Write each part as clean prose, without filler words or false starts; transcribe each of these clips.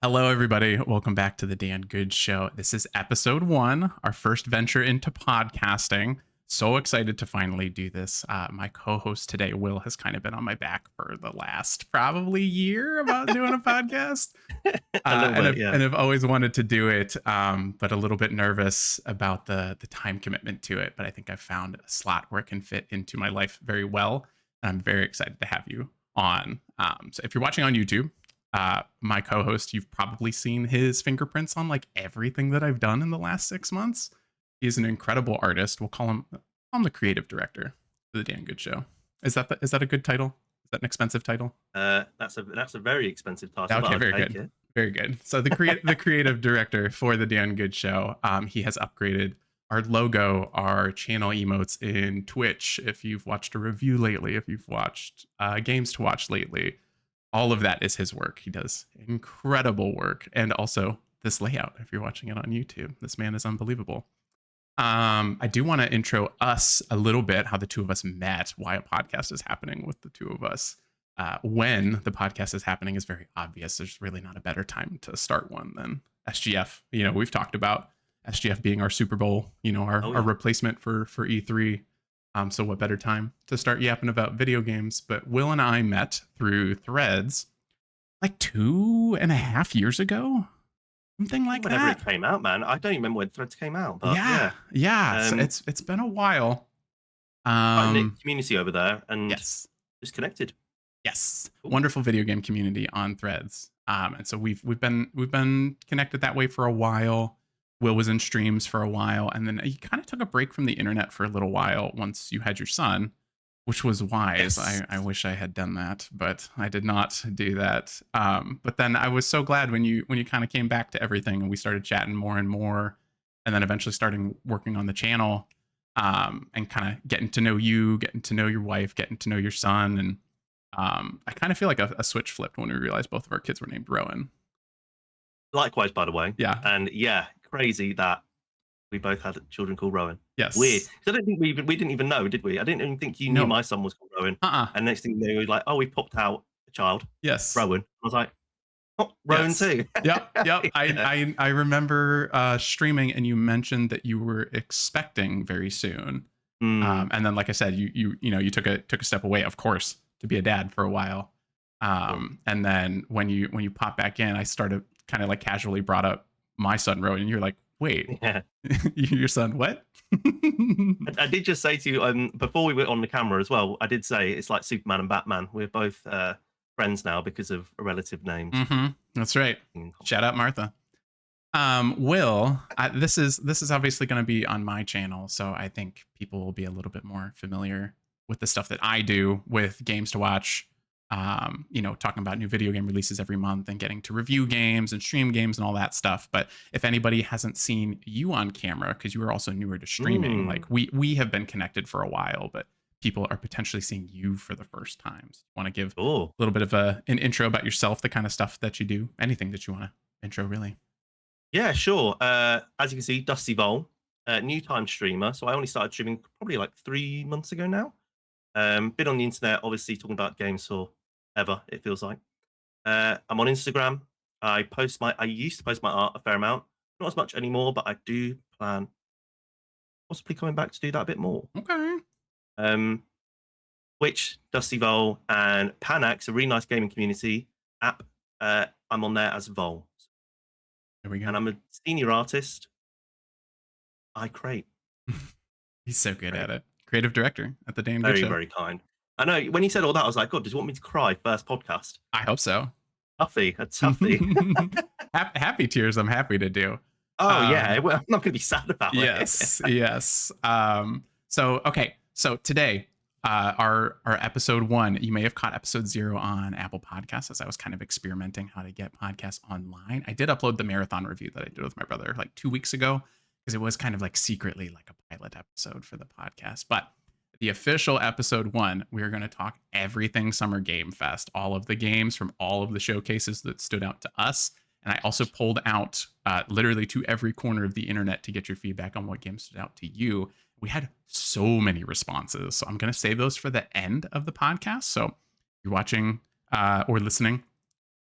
Hello, everybody. Welcome back to the Dan Good Show. This is episode 1, our first venture into podcasting. So excited to finally do this. My co-host today, Will, has kind of been on my back for the last probably year about doing a podcast. A little And bit, I've yeah. and I've always wanted to do it, but a little bit nervous about the time commitment to it. But I think I've found a slot where it can fit into my life very well, and I'm very excited to have you on. So if you're watching on YouTube, my co-host, you've probably seen his fingerprints on like everything that I've done in the last 6 months. He's an incredible artist. We'll call him the creative director of the Dan Good Show. Is that a good title? Is that an expensive title? That's a very expensive title, but Okay, I'll very take good. it. Very good. So the creative director for the Dan Good Show, he has upgraded our logo, our channel emotes in Twitch. If you've watched a review lately, if you've watched games to watch lately, all of that is his work. He does incredible work, and also this layout. If you're watching it on YouTube, this man is unbelievable. I do want to intro us a little bit, how the two of us met, why a podcast is happening with the two of us. When the podcast is happening is very obvious. There's really not a better time to start one than SGF. We've talked about SGF being our Super Bowl, Oh our yeah. replacement for E3. So what better time to start yapping about video games? But Will and I met through Threads like 2.5 years ago, something like Whenever that. it came out, man. I don't even remember when Threads came out, but Yeah, yeah. yeah. So Um, it's been a while. quite a knit Um, community over there, and yes, just connected. yes. Cool. Wonderful video game community on Threads. And so we've been connected that way for a while. Will was in streams for a while, and then he kind of took a break from the internet for a little while once you had your son, which was wise. Yes. I wish I had done that, but I did not do that. But then I was so glad when you kind of came back to everything and we started chatting more and more, and then eventually starting working on the channel, and kind of getting to know you, getting to know your wife, getting to know your son, and I kind of feel like a switch flipped when we realized both of our kids were named Rowan. Likewise, by the way. Yeah. And yeah, crazy that we both had children called Rowan. Weird. Yes. 'Cause I don't think we didn't even know, did we? I didn't even think you knew No. my son was called Rowan. Uh-uh. And next thing you know, you're like, oh, we popped out a child, Yes. Rowan. I was like, oh, Rowan Yes. too. Yep. Yep. I Yeah. I I remember streaming, and you mentioned that you were expecting very soon. Hmm. And then, like I said, you took a step away, of course, to be a dad for a while. Cool. And then when you pop back in, I started kind of like casually brought up my son Rowan, and you're like, wait, Yeah. your son what? I did just say to you before we went on the camera as well. I did say it's like Superman and Batman. We're both friends now because of relative names. That's right. Mm. Shout out Martha. Will, this is obviously going to be on my channel, so I think people will be a little bit more familiar with the stuff that I do with games to watch. Talking about new video game releases every month and getting to review games and stream games and all that stuff. But if anybody hasn't seen you on camera, because you are also newer to streaming, Mm. like we have been connected for a while, but people are potentially seeing you for the first time. So want to give Oh, a little bit of an intro about yourself, the kind of stuff that you do, anything that you want to intro, really. yeah, sure. As you can see, Dusty Vol, new time streamer. So I only started streaming probably like 3 months ago now. Been on the internet, obviously talking about games for ever. It feels like. I'm on Instagram. I used to post my art a fair amount, not as much anymore, but I do plan possibly coming back to do that a bit more. Okay. Um, Twitch, Dusty Vol, and Panax, a really nice gaming community app. I'm on there as Vol, There we and go. I'm a senior artist. I create. He's so good Great. at it. Creative director at the Dan Good Very, Show. very kind. I know when he said all that, I was like, God, does he want me to cry first podcast? I hope so. Tuffy, a toughie. Happy tears. I'm happy to do. Oh yeah, Um, well, I'm not going to be sad about it. yes, yes. So okay. So today, our episode 1. You may have caught episode 0 on Apple Podcasts as I was kind of experimenting how to get podcasts online. I did upload the marathon review that I did with my brother like 2 weeks ago because it was kind of like secretly like a pilot episode for the podcast. But the official episode 1, we're going to talk everything Summer Game Fest, all of the games from all of the showcases that stood out to us. And I also pulled out literally to every corner of the internet to get your feedback on what games stood out to you. We had so many responses. So I'm going to save those for the end of the podcast. So if you're watching or listening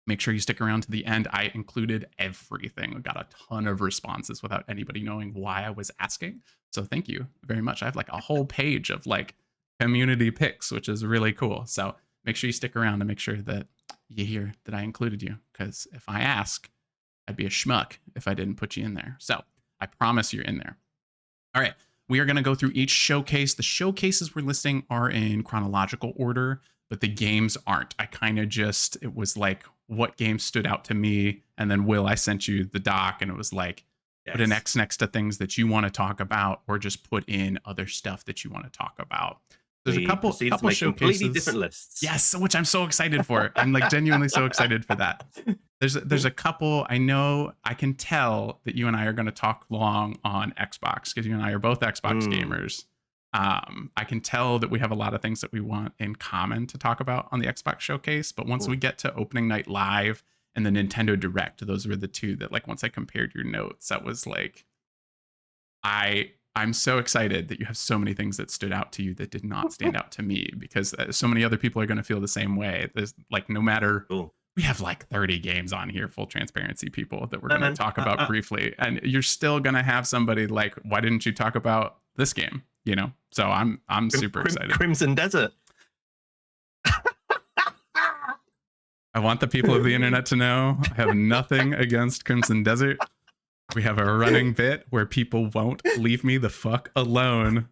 Make sure you stick around to the end. I included everything. I got a ton of responses without anybody knowing why I was asking. So thank you very much. I have like a whole page of like community picks, which is really cool. So make sure you stick around to make sure that you hear that I included you. Because if I ask, I'd be a schmuck if I didn't put you in there. So I promise you're in there. All right. We are going to go through each showcase. The showcases we're listing are in chronological order, but the games aren't. I kind of just, it was like what games stood out to me. And then Will, I sent you the doc and it was like, put an X next to things that you want to talk about, or just put in other stuff that you want to talk about. There's a couple showcases. Completely different lists. Yes, which I'm so excited for. I'm like genuinely so excited for that. There's a couple. I know I can tell that you and I are going to talk long on Xbox because you and I are both Xbox gamers. I can tell that we have a lot of things that we want in common to talk about on the Xbox showcase. But once we get to opening night live and the Nintendo Direct, those were the two that like once I compared your notes, that was like, I'm so excited that you have so many things that stood out to you that did not stand out to me, because so many other people are going to feel the same way. There's like, no matter, we have like 30 games on here, full transparency, people that we're going to talk about briefly. And you're still going to have somebody like, why didn't you talk about this game? You know? So I'm super excited. Crimson Desert. I want the people of the internet to know I have nothing against Crimson Desert. We have a running bit where people won't leave me the fuck alone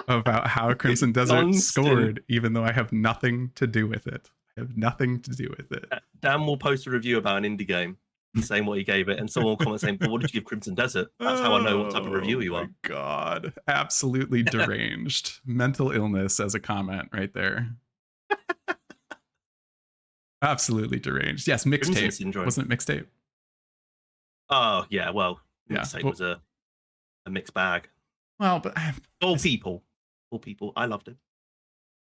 about how Crimson Desert scored, even though I have nothing to do with it. I have nothing to do with it. Dan will post a review about an indie game saying what he gave it, and someone will comment saying, well, what did you give Crimson Desert? That's how I know what type of reviewer you are. Oh my God. Absolutely deranged. Mental illness as a comment right there. Absolutely deranged. Yes, mixtape. Wasn't it mixtape? Oh, yeah, well, mixtape was a mixed bag. Well, but all people. I loved it.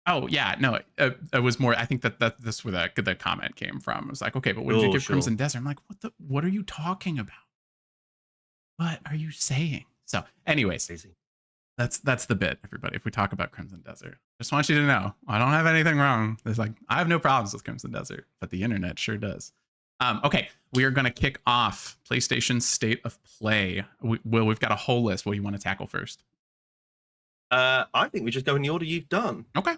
Oh, yeah, no, it was more, I think that this where the comment came from. It was like, okay, but what did you give Crimson Desert? I'm like, what are you talking about? What are you saying? So anyways, that's the bit, everybody. If we talk about Crimson Desert, just want you to know, I don't have anything wrong. There's like, I have no problems with Crimson Desert, but the internet sure does. Okay, we are going to kick off PlayStation State of Play. We've got a whole list. What do you want to tackle first? I think we just go in the order you've done. Okay,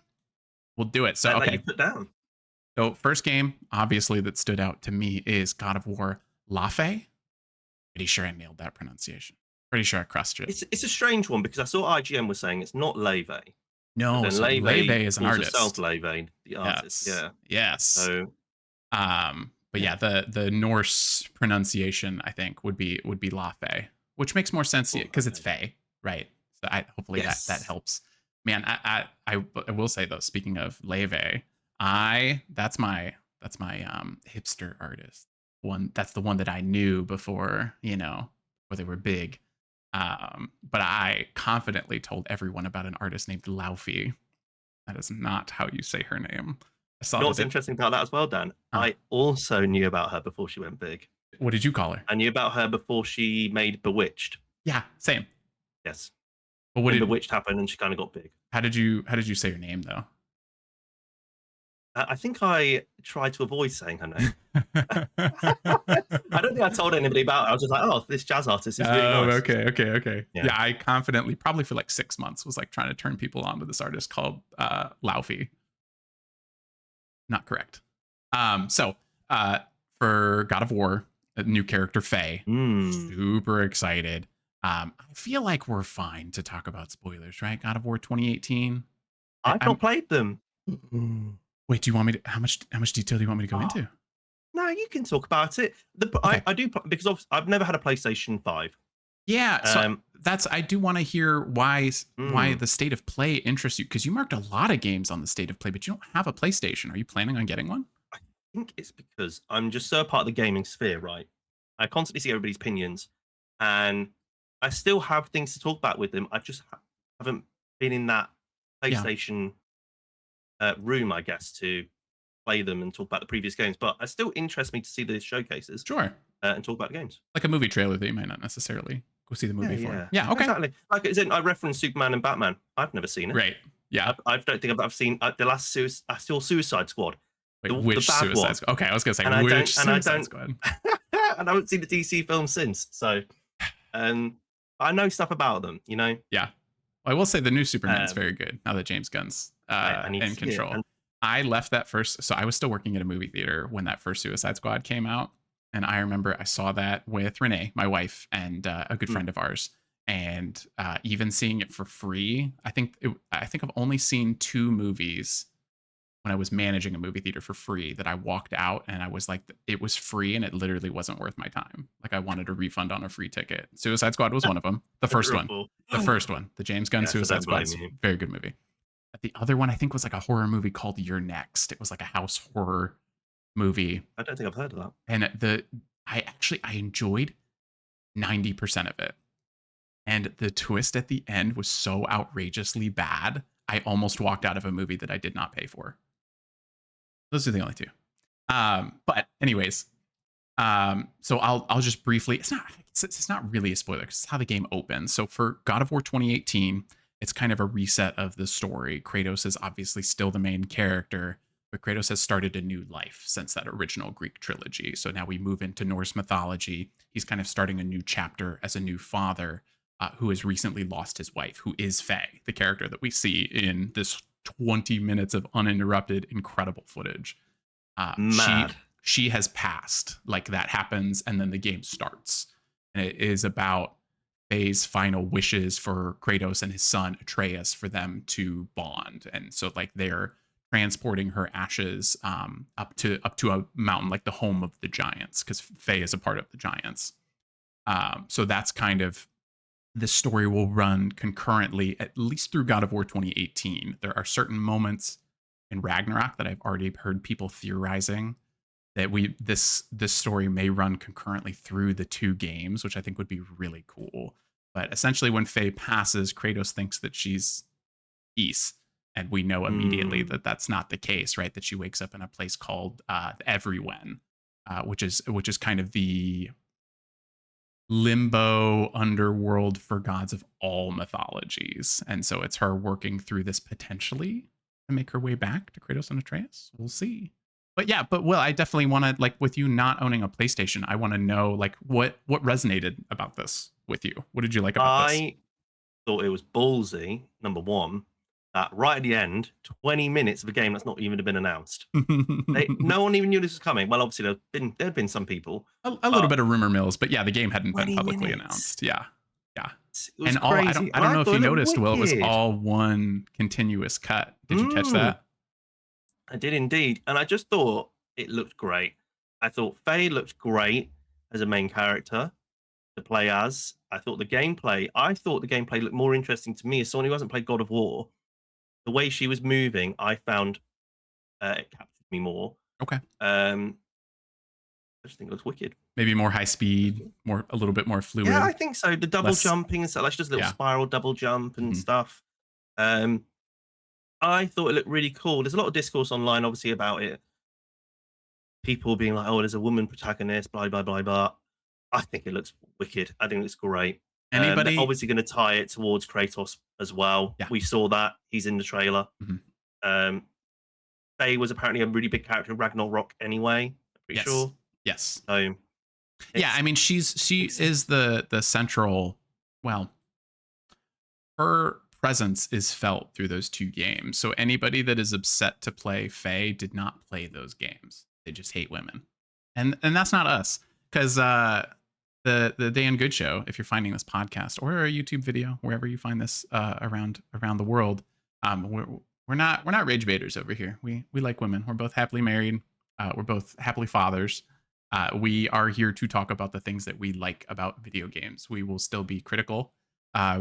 we'll do it. So okay, you put down. So first game, obviously, that stood out to me is God of War Lafe. Pretty sure I nailed that pronunciation. Pretty sure I crushed it. It's a strange one because I saw IGN was saying it's not Leve. No, so Leve is an artist. Leve, the artist. Yes. Yeah. Yes. So, but yeah, the Norse pronunciation I think would be Lafe, which makes more sense because it's Fae, right? So hopefully that helps. Man, I will say though, speaking of Leve, that's my hipster artist one. That's the one that I knew before they were big. But I confidently told everyone about an artist named Laufey. That is not how you say her name. You know what's interesting about that as well, Dan? I also knew about her before she went big. What did you call her? I knew about her before she made Bewitched. Yeah, same. Yes. But when Bewitched happened and she kind of got big. How did you say her name though? I think I tried to avoid saying her name. I don't think I told anybody about it. I was just like, oh, this jazz artist is really nice. Okay. Yeah, I confidently, probably for like 6 months, was like trying to turn people on to this artist called Laufey. Not correct. So for God of War, a new character, Faye. Super excited. I feel like we're fine to talk about spoilers, right? God of War 2018. I've not played them. Wait, do you want me to? How much detail do you want me to go into? No, you can talk about it. Okay. I do, because I've never had a PlayStation 5. Yeah, so I do want to hear why the State of Play interests you, because you marked a lot of games on the State of Play, but you don't have a PlayStation. Are you planning on getting one? I think it's because I'm just so part of the gaming sphere, right? I constantly see everybody's opinions, and I still have things to talk about with them. I just haven't been in that PlayStation room, I guess, to play them and talk about the previous games. But it still interests me to see the showcases. Sure. And talk about the games. Like a movie trailer that you might not necessarily go see the movie for. Yeah, okay. Exactly. Like I referenced Superman and Batman. I've never seen it. Right. Yeah. I don't think I've seen the last I saw Suicide Squad. Wait, the which bad Suicide one, Squad? Okay, I was gonna say and I which Suicide don't, Squad. and I haven't seen the DC film since. So, um, I know stuff about them. Yeah. Well, I will say the new Superman's Um, very good now that James Gunn's I need to in see it. control. And I left that first, so I was still working at a movie theater when that first Suicide Squad came out, and I remember I saw that with Renee, my wife, and a good mm, friend of ours, and even seeing it for free. I think I've only seen two movies when I was managing a movie theater for free that I walked out and I was like, it was free and it literally wasn't worth my time. Like I wanted a refund on a free ticket. Suicide Squad was one of them. The first one. terrible. The first one. The James Gunn Yes, I Suicide don't blame Squad's you. very good movie. The other one I think was like a horror movie called You're Next. It was like a house horror movie. I don't think I've heard of that. And I enjoyed 90% of it. And the twist at the end was so outrageously bad. I almost walked out of a movie that I did not pay for. Those are the only two. But anyways, so I'll just briefly. It's not really a spoiler because it's how the game opens. So for God of War 2018, it's kind of a reset of the story. Kratos is obviously still the main character, but Kratos has started a new life since that original Greek trilogy. So now we move into Norse mythology. He's kind of starting a new chapter as a new father who has recently lost his wife, who is Faye, the character that we see in this 20 minutes of uninterrupted, incredible footage. Uh, she Mad. she has passed. Like that happens, and then the game starts, and it is about Faye's final wishes for Kratos and his son Atreus for them to bond, and so like they're transporting her ashes up to a mountain, like the home of the giants, because Faye is a part of the giants. So that's kind of the story will run concurrently, at least through God of War 2018. There are certain moments in Ragnarok that I've already heard people theorizing that this story may run concurrently through the two games, which I think would be really cool. But essentially, when Faye passes, Kratos thinks that she's peace, and we know immediately Mm, that that's not the case, right? That she wakes up in a place called Everywen, which is kind of the limbo underworld for gods of all mythologies. And so it's her working through this potentially to make her way back to Kratos and Atreus. We'll see. But yeah, but Will, I definitely want to, like, with you not owning a PlayStation, I want to know like what resonated about this with you. What did you like about this? I thought it was ballsy, number one, that right at the end, 20 minutes of a game that's not even been announced. No one even knew this was coming. Well, obviously there'd been some people, a little but bit of rumor mills, but yeah, the game hadn't been 20 publicly minutes. announced. Yeah. Yeah. It was And all crazy. I And don't I know if thought you it looked noticed, Will, it was wicked. all one continuous cut. Did you catch Mm, that? I did indeed. And I just thought it looked great. I thought Faye looked great as a main character to play as. I thought the gameplay looked more interesting to me as someone who hasn't played God of War. The way she was moving, I found it captured me more. Okay. Um, I just think it looks wicked. Maybe more high speed, more a little bit more Yeah, fluid, I think so. The double less. jumping and stuff, like she does a little Yeah. spiral double jump and Mhm. stuff. Um, I thought it looked really cool. There's a lot of discourse online, obviously, about it. People being like, "Oh, there's a woman protagonist," blah blah blah blah. I think it looks wicked. I think it looks great. They're Anybody? obviously going to tie it towards Kratos as well. Yeah. We saw that he's in the trailer. Mhm. Um, Faye was apparently a really big character in Ragnarok anyway. I'm pretty Yes. sure. Yes. So Yeah. I it's mean, she it's is the central. Well, her presence is felt through those two games. So anybody that is upset to play Faye did not play those games. They just hate women, and that's not us, because the Dan Good Show. If you're finding this podcast or a YouTube video, wherever you find this around the world, we're not rage baiters over here. We like women. We're both happily married. We're both happily fathers. We are here to talk about the things that we like about video games. We will still be critical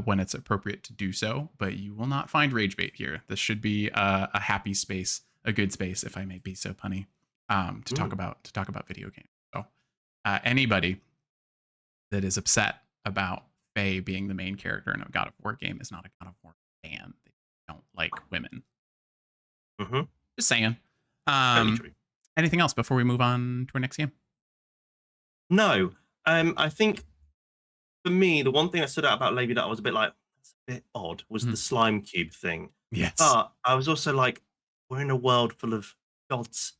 when it's appropriate to do so, but you will not find rage bait here. This should be a happy space, a good space, if I may be so punny, mm, to talk about video games. So anybody that is upset about Faye being the main character in a God of War game is not a God of War fan. They don't like women. mhm, Just saying. totally Um, true. anything else before we move on to our next game? No, I think for me, the one thing that stood out about Lady that I was a bit like, that's a bit odd, was the Mhm. slime cube thing. Yes. But I was also like, we're in a world full of gods.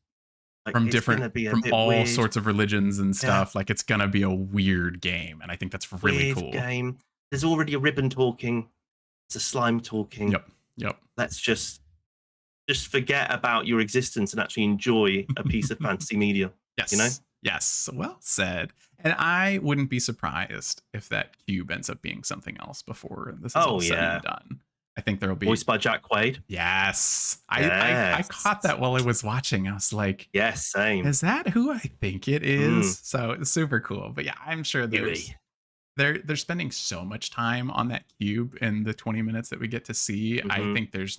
Like from it's gonna different be a from bit all weird. sorts of religions and Yeah, stuff. Like it's gonna be a weird game, and I think that's really weird cool. game. There's already a ribbon talking. It's a slime talking. Yep. Yep. Let's just forget about your existence and actually enjoy a piece of fantasy media. You know? Yes. Yes. Well said. And I wouldn't be surprised if that cube ends up being something else before this is all Oh said and yeah. done. I think there'll be Voiced by Jack Quaid. yes. I Yes. caught that while I was watching. I was like, Yes, same. is that who I think it is? Mm. So it's super cool. But yeah, I'm sure there's Gooey. they're spending so much time on that cube in the 20 minutes that we get to see. I Hmm. think there's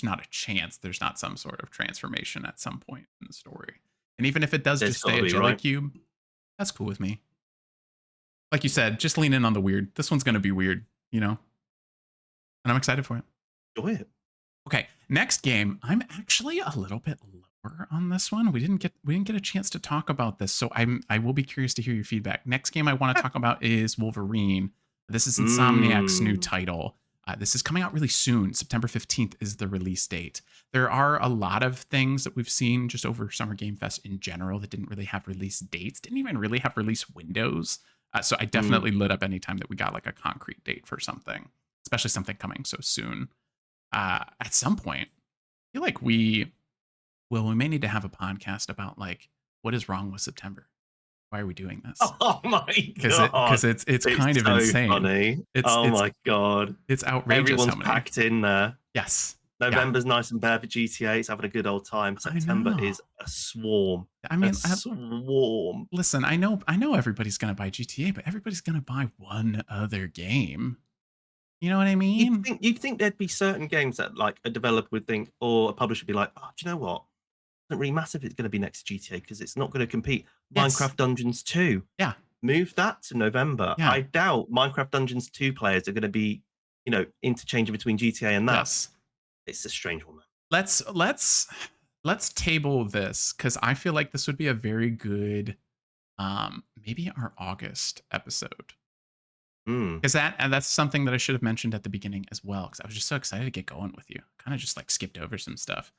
not a chance there's not some sort of transformation at some point in the story. And even if it does There's just stay gotta a be, jelly right? cube, that's cool with me. Like you said, just lean in on the weird. This one's going to be weird, you know? And I'm excited for it. Enjoy it. Okay, next game. I'm actually a little bit lower on this one. We didn't get a chance to talk about this, so I will be curious to hear your feedback. Next game I want to talk about is Wolverine. This is Insomniac's new Mm. title. This is coming out really soon. September 15th is the release date. There are a lot of things that we've seen just over Summer Game Fest in general that didn't really have release dates, didn't even really have release windows. So I Mm. definitely lit up anytime that we got like a concrete date for something, especially something coming so soon. At some point, I feel like we may need to have a podcast about like what is wrong with September. Why are we doing this? Oh my Because god. it's It's kind of so insane. funny. It's Oh it's my god. it's outrageous how Everyone's many. packed in there. Yes. Yeah. November's nice and bare for GTA. It's having a good old time. I September know. is a swarm. I A mean, swarm. listen. I know everybody's gonna buy GTA, but everybody's gonna buy one other game. You know what I mean? You'd think there'd be certain games that like a developer would think or a publisher would be like, oh, do you know what? It doesn't really matter if it's going to be next to GTA because it's not going to compete. Yes. Minecraft Dungeons 2. Yeah. Move that to November. Yeah. I doubt Minecraft Dungeons 2 players are going to be, interchanging between GTA and that. Yes. It's a strange one. Let's table this because I feel like this would be a very good maybe our August episode. Mm. Because that's something that I should have mentioned at the beginning as well, because I was just so excited to get going with you. Kind of just like skipped over some stuff.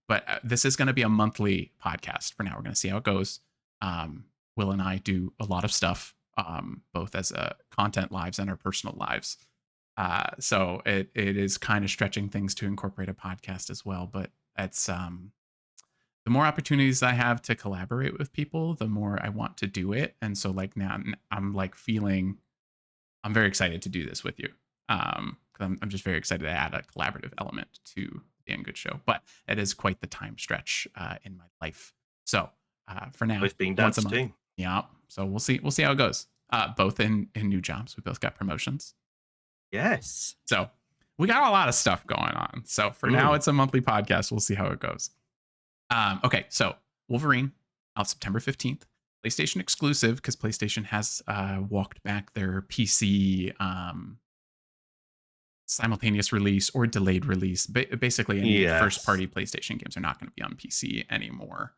But this is going to be a monthly podcast for now. We're going to see how it goes. Will and I do a lot of stuff, both as content lives and our personal lives. So it is kind of stretching things to incorporate a podcast as well. But it's the more opportunities I have to collaborate with people, the more I want to do it. And so like now I'm like feeling I'm very excited to do this with you. Because I'm just very excited to add a collaborative element to the Good Show. But it is quite the time stretch in my life. So for now, Both being once a dads month. too. Yeah. So we'll see how it goes. Both in new jobs. We both got promotions. Yes. So we got a lot of stuff going on. So for now, it's a monthly podcast. We'll see how it goes. Okay, so Wolverine out September 15th. PlayStation exclusive because PlayStation has walked back their PC simultaneous release or delayed release. Basically, any first party PlayStation games are not going to be on PC anymore.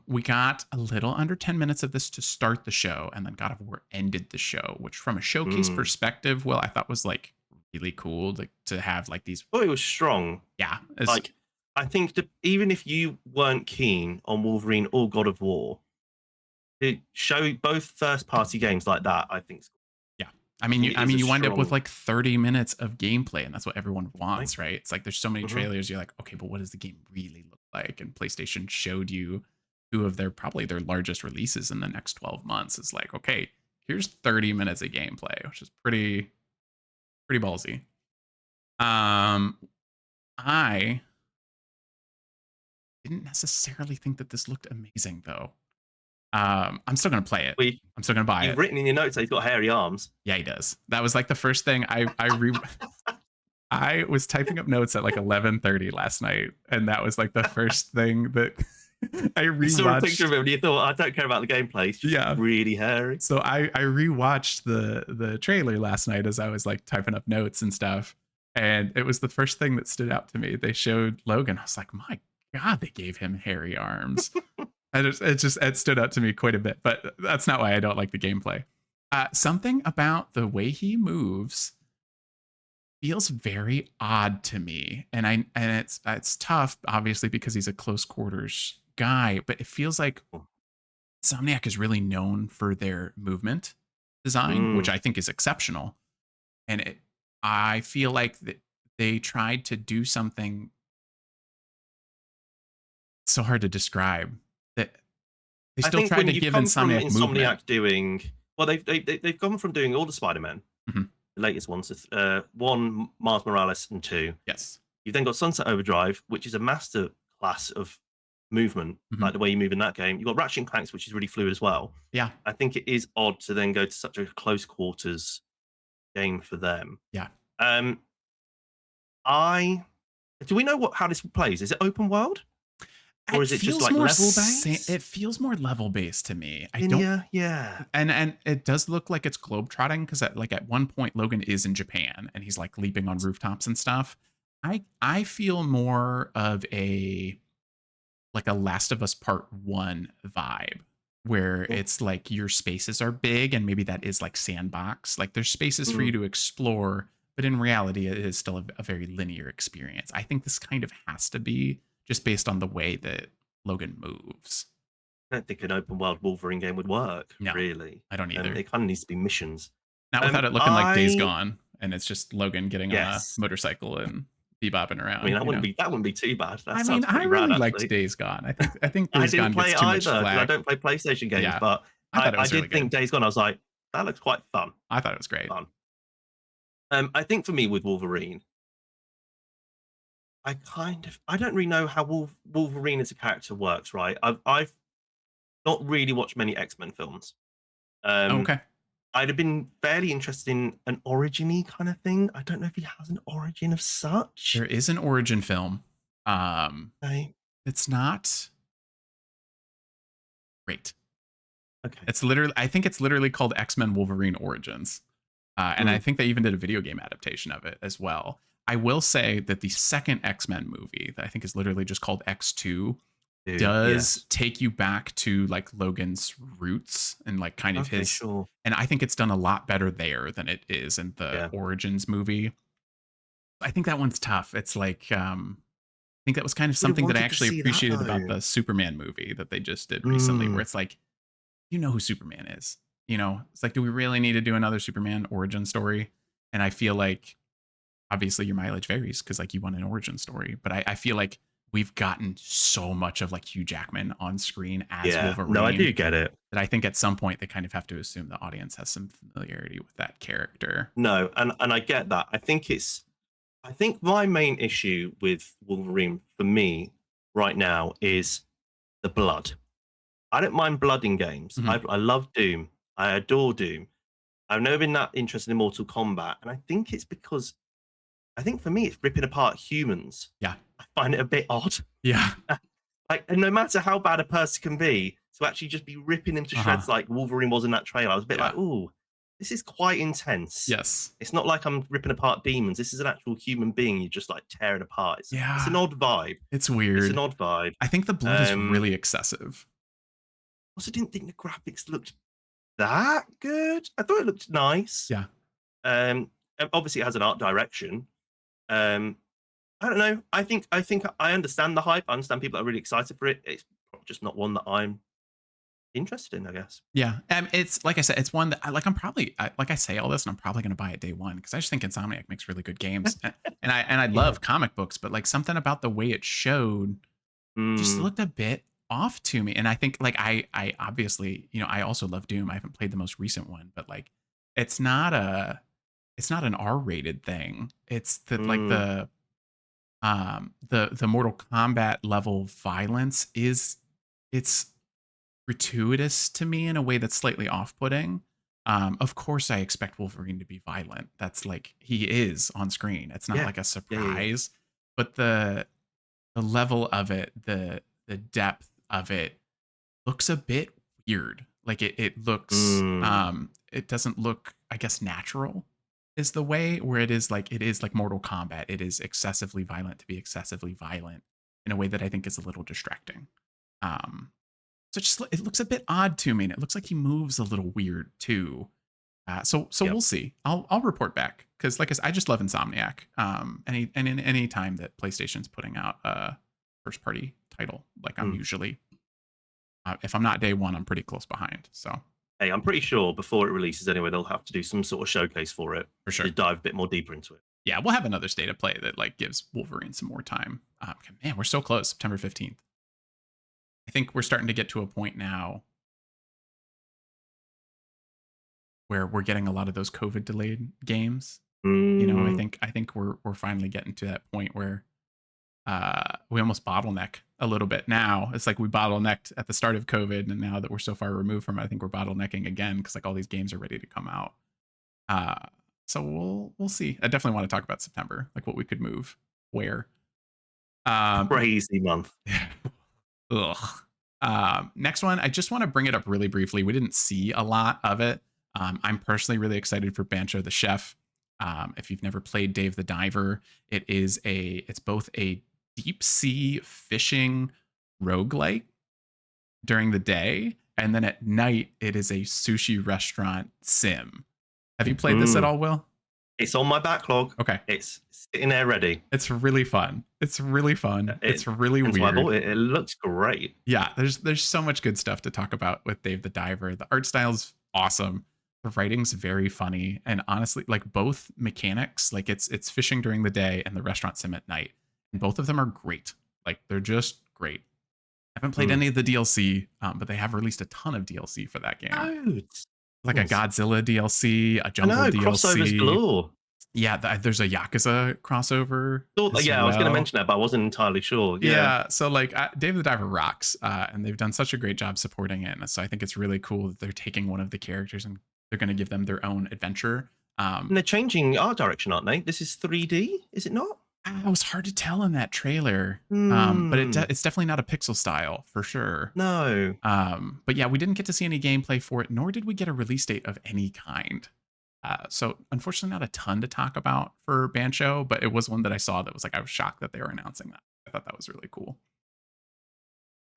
We got a little under 10 minutes of this to start the show, and then God of War ended the show, which from a showcase perspective, well, I thought was like really cool to have like these. Oh, it was strong. Yeah. Like, I think that even if you weren't keen on Wolverine or God of War, to show both first party games like that, I think. Yeah. I mean, you wind up with like 30 minutes of gameplay, and that's what everyone wants, right? It's like there's so many trailers. You're like, okay, but what does the game really look like? And PlayStation showed you two of probably their largest releases in the next 12 months. It's like, okay, here's 30 minutes of gameplay, which is pretty ballsy. I didn't necessarily think that this looked amazing though. I'm still gonna play it. I'm still gonna buy it. You've written in your notes that he's got hairy arms. Yeah, he does. That was like the first thing I was typing up notes at like 11:30 last night, and that was like the first thing that I rewatched. You saw a picture of him and you thought, I don't care about the gameplay. It's just really hairy. So I rewatched the trailer last night as I was like typing up notes and stuff, and it was the first thing that stood out to me. They showed Logan. I was like, my God, they gave him hairy arms. And it stood out to me quite a bit, but that's not why I don't like the gameplay. Something about the way he moves feels very odd to me, and it's tough, obviously, because he's a close quarters guy, but it feels like Cool. Insomniac is really known for their movement design, which Mm. I think is exceptional. And I feel like they tried to do something so hard to describe that they I still think tried when to you've give come from Insomniac movement. Insomniac doing well, they've gone from doing all the Spider-Man, Mhm. the latest ones, one Miles Morales and two. Yes. You've then got Sunset Overdrive, which is a master class of movement, Mhm. like the way you move in that game. You've got Ratchet and Clanks, which is really fluid as well. Yeah. I think it is odd to then go to such a close quarters game for them. Yeah. Um, I do we know how this plays? Is it open world or It is it just feels like more level based? it feels more level based to me. I don't Linear, yeah. and it does look like it's globetrotting because at one point Logan is in Japan and he's like leaping on rooftops and stuff. I feel more of a like a Last of Us Part 1 vibe where Yeah. it's like your spaces are big and maybe that is like sandbox. Like there's spaces for you Mm. to explore, but in reality it is still a very linear experience. I think this kind of has to be just based on the way that Logan moves. I don't think an open world Wolverine game would work, No, really. I don't either. It kind of needs to be missions. Not without it looking like Days I Gone and it's just Logan getting on a yes. motorcycle and bebopping I mean, around, you know. that wouldn't be too bad. That I mean, sounds I pretty rad, really liked actually. Days Gone. I think I Days didn't Gone play gets it too much either because I flack. don't play PlayStation games, Yeah. but I thought it I was really did think good. Days Gone. I was like, that looks quite fun. I thought it was great. Fun. I think for me with Wolverine, I don't really know how Wolverine as a character works. Right, I've not really watched many X-Men films. Um, Okay. I'd have been fairly interested in an origin-y kind of thing. I don't know if he has an origin of such. There is an origin film. Um, Okay. it's not great. Okay. It's literally I think it's literally called X-Men Wolverine Origins. And I Mm. think they even did a video game adaptation of it as well. I will say that the second X-Men movie that I think is literally just called X2 Dude, does yes. take you back to like Logan's roots and like kind of Okay, his sure. and I think it's done a lot better there than it is in the Yeah. Origins movie. I think that one's tough. It's like I think that was kind of Would have something that I wanted to actually see that appreciated about though. the Superman movie that they just did recently, where Mm. it's like, you know who Superman is. You know, it's like, do we really need to do another Superman origin story? And I feel like obviously your mileage varies because like you want an origin story, but I feel like we've gotten so much of like Hugh Jackman on screen as Yeah. No, I Wolverine do get it. that I think at some point they kind of have to assume the audience has some familiarity with that character. No, and I get that. I think my main issue with Wolverine for me right now is the blood. I don't mind blood in games. Mhm. I love Doom. I adore Doom. I've never been that interested in Mortal Kombat, and I think it's because I think for me it's ripping apart humans. Yeah. I find it a bit odd. Yeah. Like, and no matter how bad a person can be, to actually just be ripping him to Uh-huh. shreds like Wolverine was in that trailer, I was a bit Yeah. like, ooh, this is quite intense. Yes. It's not like I'm ripping apart demons. This is an actual human being you're just like tearing apart. It's an Yeah. odd vibe. It's It's an weird. odd vibe. I think the blood is Um, really excessive. Also didn't think the graphics looked that good. I thought it looked nice. Yeah. And obviously it has an art direction. Um, I don't know. I think I understand the hype. I understand people are really excited for it. It's just not one that I'm interested in, I guess. Yeah, it's like I said, it's one that I'm probably like I say all this, and I'm probably going to buy it day one because I just think Insomniac makes really good games, and I Yeah. love comic books, but like something about the way it showed just Mm, looked a bit off to me, and I think like I obviously I also love Doom. I haven't played the most recent one, but like it's not it's not an R-rated thing. It's that like mm, the Mortal Kombat level violence is it's gratuitous to me in a way that's slightly off-putting. Of course, I expect Wolverine to be violent. That's like he is on screen. It's not yeah. like a Yeah. surprise, but the level of it, the depth of it looks a bit weird. Like it looks Mm, it doesn't look, I guess, natural is the way where it is like Mortal Kombat. It is excessively violent to be excessively violent in a way that I think is a little distracting. Um so it looks a bit odd to me, and it looks like he moves a little weird too. So yep. we'll see. I'll report back because like I said, I just love Insomniac. In any time that PlayStation's putting out a first party title, like I'm Mm. usually If I'm not day one, I'm pretty close behind. So Hey, I'm pretty sure before it releases anyway, they'll have to do some sort of showcase for it for to sure. dive a bit more deeper into it. Yeah, we'll have another state of play that like gives Wolverine some more time. Man, we're so close. September 15th. I think we're starting to get to a point now where we're getting a lot of those COVID delayed games. You know, Mm, I think we're finally getting to that point where we almost bottleneck a little bit now. It's like we bottlenecked at the start of COVID, and now that we're so far removed from it, I think we're bottlenecking again because like all these games are ready to come out. Uh, so we'll see. I definitely want to talk about September, like what we could move where. crazy month. Ugh. Next one, I just want to bring it up really briefly. We didn't see a lot of it. I'm personally really excited for Bancho the Chef. If you've never played Dave the Diver, it's both a deep sea fishing roguelike during the day, and then at night it is a sushi restaurant sim. Have you played this at Mm. all, Will? It's on my backlog. Okay. It's sitting there ready. It's really fun. It's really fun. It's really Hence why I weird. bought it. It looks great. Yeah, there's so much good stuff to talk about with Dave the Diver. The art style's awesome. The writing's very funny, and honestly, like both mechanics, like it's fishing during the day and the restaurant sim at night, and both of them are great. Like they're just great. I haven't played any of the DLC, but they have released a ton of DLC for that game. Loads. Like a Godzilla DLC, a I Jungle know, DLC. crossovers galore. Yeah, there's a Yakuza crossover. Yeah, I was going to well. mention that, but I wasn't entirely sure. Yeah, so like Dave the Diver rocks, and they've done such a great job supporting it. And so I think it's really cool that they're taking one of the characters and they're going to give them their own adventure. And they're changing art direction, aren't they? This is 3D, is it not? It was hard to tell in that trailer, but it's definitely not a pixel style for sure. No. But yeah, we didn't get to see any gameplay for it, nor did we get a release date of any kind. So unfortunately, not a ton to talk about for Bancho, but it was one that I saw that was like I was shocked that they were announcing that. I thought that was really cool.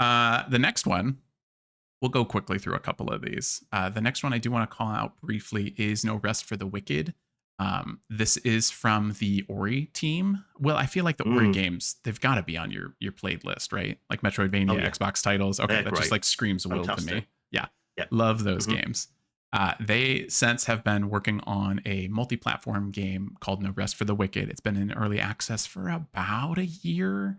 The next one, we'll go quickly through a couple of these. The next one I do want to call out briefly is No Rest for the Wicked. This is from the Ori team. Well, I feel like the Ori games, they've got to be on your played list, right? Like Metroidvania, Xbox titles. Okay, that just like screams Will to me. Yeah, love those games. They since have been working on a multi-platform game called No Rest for the Wicked. It's been in early access for about a year.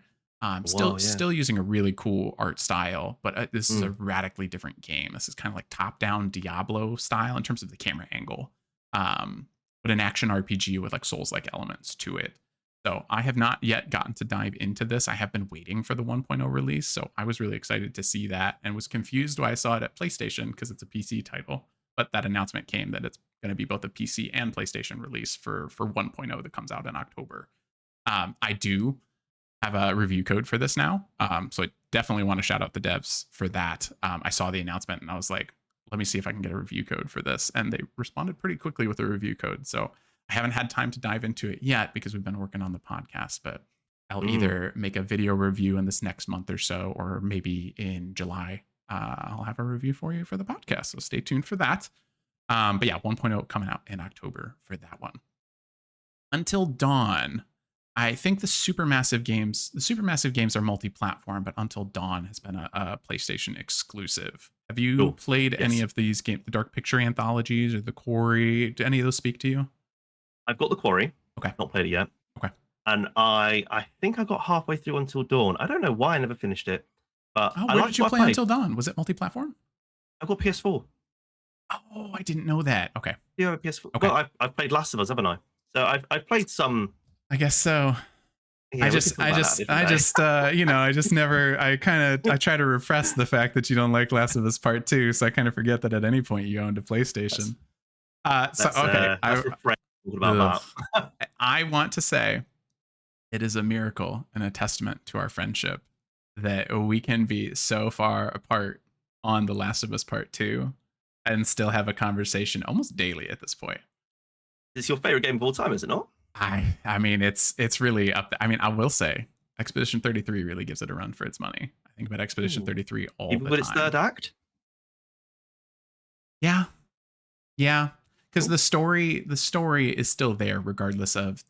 Still using a really cool art style, but this is a radically different game. This is kind of like top-down Diablo style in terms of the camera angle, but an action RPG with like Souls-like elements to it. So I have not yet gotten to dive into this. I have been waiting for the 1.0 release, so I was really excited to see that and was confused why I saw it at PlayStation because it's a PC title. But that announcement came that it's going to be both a PC and PlayStation release for 1.0 that comes out in October. I do have a review code for this now, so I definitely want to shout out the devs for that. I saw the announcement and I was like, let me see if I can get a review code for this, and they responded pretty quickly with a review code. So I haven't had time to dive into it yet because we've been working on the podcast, but I'll either make a video review in this next month or so, or maybe in July I'll have a review for you for the podcast. So stay tuned for that. But yeah, 1.0 coming out in October for that one. Until Dawn, I think the supermassive games are multi-platform, but Until Dawn has been a PlayStation exclusive. Have you played any of these games, the Dark Picture anthologies or the Quarry? Do any of those speak to you? I've got the Quarry. Okay. Not played it yet. Okay. And I think I got halfway through Until Dawn. I don't know why I never finished it. But where did you play Until Dawn? Was it multi-platform? I've got PS4. Oh, I didn't know that. Okay. Yeah, PS4. Okay. Well, I've played Last of Us, haven't I? So I've played some. I guess so. Yeah, I just never, I try to repress the fact that you don't like Last of Us Part 2. So I kind of forget that at any point you owned a PlayStation. Okay. I want to say it is a miracle and a testament to our friendship that we can be so far apart on The Last of Us Part 2 and still have a conversation almost daily at this point. It's your favorite game of all time, is it not? I mean, it's really up there. I mean, I will say Expedition 33 really gives it a run for its money. I think about Expedition 33 all the time. Even its third act? Yeah. Because the story is still there regardless of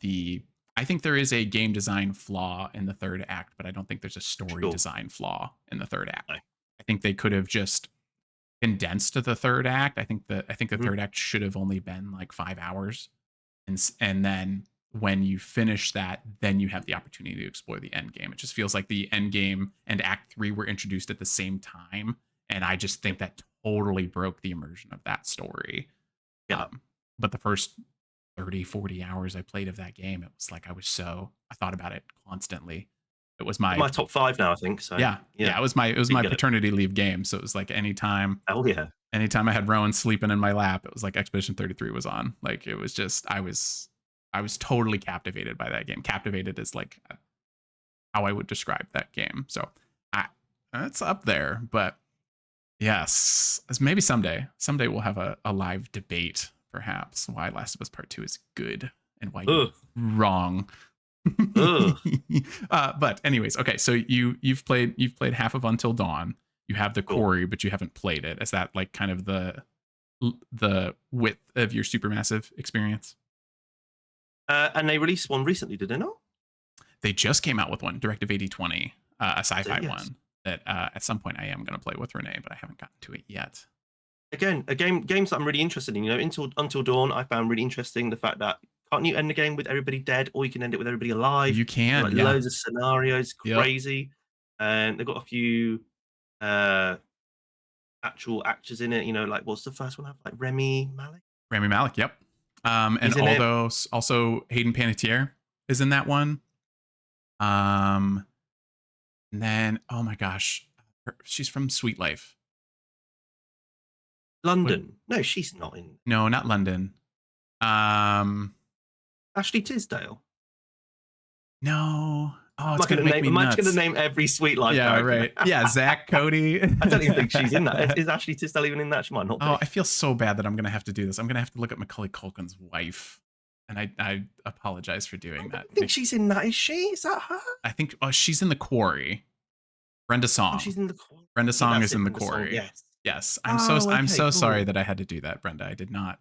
I think there is a game design flaw in the third act, but I don't think there's a story design flaw in the third act. I think they could have just condensed the third act. I think the Mhm. third act should have only been like 5 hours, and then when you finish that, then you have the opportunity to explore the end game. It just feels like the end game and Act 3 were introduced at the same time, and I just Yeah. think that totally broke the immersion of that story. Yeah. But the first 30, 40 hours I played of that game, it was like I thought about it constantly. It was In my my top 5 now, I think. So yeah, yeah, it was my you get it. paternity leave game. So it was like Oh yeah. anytime I had Rowan sleeping in my lap, it was like Expedition 33 was on. Like it was just I was totally captivated by that game. Captivated is like how I would describe that game. So I it's up there, but yes, maybe someday we'll have a live debate, perhaps, why Last of Us Part 2 is good and why you're Ugh. wrong. Ugh. But anyways, okay, so you've played half of Until Dawn. You have the Cool. Quarry, but you haven't played it. Is that like kind of the width of your Supermassive experience? And they released one recently, did they not? They just came out with one, Directive 8020, a Was it? sci-fi Yes. one that at some point I am going to play with Renee, but I haven't gotten to it yet. Again, a games that I'm really interested in. You know, Until Dawn, I found really interesting the fact that can't you end the game with everybody dead, or you can end it with everybody alive? You There's, can, like yeah. loads of scenarios, Yep. crazy, and they've got a few uh actual actors in it. You know, like what's the first one? Have like Remy Malik. Rami Malek, yep. And He's in it. also Hayden Panettiere is in that one. Um, and then oh my gosh, she's from Sweet Life. What? London. No, she's not in. No, not London. Um, Ashley Tisdale. no. Oh, Am it's I going gonna to make name? me Am I just going to nuts. name every Sweet Life Yeah, character? right. Yeah, Zach, Cody. I don't even think she's in that. Is Ashley Tisdale even in that? She might not be. Oh, I feel so bad that I'm gonna have to do this. I'm gonna have to look at Macaulay Culkin's wife, and I apologize for I doing that. don't think she's in that. Is she? Is that her? I think she's in the Quarry. Brenda Oh, Song. she's in the corner. Brenda Yeah, Song that's is it. in the In the song. Quarry. Yes. Yes, Oh, I'm okay, so sorry cool. that I had to do that, Brenda. I did not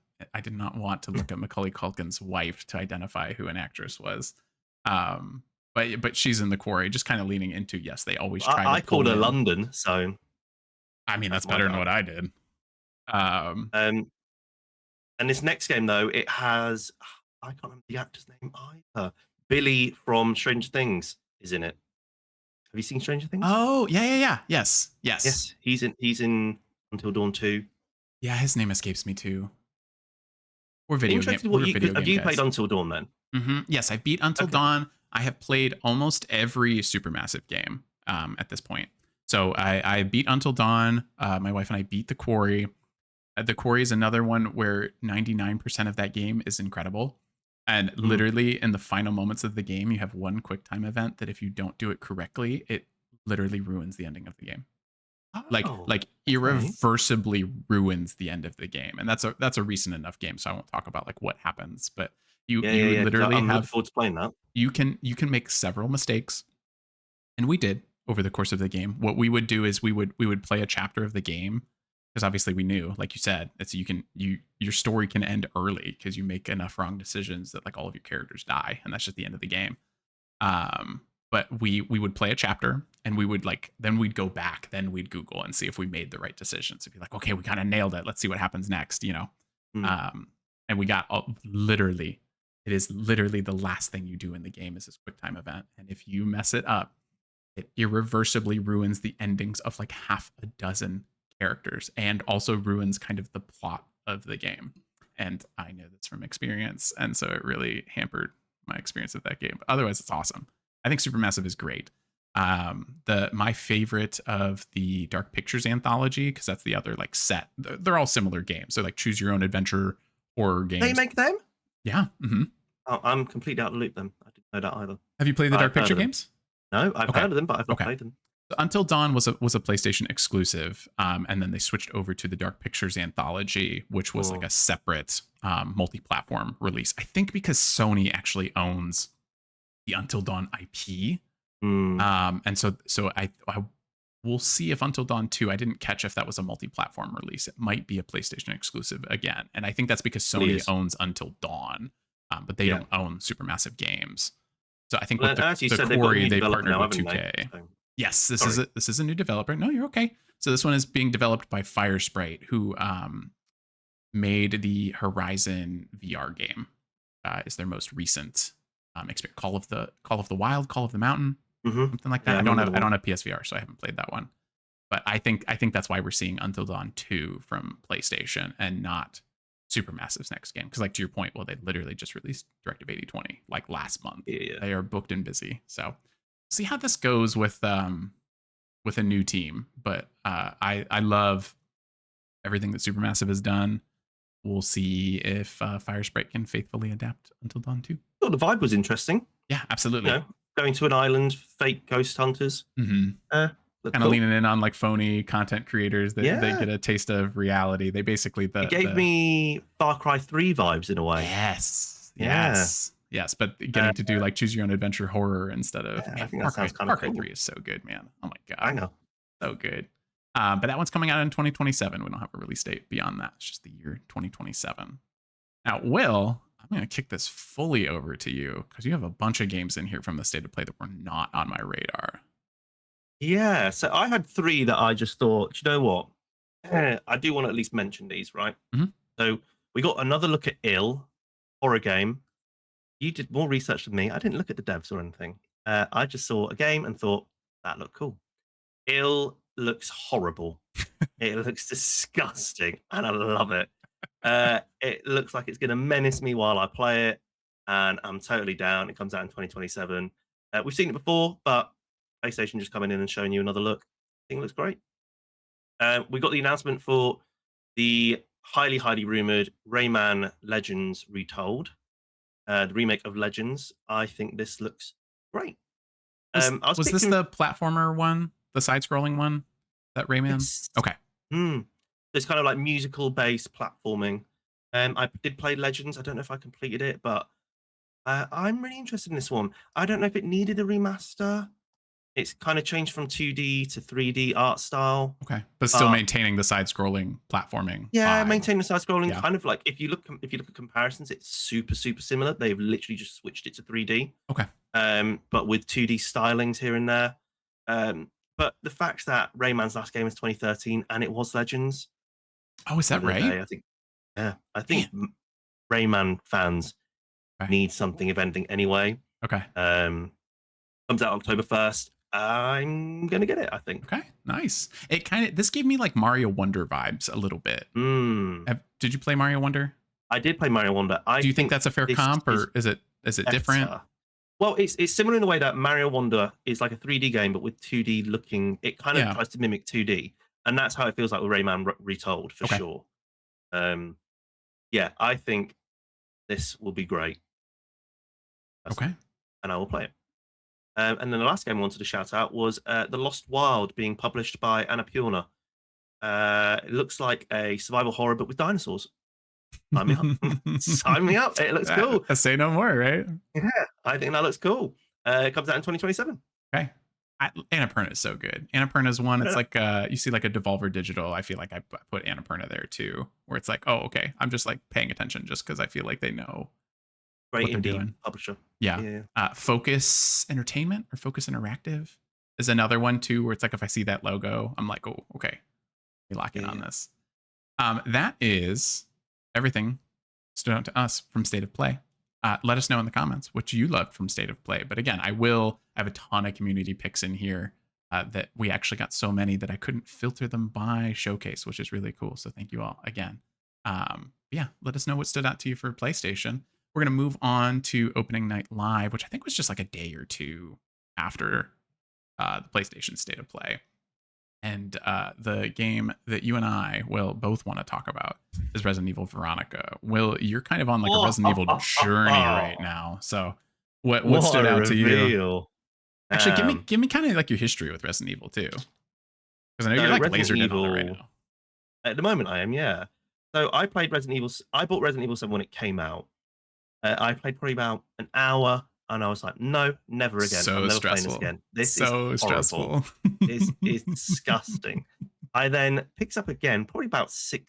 want to look at Macaulay Culkin's wife to identify who an actress was. Um, but she's in the Quarry, just kind of leaning into yes, they always try to I pull called her in. London, so I mean, that's that's my better than bad. what I did. Um, And this next game though, it has I can't remember the actor's name either. Billy from Stranger Things is in it. Have you seen Stranger Things? oh yeah. Yes. Yes, he's in Until Dawn 2. Yeah, his name escapes me too. We're video game. Interested what We're you video have game you played guys. Until Dawn then? Yes, I beat Until Okay. Dawn. I have played almost every Supermassive game at this point. So I beat Until Dawn. My wife and I beat The Quarry. The Quarry is another one where 99% of that game is incredible. And Mm. literally in the final moments of the game, you have one quick time event that if you don't do it correctly, it literally ruins the ending of the game. Oh, Like okay. irreversibly ruins the end of the game. And that's a recent enough game, so I won't talk about like what happens, but you Yeah. 'Cause literally I'm looking have forward to playing that. you can make several mistakes, and we did over the course of the game. What we would do is we would play a chapter of the game because obviously we knew, like you said, it's your story can end early because you make enough wrong decisions that like all of your characters die, and that's just the end of the game. Um, but we would play a chapter, and we would like then we'd go back, then we'd Google and see if we made the right decisions. It'd be like, okay, we kind of nailed it. Let's see what happens next. Mm. And we got literally, it is literally the last thing you do in the game is this quick time event, and if you mess it up, it irreversibly ruins the endings of like half a dozen characters, and also ruins kind of the plot of the game. And I know this from experience, and so it really hampered my experience of that game. But otherwise, it's awesome. I think Supermassive is great. My favorite of the Dark Pictures anthology, because that's the other like set. They're all similar games. They're like choose your own adventure horror They games. make them? Yeah. Oh, I'm completely out of the loop then. I didn't know that either. Have you played the I've Dark heard Picture of them. games? No, I've Okay. heard of them, but I've not Okay. played them. Until Dawn was a PlayStation exclusive, and then they switched over to the Dark Pictures anthology, which was like Cool. a separate multi-platform release. I think because Sony actually owns the Until Dawn IP, Mm. and so I we'll see if Until Dawn 2. I didn't catch if that was a multi-platform release. It might be a PlayStation exclusive again, and I think that's because Sony Please. owns Until Dawn, but they Yeah. don't own Supermassive Games. So I think Well, with as you the said, they've got a Quarry, new they developer partnered now, with haven't 2K. they? So, Yes, Sorry. this is a new developer. No, you're okay. So this one is being developed by Firesprite, who made the Horizon VR game. Is their most recent experience. Call of the Wild, Call of the Mountain, something like Yeah, that. I remember the I one. don't have PSVR, so I haven't played that one. But I think that's why we're seeing Until Dawn 2 from PlayStation and not Supermassive's next game. Because, like, to your point, well, they literally just released Directive 8020 like last month. Yeah, yeah. They are booked and busy. So see how this goes with a new team. But I love everything that Supermassive has done. We'll see if Firesprite can faithfully adapt Until Dawn 2. Thought the vibe was interesting. Yeah, You absolutely. know, going to an island, fake ghost hunters. Mm-hmm. Look Kind of cool. leaning in on like phony content creators that they Yeah. get a taste of reality. They basically It gave me Far Cry 3 vibes in a way. Yeah. yes, but Uh, getting to do like choose your own adventure horror instead of yeah, I man, think that sounds kind of Far Cry cool. 3 is so good, man. Oh my I god, know. so good. But that one's coming out in 2027. We don't have a release date beyond that. It's just the year 2027. Now, Will, I'm going to kick this fully over to you because you have a bunch of games in here from the state of play that were not on my radar. Yeah. So I had three that I just thought, you know what? I do want to at least mention these, right? Mhm. So we got another look at Ill, horror game. You did more research than me. I didn't look at the devs or anything. I just saw a game and thought that looked cool. Ill looks horrible. It looks disgusting, and I love it. It looks like it's going to menace me while I play it, and I'm totally down. It comes out in 2027. We've seen it before, but PlayStation just coming in and showing you another look. I think it looks great. We got the announcement for the highly rumored Rayman Legends Retold, the remake of Legends. I think this looks great. I was Was this picturing the platformer one, the side-scrolling one, that Rayman? it's Okay, It's kind of like musical based platforming. I did play Legends. I don't know if I completed it, but I'm really interested in this one. I don't know if it needed a remaster. It's kind of changed from 2D to 3D art style, okay, but still but maintaining the side-scrolling platforming yeah, vibe. maintaining the side scrolling. Yeah. Kind of like if you look at comparisons, it's super similar. They've literally just switched it to 3D, Okay. but with 2D stylings here and there. But the fact that Rayman's last game was 2013 and it was Legends, Oh, is end that of the right? day, I think yeah, I Man. think Rayman fans Okay. need something, if anything, anyway. Okay. Comes out October 1st. I'm gonna get it, I think. Okay. Nice. It kind of this gave me like Mario Wonder vibes a little bit. Mm. Did you play Mario Wonder? I did play Mario Wonder. I Do you think think that's a fair this comp, is or is it different? better. Well, it's similar in the way that Mario Wonder is like a 3D game, but with 2D looking. It kind of Yeah. tries to mimic 2D, and that's how it feels like with Rayman Retold for Okay. sure. Um, yeah, I think this will be great, Okay. and I will play it. And then the last game I wanted to shout out was The Lost Wild, being published by Annapurna. It looks like a survival horror, but with dinosaurs. Sign me up. Sign me up. It looks cool. Say no more, right? Yeah, I think that looks cool. It comes out in 2027. Okay. Annapurna is so good. Annapurna's one. It's like you see like a Devolver Digital. I feel like I put Annapurna there too, where it's like, oh, okay, I'm just like paying attention just because I feel like they know Great what they're indie doing. publisher. Yeah. Yeah. Focus Entertainment or Focus Interactive is another one too, where it's like if I see that logo, I'm like, oh, okay, we lock in on this. That is everything stood out to us from State of Play. Let us know in the comments what you loved from State of Play. But again, I have a ton of community picks in here that we actually got so many that I couldn't filter them by showcase, which is really cool. So thank you all again. Yeah, let us know what stood out to you for PlayStation. We're going to move on to opening night live, which I think was just like a day or two after the PlayStation State of Play. And the game that you and I will both want to talk about is Resident Evil Veronica. Will, you're kind of on like a Resident Evil journey right now. So what stood out to you? Actually, give me kind of like your history with Resident Evil too, because I know you're like lasered in on it right now. At the moment, I am, yeah. So I played Resident Evil. I bought Resident Evil 7 when it came out. I played probably about an hour, and I was like, no, never again. So I'm never stressful. playing this again. This so is stressful. It's disgusting. I then picked up again, probably about 7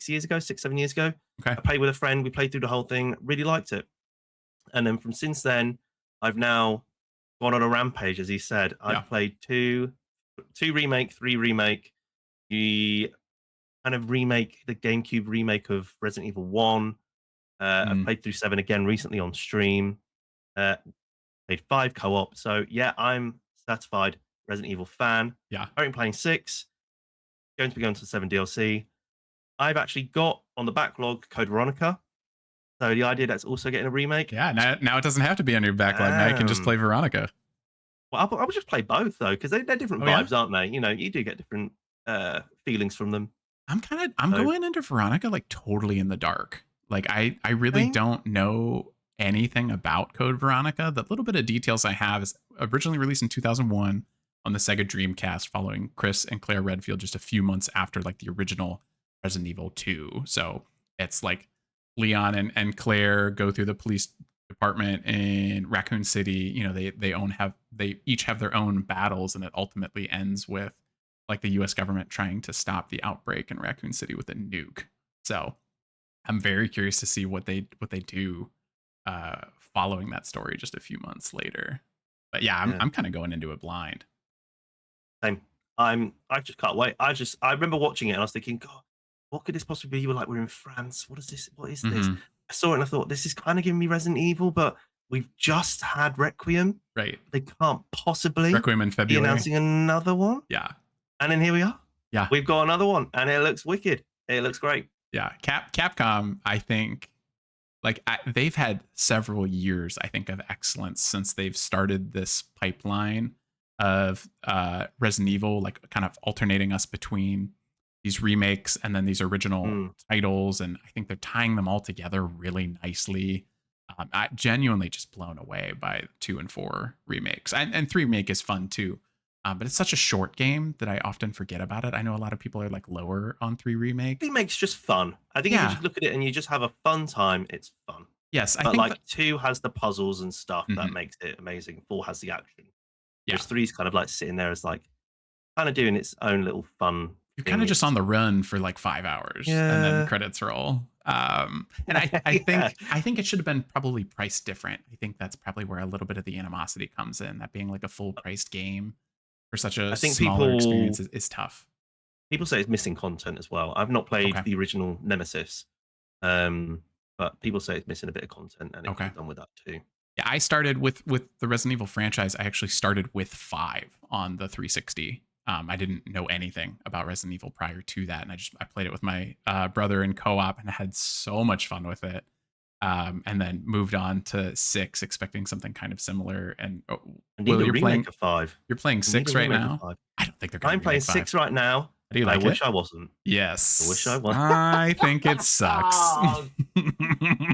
years ago. Okay. I played with a friend. We played through the whole thing. Really liked it. And then since then, I've now gone on a rampage, as he said. Yeah. I've played two remake, three remake, the kind of remake, the GameCube remake of Resident Evil 1. I've Mm, played through 7 again recently on stream. Uh, Played 5 co-op. So yeah, I'm certified Resident Evil fan. yeah. Currently playing 6, going to be going to 7 DLC. I've actually got on the backlog Code Veronica. So the idea that's also getting a remake. Yeah. Now it doesn't have to be on your backlog. Now you can just play Um, Veronica. well, I would just play both though, because they're different Oh yeah. vibes, aren't they? You know, you do get different feelings from them. I'm So going into Veronica like totally in the dark. Like I really same. don't know anything about Code Veronica. The little bit of details I have is originally released in 2001 on the Sega Dreamcast, following Chris and Claire Redfield just a few months after like the original Resident Evil 2. So it's like Leon and Claire go through the police department in Raccoon City. You know, they each have their own battles, and it ultimately ends with like the US government trying to stop the outbreak in Raccoon City with a nuke. So I'm very curious to see what they do following that story just a few months later. But yeah, I'm Yeah, I'm kind of going into it blind. same. I just can't wait. I remember watching it and I was thinking, God, what could this possibly be? You were like, we're in France. What is this? What is this? Hmm. I saw it and I thought, this is kind of giving me Resident Evil, but we've just had Requiem. Right. They can't possibly Requiem in be February. announcing another one. Yeah. And then here we are. Yeah. We've got another one, and it looks wicked. It looks great. Yeah. Capcom, I think they've had several years, I think, of excellence since they've started this pipeline of Resident Evil, like kind of alternating us between these remakes and then these original Mm. titles, and I think they're tying them all together really nicely. I genuinely just blown away by 2 and 4 remakes, and 3 remake is fun too. But it's such a short game that I often forget about it. I know a lot of people are like lower on 3 remake. Remake's just fun. I think if you Yeah. just look at it and you just have a fun time, it's fun. Yes, I But think like that. 2 has the puzzles and stuff that Mhm. makes it amazing. 4 has the action. Yeah. Whereas 3 is kind of like sitting there as like kind of doing its own little fun You're kind thing. of just on It's the run for like 5 hours and then yeah, credits roll. And I yeah. think it should have been probably priced different. I think that's probably where a little bit of the animosity comes in. That being like a full priced game for such a I think smaller experience people is tough. people say it's missing content as well. I've not played Okay. the original Nemesis, um, but people say it's missing a bit of content, and it could Okay. have done with that too. Yeah, I started with the Resident Evil franchise. I actually started with 5 on the 360. I didn't know anything about Resident Evil prior to that, and I played it with my brother in co-op and had so much fun with it. And then moved on to 6, expecting something kind of similar. And I need Will, a you're remake playing of 5. you're playing I need a 6 right remake of now. 5. I don't think they're going I'm to playing remake 5. 6 right now. How do you I like it? wish I wasn't. I wish I Yes, was. I think it sucks. Oh,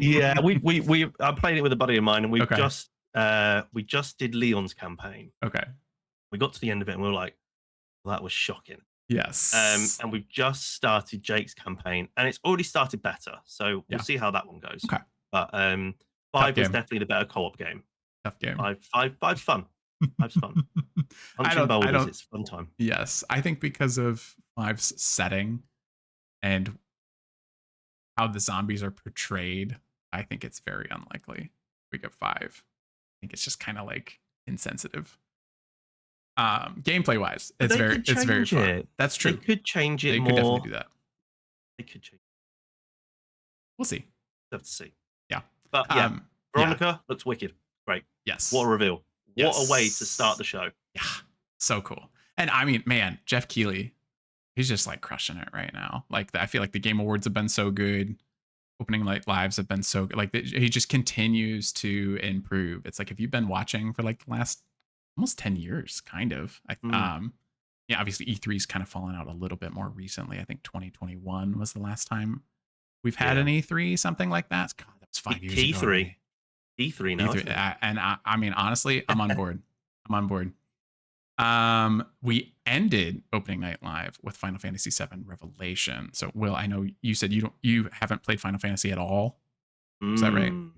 yeah, we I'm playing it with a buddy of mine, and Okay. we just did Leon's campaign. Okay. We got to the end of it, and we were like, well, that was shocking. Yes. And we've just started Jake's campaign, and it's already started better. So we'll Yeah. see how that one goes. Okay. But Tough 5 was game. definitely the better co-op game. Tough game. Five's fun. Five's fun. I Punching don't. I boulders, don't. it's fun time. Yes, I think because of 5's setting and how the zombies are portrayed, I think it's very unlikely we get 5. I think it's just kind of like insensitive. Gameplay wise, But they could it's very change fun. it. That's They true. could change it They could definitely more. do that. They could change. We'll see. Have to see. Yeah. But yeah, Yeah. Veronica looks wicked. Great. Yes. What a reveal. What a way to Yes. start the show. Yeah. So cool. And I mean, man, Jeff Keighley, he's just like crushing it right now. Like I feel like the Game Awards have been so good. Opening night lives have been so good. Like he just continues to improve. It's like if you've been watching for like the last almost 10 years, kind of. Mm, Yeah, obviously E3's kind of fallen out a little bit more recently. I think 2021 was the last time we've had yeah. an E3, something like that. God, that was 5 years ago E3. already. E3 now. E3, Isn't it? and I mean, honestly, I'm on board. I'm on board. We ended opening night live with Final Fantasy VII Revelation. So, Will, I know you said you haven't played Final Fantasy at all. Is that right? Mm,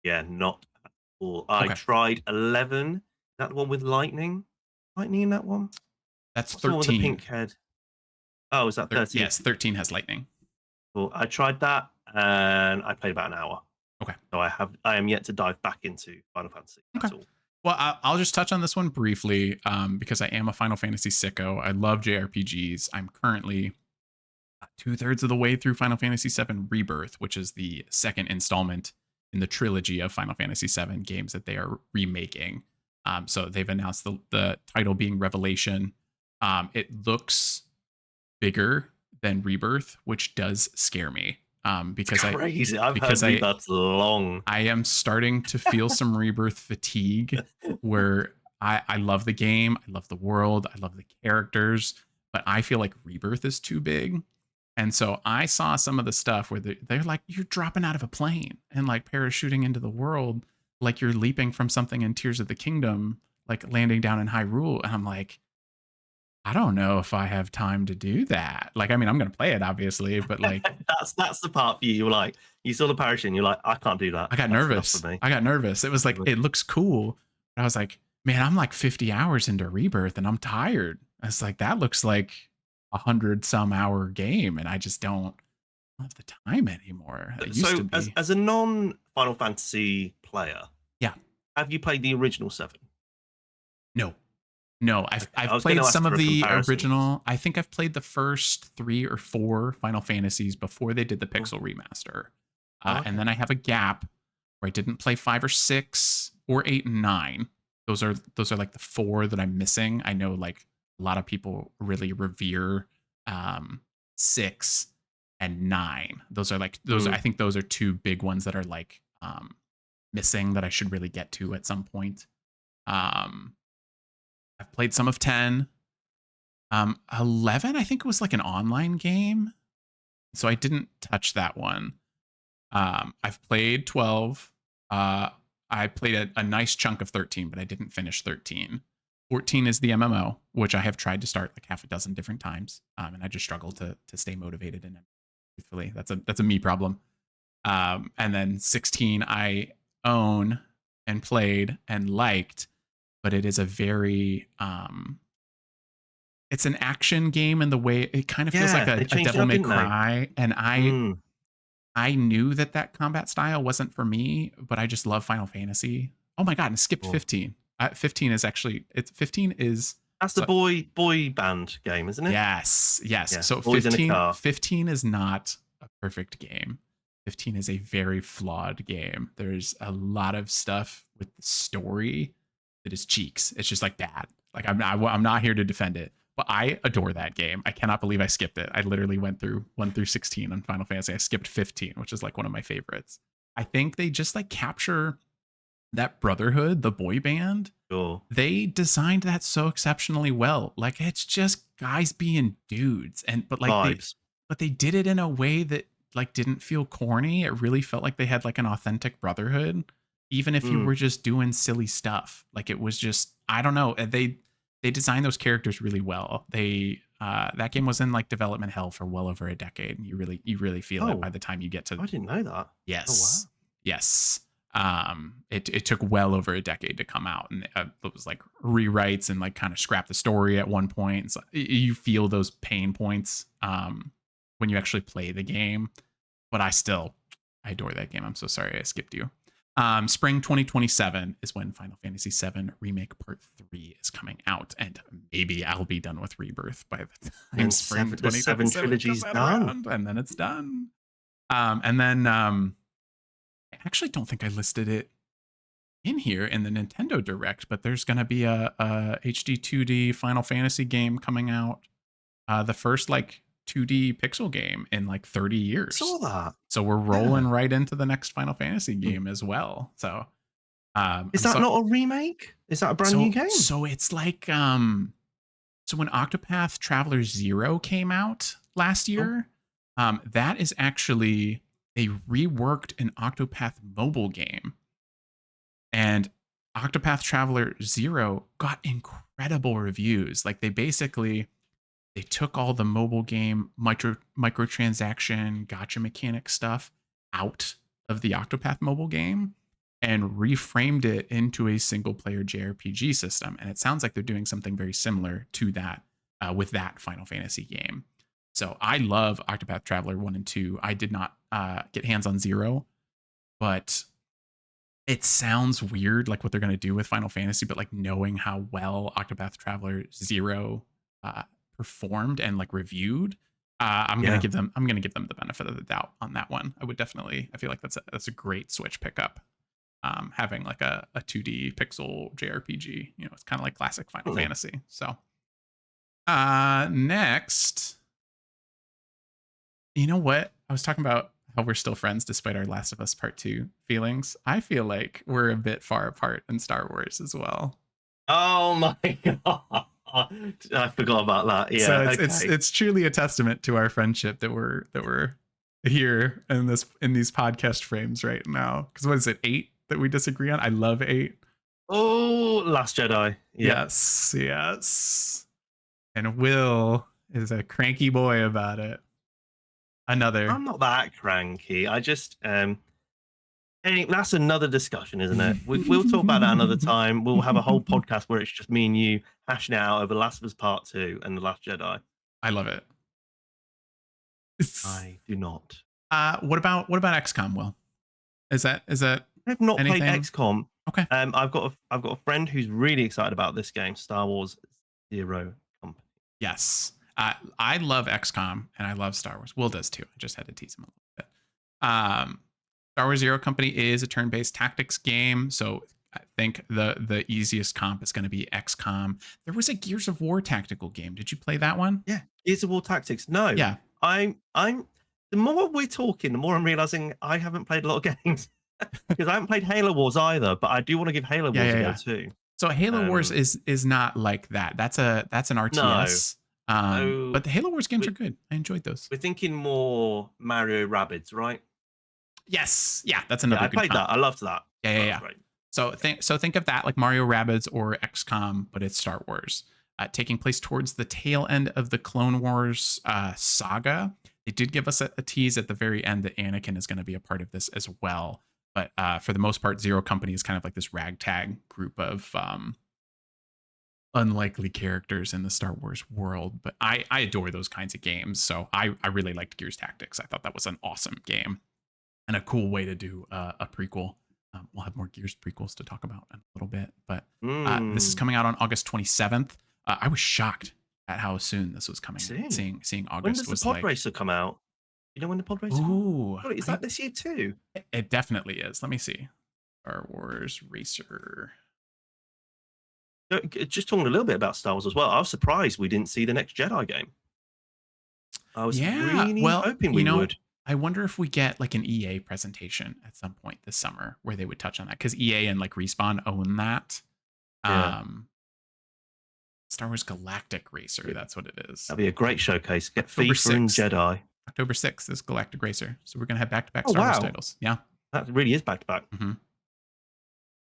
yeah, not at all. I Okay, tried 11. That the one with lightning? Lightning in that one? that's What's the one with the 13. pink head? Oh, is that 13? Yes, 13 has lightning. Cool. I tried that and I played about an hour. Okay, So I am yet to dive back into Final Fantasy okay. at all. Well, I'll just touch on this one briefly because I am a Final Fantasy sicko. I love JRPGs. I'm currently 2/3 of the way through Final Fantasy VII Rebirth, which is the second installment in the trilogy of Final Fantasy VII games that they are remaking. So they've announced the title being Revelation. It looks bigger than Rebirth, which does scare me. It's crazy. I've heard Rebirth's long. I am starting to feel some Rebirth fatigue where I love the game, I love the world, I love the characters, but I feel like Rebirth is too big. And so I saw some of the stuff where they're like, you're dropping out of a plane and like parachuting into the world, like you're leaping from something in Tears of the Kingdom, like landing down in Hyrule. And I'm like, I don't know if I have time to do that. Like, I mean, I'm going to play it obviously, but like, that's the part for you. You're like, you saw the parachute and you're like, I can't do that. I got nervous. I got nervous. It was like, it looks cool. But I was like, man, I'm like 50 hours into Rebirth and I'm tired. I was like, that looks like 100-some-hour game. And I just don't have the time anymore. It used to be. As a non-Final Fantasy player, yeah, have you played the original 7? No, I've played some of the original. I think I've played the first 3 or 4 Final Fantasies before they did the Pixel remaster. Okay. And then I have a gap where I didn't play 5 or 6 or 8 and 9. Those are like the 4 that I'm missing. I know like a lot of people really revere 6 and 9. Those are like I think those are 2 big ones that are like missing that I should really get to at some point. I've played some of 10. 11, I think it was like an online game. So I didn't touch that one. I've played 12. I played a nice chunk of 13, but I didn't finish 13. 14 is the MMO, which I have tried to start like half a dozen different times. And I just struggle to stay motivated in it. Truthfully, that's a me problem. And then 16 I own and played and liked, but it is a very it's an action game in the way it kind of feels like a Devil May Cry. And I knew that combat style wasn't for me, but I just love Final Fantasy. Oh my god, and skipped 15. 15 is actually 15 is that's the boy band game, isn't it? Yes. Yeah, so 15 is not a perfect game. 15 is a very flawed game. There's a lot of stuff with the story that is cheeks. It's just like bad. Like I'm not here to defend it, but I adore that game. I cannot believe I skipped it. I literally went through 1 through 16 on Final Fantasy. I skipped 15, which is like one of my favorites. I think they just like capture that brotherhood, the boy band. Cool. They designed that so exceptionally well. Like it's just guys being dudes, but they did it in a way that like didn't feel corny. It really felt like they had like an authentic brotherhood, even if you were just doing silly stuff. Like it was just, I don't know. They designed those characters really well. That game was in like development hell for well over a decade, and you really feel it by the time you get to. I didn't know that. Yes. Oh, wow. Yes. It took well over a decade to come out, and it was like rewrites and like kind of scrap the story at one point. So you feel those pain points when you actually play the game. But I adore that game. I'm so sorry I skipped you. Spring 2027 is when Final Fantasy VII Remake Part 3 is coming out, and maybe I'll be done with Rebirth by the time spring 2027 trilogy's done, and then it's done. And then I actually don't think I listed it in here in the Nintendo Direct, but there's going to be a HD 2D Final Fantasy game coming out. The first like 2D pixel game in like 30 years. I saw that. So we're rolling right into the next Final Fantasy game as well. So is that not a remake? Is that a brand new game? So it's like so when Octopath Traveler 0 came out last year, that is actually they reworked an Octopath mobile game. And Octopath Traveler 0 got incredible reviews. Like they took all the mobile game microtransaction gotcha mechanic stuff out of the Octopath mobile game and reframed it into a single player JRPG system. And it sounds like they're doing something very similar to that with that Final Fantasy game. So I love Octopath Traveler 1 and 2. I did not get hands on 0, but it sounds weird, like what they're gonna do with Final Fantasy, but like knowing how well Octopath Traveler Zero uh, performed and like reviewed, Yeah. I'm gonna give them the benefit of the doubt on that one. I would definitely. I feel like that's a great Switch pickup. Having like a 2D pixel JRPG, it's kind of like classic Final Definitely. Fantasy. So next, you know what? I was talking about how we're still friends despite our Last of Us Part 2 feelings. I feel like we're a bit far apart in Star Wars as well. Oh my god. I forgot about that. So Yeah. Okay. it's truly a testament to our friendship that we're here in these podcast frames right now. Because what is it, 8 that we disagree on? I love 8. Oh, Last Jedi. Yep. Yes, yes. And Will is a cranky boy about it. Another. I'm not that cranky. I just that's another discussion, isn't it? We'll talk about that another time. We'll have a whole podcast where it's just me and you hashing out over Last of Us Part 2 and The Last Jedi. I love it. I do not. What about XCOM? Will, is that I've not played anything? XCOM. Okay. I've got a friend who's really excited about this game, Star Wars Zero Company. Yes. I love XCOM and I love Star Wars. Will does too. I just had to tease him a little bit. Star Wars Zero Company is a turn-based tactics game, so I think the easiest comp is going to be XCOM. There was a Gears of War tactical game. Did you play that one? Yeah, Gears of War Tactics. No, Yeah. I'm. The more we're talking, the more I'm realizing I haven't played a lot of games because I haven't played Halo Wars either. But I do want to give Halo Wars a go too. So Halo Wars is not like that. That's an RTS. So But the Halo Wars games are good. I enjoyed those. we're thinking more Mario Rabbids, right? Yes. Yeah, that's Yeah, another I good played comp. that. I loved that. Yeah, That was great. So think of that like Mario Rabbids or XCOM, but it's Star Wars, taking place towards the tail end of the Clone Wars saga. They did give us a tease at the very end that Anakin is going to be a part of this as well. But for the most part, Zero Company is kind of like this ragtag group of unlikely characters in the Star Wars world. But I adore those kinds of games. So I really liked Gears Tactics. I thought that was an awesome game and a cool way to do a prequel. We'll have more Gears prequels to talk about in a little bit. But this is coming out on August 27th. I was shocked at how soon this was coming. Seeing August. When does the was Pod like, Racer come out? You know when the Pod Racer comes out? Is that this year too? It definitely is. Let me see. Star Wars Racer. Just talking a little bit about Star Wars as well. I was surprised we didn't see the next Jedi game. I was really hoping we would. I wonder if we get like an EA presentation at some point this summer where they would touch on that, because EA and like Respawn own that. Yeah. Star Wars Galactic Racer, that's what it is. That'd be a great showcase. Get October FIFA and 6th. Jedi. October 6th is Galactic Racer. So we're going to have back-to-back Star Wars titles. Yeah. That really is back-to-back. Mm-hmm.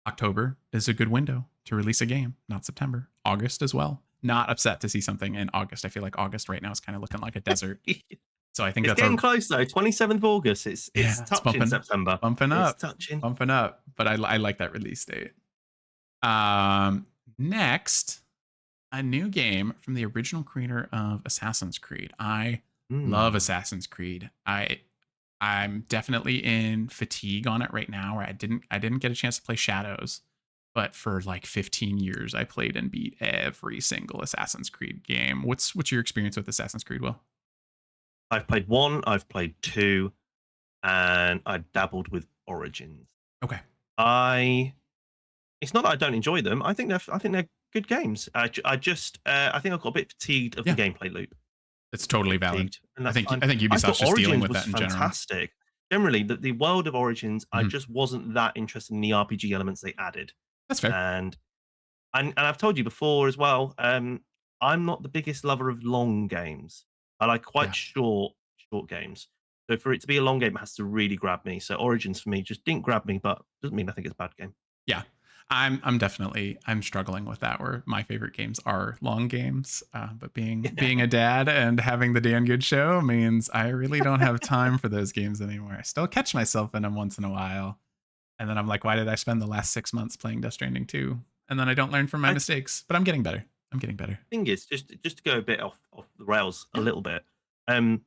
October is a good window to release a game, not September. August as well. Not upset to see something in August. I feel like August right now is kind of looking like a desert. So I think it's that's getting close though. 27th of August. It's touching bumping, September. Bumping up. It's touching. Bumping up. But I like that release date. Next, a new game from the original creator of Assassin's Creed. I love Assassin's Creed. I'm definitely in fatigue on it right now. Where I didn't get a chance to play Shadows, but for like 15 years I played and beat every single Assassin's Creed game. What's your experience with Assassin's Creed, Will? I've played 1, I've played 2, and I dabbled with Origins. Okay. It's not that I don't enjoy them. I think they're good games. I think I got a bit fatigued of the gameplay loop. It's totally valid. I think Ubisoft's just dealing with that in general. Fantastic. Generally, the world of Origins, I just wasn't that interested in the RPG elements they added. That's fair. And I've told you before as well. I'm not the biggest lover of long games. I like quite short games. So for it to be a long game, it has to really grab me. So Origins for me just didn't grab me, but doesn't mean I think it's a bad game. Yeah. I'm struggling with that, where my favorite games are long games, but being a dad and having the Dan Good Show means I really don't have time for those games anymore. I still catch myself in them once in a while, and then I'm like, why did I spend the last 6 months playing Death Stranding 2? And then I don't learn from my mistakes. But I'm getting better. Thing is, just to go a bit off the rails a little bit. I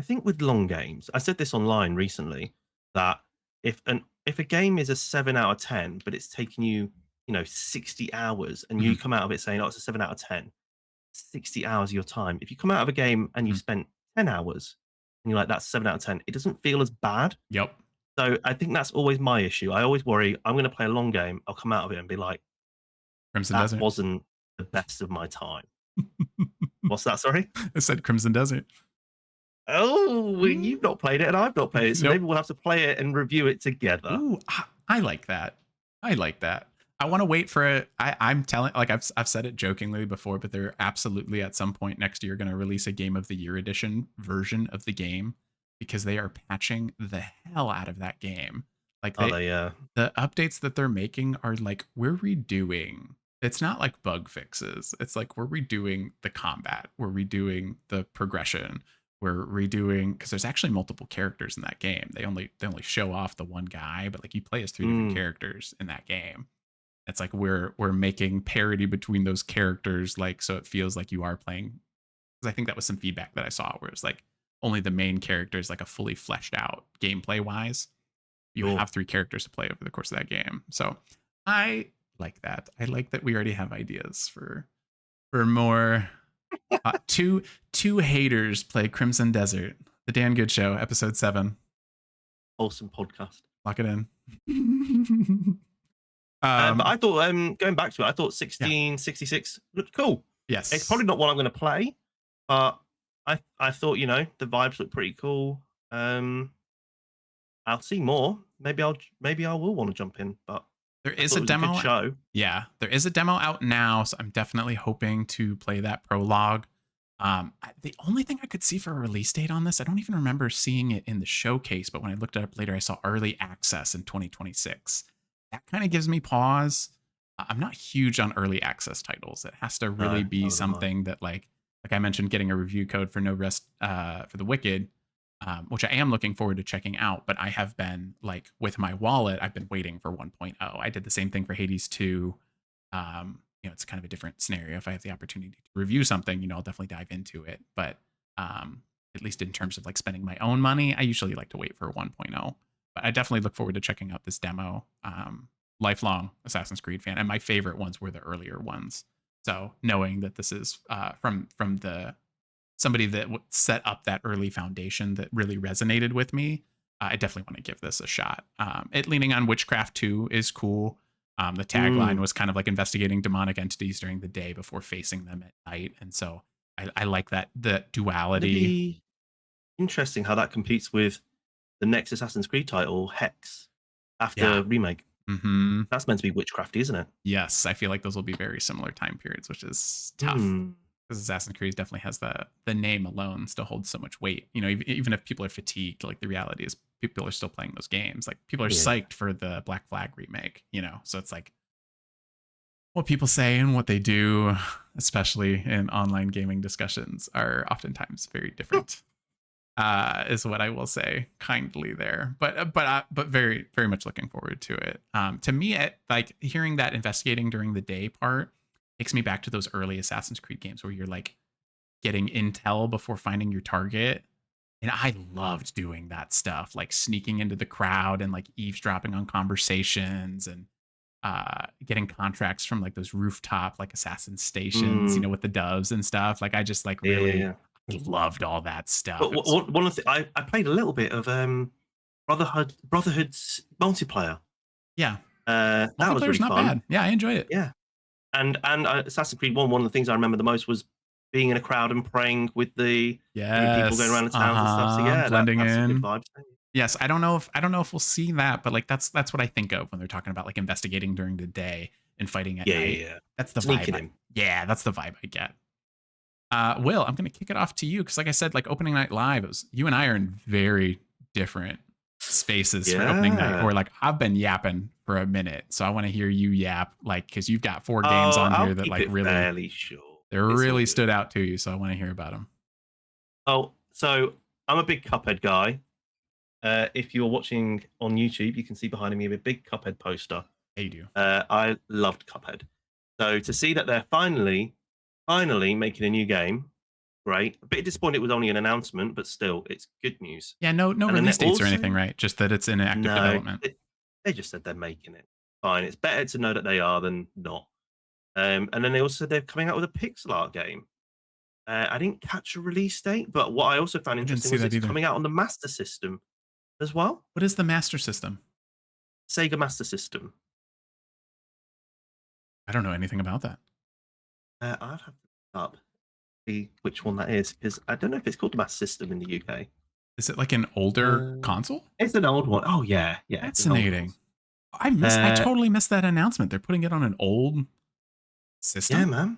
think with long games, I said this online recently, that if if a game is a 7 out of 10, but it's taking you, 60 hours, and you Mhm. come out of it saying, "Oh, it's a 7 out of 10," 60 hours of your time. If you come out of a game and you've Mhm. spent 10 hours and you're like, "That's 7 out of 10," it doesn't feel as bad. Yep. So I think that's always my issue. I always worry, I'm gonna play a long game, I'll come out of it and be like, Crimson "That Desert. wasn't the best of my time." What's that, sorry? I said Crimson Desert. Oh, well, Mm. you've not played it and I've not played it, so Nope. maybe we'll have to play it and review it together. Ooh, I like that. I like that. I want to wait for it. I'm telling, like I've said it jokingly before, but they're absolutely at some point next year going to release a Game of the Year edition version of the game because they are patching the hell out of that game. Like Are they, the updates that they're making are like we're redoing. It's not like bug fixes. It's like we're redoing the combat. We're redoing the progression. We're redoing because there's actually multiple characters in that game. They only show off the one guy, but like you play as three different mm, characters in that game. It's like we're making parity between those characters, like so it feels like you are playing. Because I think that was some feedback that I saw where it's like only the main character is like a fully fleshed out gameplay wise. You sure. have three characters to play over the course of that game. So I like that. I like that we already have ideas for more. Two haters play Crimson Desert. The Dan Good Show, episode 7. Awesome podcast. Lock it in. But um, I thought, going back to it, I thought yeah. 1666 looked cool. It's Yes. probably not one I'm gonna play, but I thought, the vibes look pretty cool. I'll see more. Maybe I will wanna jump in, but There I is thought a it was a good demo. show. Yeah, there is a demo out now, so I'm definitely hoping to play that prologue. The only thing I could see for a release date on this, I don't even remember seeing it in the showcase, but when I looked it up later, I saw early access in 2026. That kind of gives me pause. I'm not huge on early access titles. It has to really No, be neither am I. something that like I mentioned, getting a review code for No Rest for the Wicked, which I am looking forward to checking out. But I have been like with my wallet, I've been waiting for 1.0. I did the same thing for Hades 2. It's kind of a different scenario. If I have the opportunity to review something, I'll definitely dive into it. But at least in terms of like spending my own money, I usually like to wait for 1.0. But I definitely look forward to checking out this demo. Lifelong Assassin's Creed fan, and my favorite ones were the earlier ones. So knowing that this is from the somebody that set up that early foundation that really resonated with me, I definitely want to give this a shot. It leaning on Witchcraft 2 is cool. The tagline Mm. was kind of like investigating demonic entities during the day before facing them at night, and so I like that the Would it duality. be interesting how that competes with the next Assassin's Creed title, Hex, Yeah. after remake? Hmm. That's meant to be witchcrafty, isn't it? Yes, I feel like those will be very similar time periods, which is tough Hmm. because Assassin's Creed definitely has the name alone still holds so much weight. Even if people are fatigued, like the reality is people are still playing those games. Like people are Yeah. psyched for the Black Flag remake. So it's like what people say and what they do, especially in online gaming discussions, are oftentimes very different. Is what I will say kindly there, but very very much looking forward to it. To me, like hearing that investigating during the day part takes me back to those early Assassin's Creed games where you're like getting intel before finding your target, and I loved doing that stuff, like sneaking into the crowd and like eavesdropping on conversations and getting contracts from like those rooftop like assassin stations, Mm. with the doves and stuff. Like I just like Yeah, yeah, really yeah. loved all that stuff. But It was one of the I played a little bit of Brotherhood's multiplayer. yeah, That was multiplayer's really not fun. bad. Yeah, I enjoyed it. Yeah, and Assassin's Creed One. One of the things I remember the most was being in a crowd and praying with the many people going Yes. around the towns and stuff. So yeah, Blending that's some good in. vibes. Yes, I don't know if we'll see that, but like that's what I think of when they're talking about like investigating during the day and fighting at Yeah, night. yeah, yeah. That's the vibe. Sneaking in. Yeah, that's the vibe I get. Will, I'm gonna kick it off to you because, like I said, like opening night live, you and I are in very different spaces for opening night. Yeah. Or like I've been yapping for a minute, so I want to hear you yap, like because you've got 4 games Oh, on I'll here that keep like it really fairly short. they It's all really good. stood out to you. So I want to hear about them. Oh, so I'm a big Cuphead guy. If you're watching on YouTube, you can see behind me a big Cuphead poster. Hey, you do. I loved Cuphead. So to see that they're finally making a new game, great. A bit disappointed it was only an announcement, but still, it's good news. Yeah, no And then release they're dates or anything, also right? Just that it's in active no, development. They just said they're making it. Fine. It's better to know that they are than not. And then they also said they're coming out with a pixel art game. I didn't catch a release date, but what I also found I didn't interesting see was that it's either. coming out on the Master System as well. What is the Master System? Sega Master System. I don't know anything about that. I'd have to look up see which one that is because I don't know if it's called the Master System in the UK. Is it like an older Uh, console? it's an old one. Oh yeah, yeah. It's an old Fascinating. one. I totally missed that announcement. They're putting it on an old Yeah, system. man.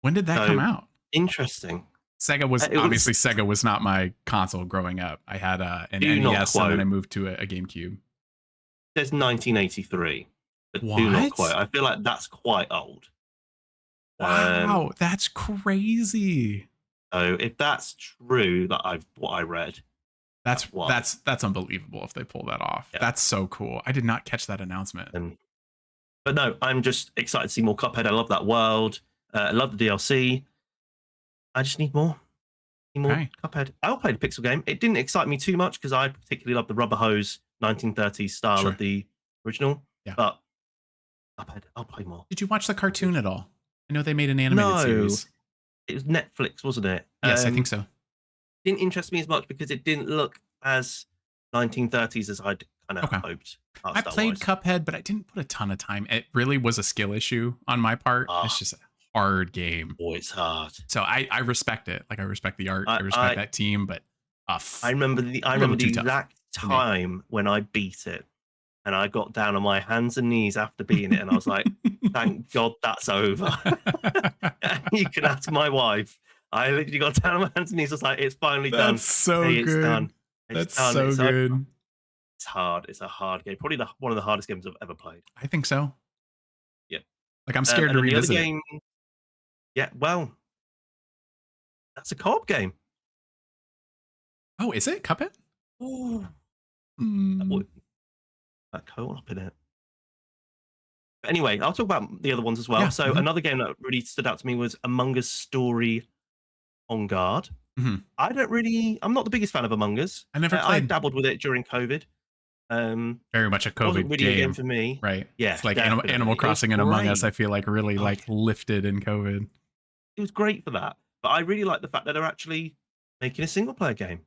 When did that come So out? interesting. Sega was It was obviously Sega was not my console growing up. I had an do not NES and then I quote. moved to a GameCube. There's 1983, but do not quote. What? I feel like that's quite old. Wow, that's crazy. So if that's true that what I read, That's why. that's unbelievable if they pull that off. Yeah. That's so cool. I did not catch that announcement. But no, I'm just excited to see more Cuphead. I love that world. I love the DLC. I just need more. Okay. Cuphead. I'll play the pixel game. It didn't excite me too much because I particularly love the rubber hose 1930s style Sure. of the original. Yeah. But Cuphead, I'll play more. Did you watch the cartoon at all? I know they made an animated series. It was Netflix, wasn't it? Yes, I think so. Didn't interest me as much because it didn't look as 1930s as I'd kind of hoped. I played Cuphead, but I didn't put a ton of time. It really was a skill issue on my part. It's just a hard game. Oh, it's hard. So I respect it. Like I respect the art. I respect that team, but I remember the exact time when I beat it. And I got down on my hands and knees after beating it, and I was like, "Thank God that's over." You can ask my wife. I literally got down on my hands and knees. I was like, "It's finally done." That's so Hey, good. It's done. That's so good. It's hard. It's a hard game. Probably one of the hardest games I've ever played. I think so. Yeah. Like I'm scared to revisit it. Yeah. Well, that's a co-op game. Oh, is it Cuphead? Ooh. That co-op in it. But anyway, I'll talk about the other ones as well. Yeah. So another game that really stood out to me was Among Us Story on Guard. I'm not the biggest fan of Among Us. I never played. I dabbled with it during COVID. Very much a COVID wasn't really game a game for me. Right. Yeah. It's like Animal Crossing and Among Us, I feel like really like lifted in COVID. It was great for that. But I really like the fact that they're actually making a single player game.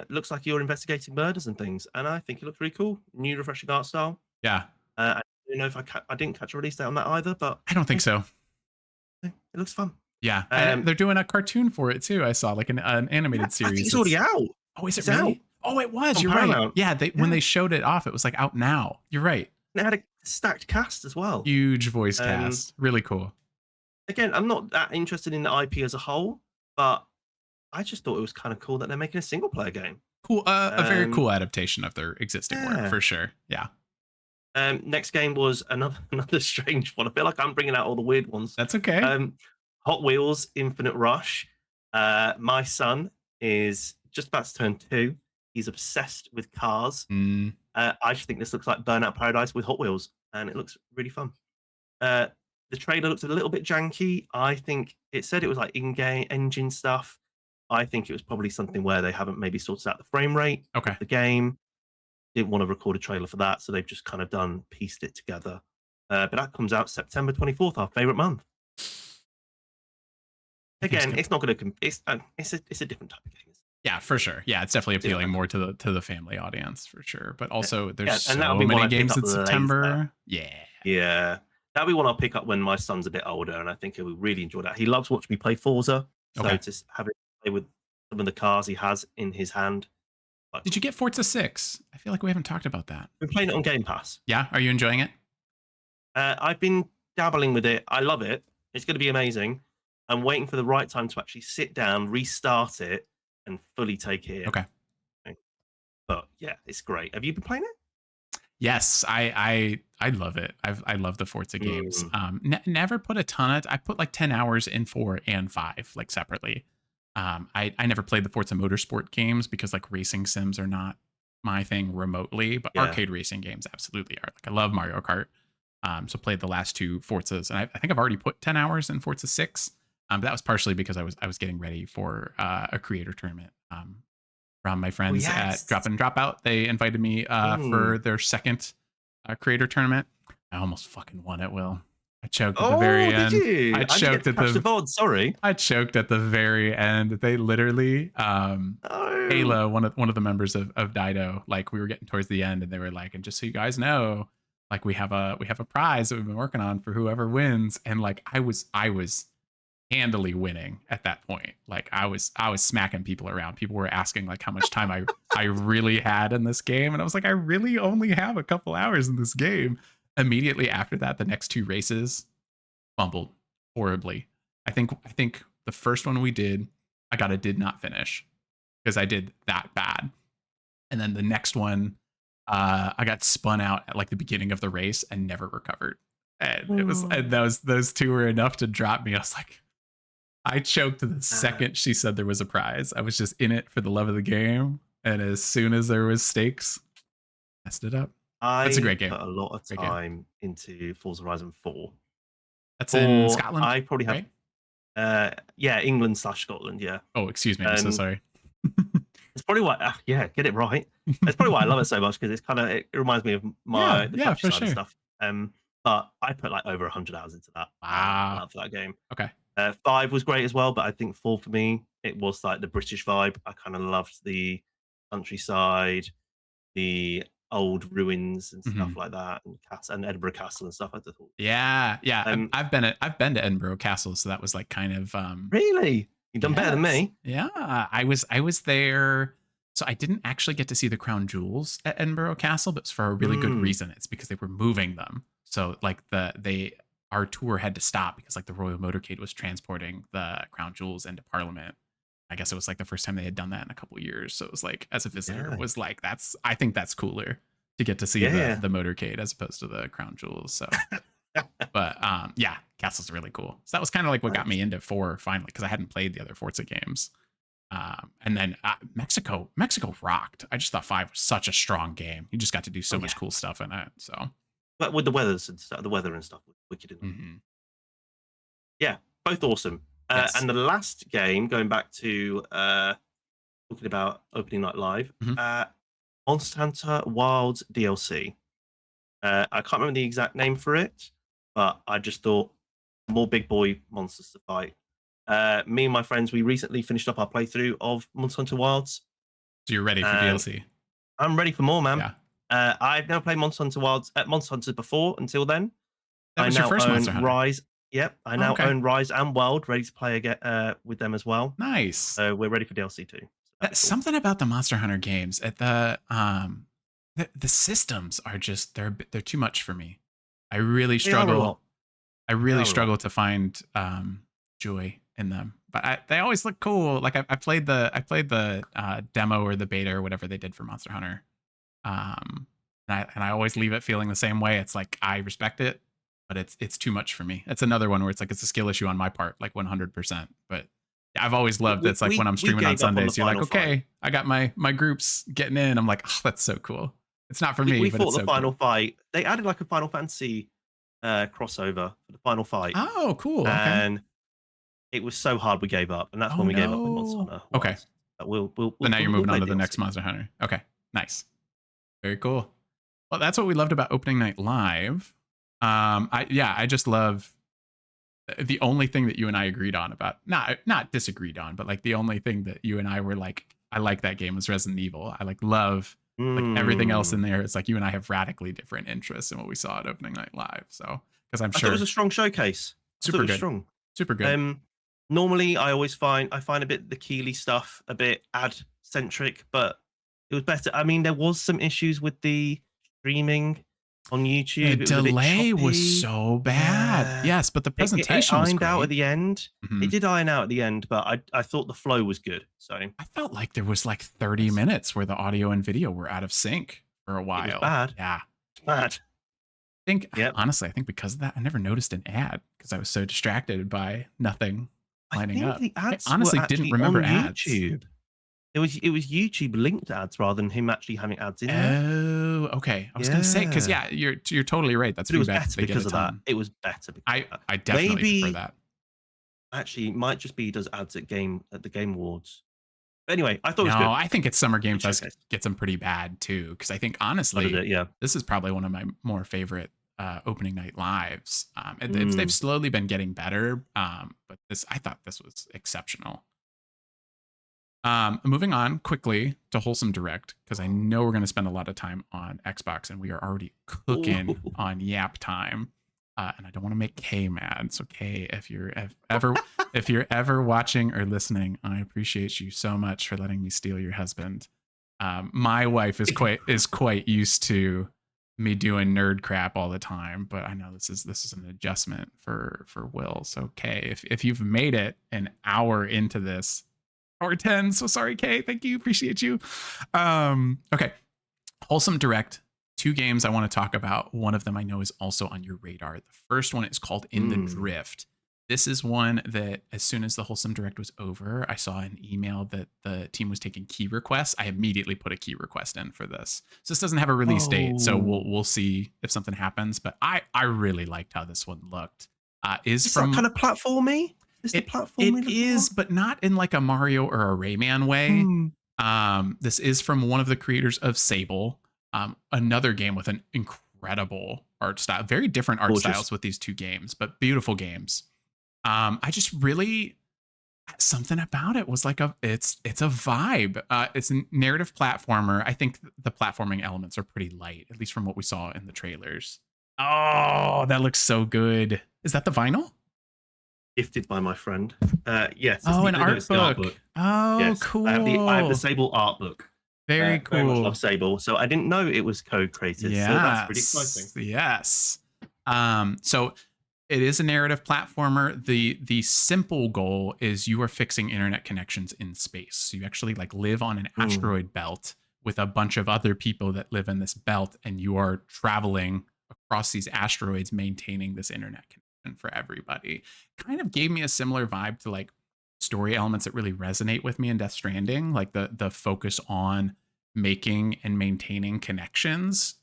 Looks like you're investigating murders and things, and I think it looks really cool. New, refreshing art style. Yeah. I don't know if I didn't catch a release date on that either, but I don't think so. It looks fun. Yeah, they're doing a cartoon for it too. I saw like an animated series. I think it's already out. Oh, is it really? Out. Oh, it was. You're right. Yeah, when they showed it off, it was like out now. You're right. And it had a stacked cast as well. Huge voice cast. Really cool. Again, I'm not that interested in the IP as a whole, but I just thought it was kind of cool that they're making a single player game. Cool. A very cool adaptation of their existing work for sure. Yeah. Next game was another strange one. I feel like I'm bringing out all the weird ones. That's okay. Hot Wheels Infinite Rush. My son is just about to turn 2. He's obsessed with cars. I just think this looks like Burnout Paradise with Hot Wheels, and it looks really fun. The trailer looks a little bit janky. I think it said it was like in-game engine stuff. I think it was probably something where they haven't maybe sorted out the frame rate of the game. Didn't want to record a trailer for that, so they've just kind of pieced it together. But that comes out September 24th, our favorite month. Again, it's not going to. It's a different type of game. Yeah, for sure. Yeah, it's definitely appealing more to the family audience for sure. But also, there's so many games in September. Yeah. That'll be one I'll pick up when my son's a bit older, and I think he'll really enjoy that. He loves watching me play Forza, so just having to play with some of the cars he has in his hand. Did you get Forza 6? I feel like we haven't talked about that. We're playing it on Game Pass. Yeah, are you enjoying it? I've been dabbling with it. I love it. It's going to be amazing. I'm waiting for the right time to actually sit down, restart it, and fully take it in. Okay. But yeah, it's great. Have you been playing it? Yes, I love it. I love the Forza games. Never put a ton of. I put like 10 hours in 4 and 5, like separately. I never played the Forza Motorsport games because like racing sims are not my thing remotely, but arcade racing games absolutely are. Like I love Mario Kart. So played the last 2 Forzas, and I think I've already put 10 hours in Forza 6. But that was partially because I was getting ready for a creator tournament from my Oh friends at yes. Drop In Drop Out. They invited me Mm. for their second creator tournament. I almost fucking won it, Will. I choked at the Oh, very did end. you? I I didn't get choked to at catch the the VOD. Sorry. I choked at the very end. They literally, Oh. Ayla, one of the members of Dido, like we were getting towards the end, and they were like, and just so you guys know, like we have a prize that we've been working on for whoever wins, and like I was handily winning at that point. Like I was smacking people around. People were asking like how much time I really had in this game, and I was like, I really only have a couple hours in this game. Immediately after that, the next two races fumbled horribly. I think the first one we did, I got a did not finish because I did that bad. And then the next one, I got spun out at like the beginning of the race and never recovered. And it was and Mm. those two were enough to drop me. I was like, I choked the Uh, second she said there was a prize. I was just in it for the love of the game. And as soon as there was stakes, messed it up. That's a I great game. put a lot of Great game. time into Forza Horizon 4. That's in 4, Scotland, I probably have, right? yeah, England/Scotland, yeah. Oh, excuse me. I'm so And sorry. it's probably why, yeah, get it right. It's probably why I love it so much because it reminds me of Yeah, the yeah, for countryside and sure. stuff. But I put like over 100 hours into that. I Wow. love that game. Okay. 5 was great as well, but I think 4 for me, it was like the British vibe. I kind of loved the countryside, the old ruins and stuff Mhm. like that, and Edinburgh Castle and stuff. I just thought, Yeah, yeah. I've, um, I've been at I've been to Edinburgh Castle, so that was like kind of really, you've done better than yes, me. yeah. I was there, so I didn't actually get to see the crown jewels at Edinburgh Castle, but it's for a really good Mm, reason. It's because they were moving them, so like our tour had to stop because like the Royal Motorcade was transporting the crown jewels into Parliament. I guess it was like the first time they had done that in a couple years. So it was like, as a visitor, yeah, was like, I think that's cooler to get to see the yeah. the motorcade as opposed to the crown jewels. So, but yeah, Castle's really cool. So that was kind of like what got Nice. me into four finally because I hadn't played the other Forza games. And then Mexico rocked. I just thought five was such a strong game. You just got to do Oh so yeah, much cool stuff in it. So, but with the weathers and stuff, the weather and stuff was wicked in that. mhm. Yeah, both awesome. Yes. And the last game, going back to talking about opening night live, Mhm. Monster Hunter Wilds DLC. I can't remember the exact name for it, but I just thought more big boy monsters to fight. Me and my friends, we recently finished up our playthrough of Monster Hunter Wilds, So you're ready for and DLC. I'm ready for more, man. Yeah. I've never played Monster Hunter Wilds at Monster Hunter before until then. That I was your now first own Monster Hunter. Rise. Yep, I Oh, now okay. own Rise and Wild, ready to play again with them as well. Nice. So we're ready for DLC too. So that'd be cool. Something about the Monster Hunter games at the systems are just they're too much for me. I really They are a lot. struggle. I They really are a lot. struggle to find joy in them. But they always look cool. Like I played the demo or the beta or whatever they did for Monster Hunter. And I always leave it feeling the same way. It's like I respect it, but it's too much for me. It's another one where it's like it's a skill issue on my part, like 100%. But I've always We loved we it's like when we I'm we streaming on gave up on the Sundays, you're like, final fight. okay, I got my groups getting in. I'm like, oh, that's so cool. It's not for We me, we but fought it's the so cool. final fight. They added like a Final Fantasy crossover for the final fight, Oh, cool. Okay. and it was so hard we gave up, and that's Oh when we gave up with Monster no. Hunter Okay. Wilds. But So now you're we'll moving on play to the next DLC. Monster Hunter. Okay. Nice. Very cool. Well, that's what we loved about opening night live. I just love the only thing that you and I agreed on about not disagreed on, but like the only thing that you and I were like, I like that game was Resident Evil. I like love like everything else Mm. in there. It's like you and I have radically different interests in what we saw at opening night live. So because I'm I thought it was sure a strong showcase. I thought it super was good, strong. super good. Um, Normally I find a bit the Keeley stuff a bit ad centric, but it was better. I mean, there was some issues with the streaming on The YouTube. It was a bit delay was choppy. so bad. Yeah, Yes, but the it presentation was ironed out at great. the end. It Mhm. did iron out at the end, but I thought the flow was good. So I felt like there was like 30 yes, minutes where the audio and video were out of sync for a it was while. bad. Yeah. It's bad. I think Yep. honestly, I think because of that, I never noticed an ad because I was so distracted by nothing I lining think up. the I ads were honestly didn't actually remember on ads. YouTube. It was YouTube linked ads rather than him actually having ads in there. Oh, okay. I was gonna say because Yeah. yeah, you're totally right. That's But it was feedback that better they get a because of that. ton. It was better because of I that. I definitely prefer Maybe that. actually it might just be he does ads at the Game Awards. But anyway, I thought it was No, good. I think it's Summer Game Good Fest showcase. gets them pretty bad too. Because I think What is honestly, it? Yeah. this is probably one of my more favorite opening night lives. They've Mm. slowly been getting better, but I thought this was exceptional. Moving on quickly to Wholesome Direct, because I know we're going to spend a lot of time on Xbox and we are already cooking Ooh. on Yap time. And I don't want to make Kay mad. So Kay, if you're ever watching or listening, I appreciate you so much for letting me steal your husband. My wife is quite used to me doing nerd crap all the time, but I know this is an adjustment for Will. So Kay, if you've made it an hour into this, or 10. So sorry, Kay. Thank you. Appreciate you. Okay. Wholesome Direct. 2 games I want to talk about. One of them I know is also on your radar. The first one is called In the Drift. This is one that as soon as the Wholesome Direct was over, I saw an email that the team was taking key requests. I immediately put a key request in for this. So this doesn't have a release date, so we'll see if something happens. But I really liked how this one looked. Is that kind of platformy? Is the platformy it looking is, one? but not in like a Mario or a Rayman way. This is from one of the creators of Sable, another game with an incredible art style, very different art Gorgeous. styles with these 2 games, but beautiful games. I just really, something about it was like it's a vibe. It's a narrative platformer. I think the platforming elements are pretty light, at least from what we saw in the trailers. Oh, that looks so good. Is that the vinyl? Gifted by my friend. Yes. Oh, an art it's the art book. book. Oh, Yes. cool. I have the Sable art book. Very Very much cool. love Sable. So I didn't know it was co-created. So that's pretty exciting. Yes. So it is a narrative platformer. The simple goal is you are fixing internet connections in space. So you actually like live on an asteroid belt with a bunch of other people that live in this belt, and you are traveling across these asteroids, maintaining this internet connection for everybody. Kind of gave me a similar vibe to like story elements that really resonate with me in Death Stranding, like the focus on making and maintaining connections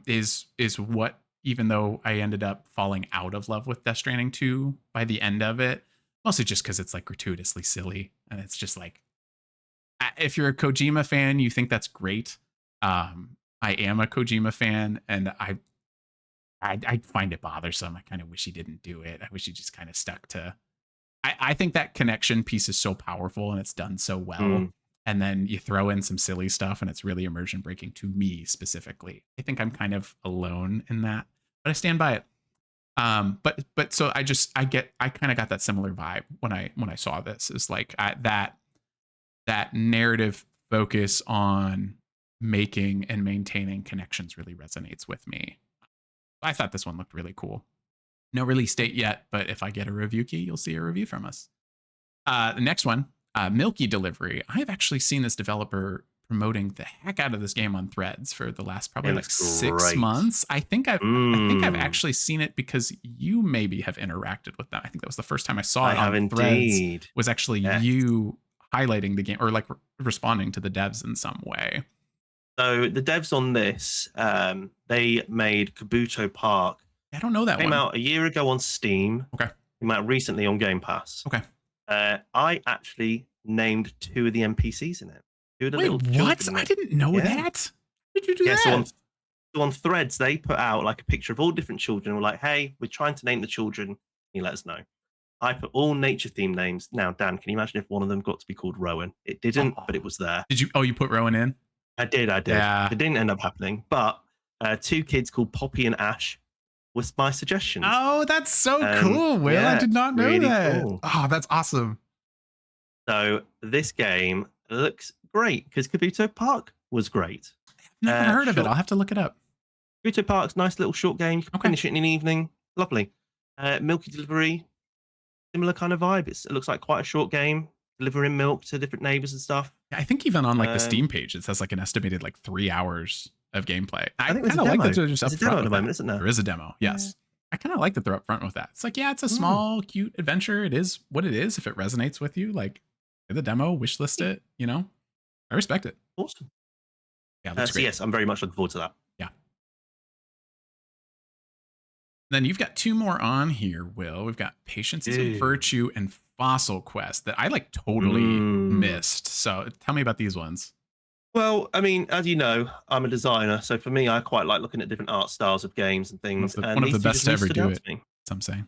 is what, even though I ended up falling out of love with Death Stranding 2 by the end of it, mostly just because it's like gratuitously silly. And it's just like, if you're a Kojima fan, you think that's great. I am a Kojima fan, and I find it bothersome. I kind of wish he didn't do it. I wish he just kind of stuck to. I think that connection piece is so powerful and it's done so well. And then you throw in some silly stuff and it's really immersion breaking to me specifically. I think I'm kind of alone in that, but I stand by it. But so I kind of got that similar vibe when I saw this. Is like that narrative focus on making and maintaining connections really resonates with me. I thought this one looked really cool. No release date yet, but if I get a review key, you'll see a review from us. The next one, Milky Delivery. I have actually seen this developer promoting the heck out of this game on Threads for the last probably like 6 months. I think I've actually seen it because you maybe have interacted with them. I think that was the first time I saw it on Threads. Was actually you highlighting the game or like responding to the devs in some way. So the devs on this, they made Kabuto Park. I don't know that Came one. out a year ago on Steam. Okay. Came out recently on Game Pass. Okay. I actually named 2 of the NPCs in it. 2 of the Wait, little what? children. I didn't know that. How did you do that? So on Threads, they put out like a picture of all different children. We're like, hey, we're trying to name the children. Can you let us know? I put all nature themed names. Now, Dan, can you imagine if one of them got to be called Rowan? It didn't, but it was there. Did you? Oh, you put Rowan in? I did. Yeah. It didn't end up happening, but 2 kids called Poppy and Ash was my suggestions. Oh, that's so cool, Will. Yeah, I did not know really that. Cool. Oh, that's awesome. So this game looks great because Kabuto Park was great. I've never heard of it. I'll have to look it up. Kabuto Park's nice little short game. You can finish it in an evening. Lovely. Milky Delivery, similar kind of vibe. It looks like quite a short game, delivering milk to different neighbors and stuff. Yeah, I think even on like the Steam page, it says like an estimated like 3 hours of gameplay. I think kind of like that they're just up front with that. Isn't there? There is a demo. Yes. Yeah. I kind of like that they're up front with that. It's like, yeah, it's a small, cute adventure. It is what it is. If it resonates with you, like the demo, wishlist it, you know, I respect it. Awesome. Yeah, that's great. Yes, I'm very much looking forward to that. Yeah. Then you've got 2 more on here, Will. We've got Patience is a Virtue and Fossil Quest that I like totally Mm. missed. So tell me about these ones. Well, I mean, as you know, I'm a designer, so for me, I quite like looking at different art styles of games and things. And One of the these two just best to really ever stood do out to it, me. some say.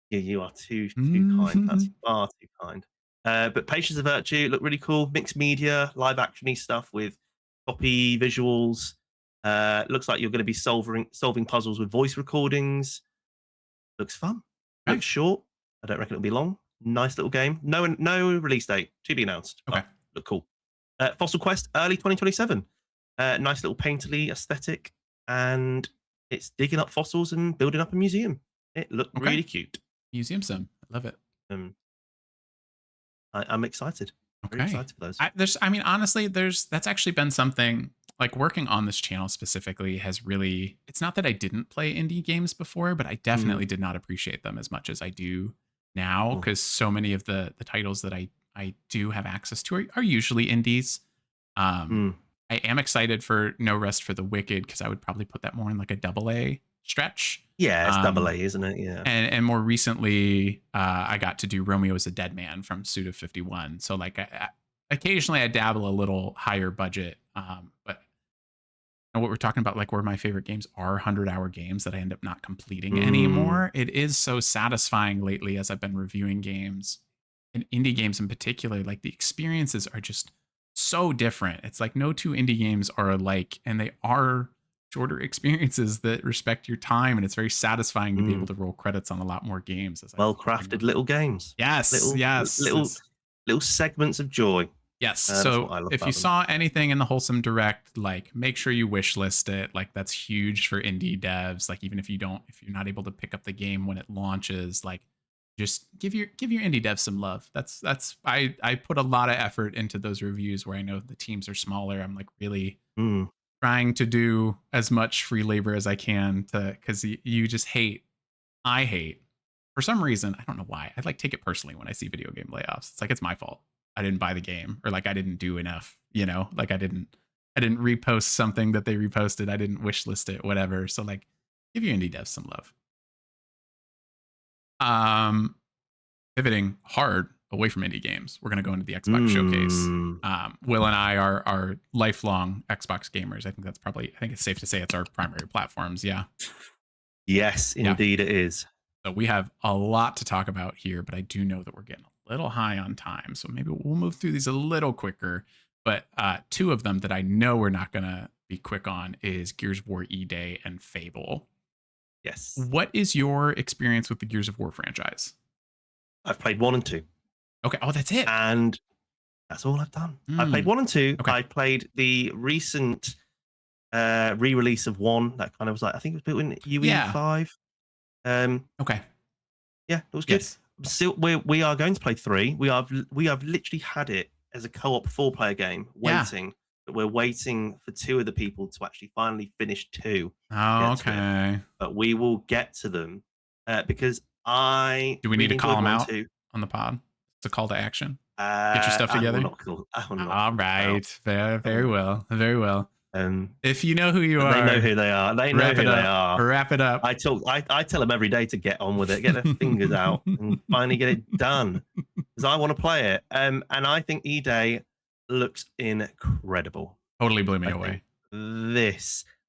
Yeah, you are too kind. That's Mhm. far too kind. But Patience of Virtue look really cool. Mixed media, live actiony stuff with copy visuals. Looks like you're going to be solving puzzles with voice recordings. Looks fun. Okay. Looks short. I don't reckon it'll be long. Nice little game. No release date to be announced, Okay. but look cool. Fossil Quest early 2027. Nice little painterly aesthetic, and it's digging up fossils and building up a museum. It looked Okay. really cute. Museum Sim. I love it. Um, I'm excited. Very Okay. excited for those. I mean, honestly, that's actually been something like working on this channel specifically has really, it's not that I didn't play indie games before, but I Mm, definitely did not appreciate them as much as I do now cool. because so many of the titles that I do have access to are usually indies. Um, Mm. I am excited for No Rest for the Wicked because I would probably put that more in like a double A stretch. Yeah, it's double A, Um, isn't it? Yeah. and more recently, I got to do Romeo is a Dead Man from Suda 51. So like occasionally I dabble a little higher budget, but what we're talking about, like where my favorite games are 100-hour games that I end up not completing Mm, anymore. It is so satisfying lately as I've been reviewing games and indie games in particular. Like the experiences are just so different. It's like no two indie games are alike, and they are shorter experiences that respect your time. And it's very satisfying to be able mm. to roll credits on a lot more games as I Well play crafted more. little games. Yes, Little yes. little little segments of joy. Yes. That's what So I love if you about them. saw anything in the Wholesome Direct, like make sure you wish list it. Like that's huge for indie devs. Like even if you're not able to pick up the game when it launches, like just give your indie devs some love. I put a lot of effort into those reviews where I know the teams are smaller. I'm like really Mm, trying to do as much free labor as I can to because you just hate. I hate for some reason, I don't know why. I like take it personally when I see video game layoffs. It's like it's my fault. I didn't buy the game or like I didn't do enough, like I didn't repost something that they reposted. I didn't wish list it, whatever. So like give your indie devs some love. Um Pivoting hard away from indie games. We're gonna go into the Xbox showcase. mm. Will and I are lifelong Xbox gamers. I think it's safe to say it's our primary platforms. Yeah. Yes, Yeah. indeed it is. So we have a lot to talk about here, but I do know that we're getting a little high on time. So maybe we'll move through these a little quicker. But two of them that I know we're not going to be quick on is Gears of War E-Day and Fable. Yes. What is your experience with the Gears of War franchise? I've played 1 and 2, Okay. Oh, that's it. and that's all I've done. I played Mm, 1 and 2. okay. I played the recent, re-release of 1 that kind of was like I think it was built in Yeah. UE5. Um, Okay. yeah, it was good. Yes. Still, we are going to play 3. We have literally had it as a co-op 4-player game Yeah. waiting, but we're waiting for 2 of the people to actually finally finish 2 to get to it. Okay. But we will get to them, because I Do we need really to call enjoyed them 1 and out 2. on the pod? It's a call to action. Get your stuff together. I will not All call them out. right. Very, very Um, well. Very well. um, If you know who you but they know are, who they are. They know wrap it who they up. are. Wrap it up. I tell them every day to get on with it, get their fingers out, and finally get it done because I want to play it. And I think E Day looks incredible. Totally blew me I away. think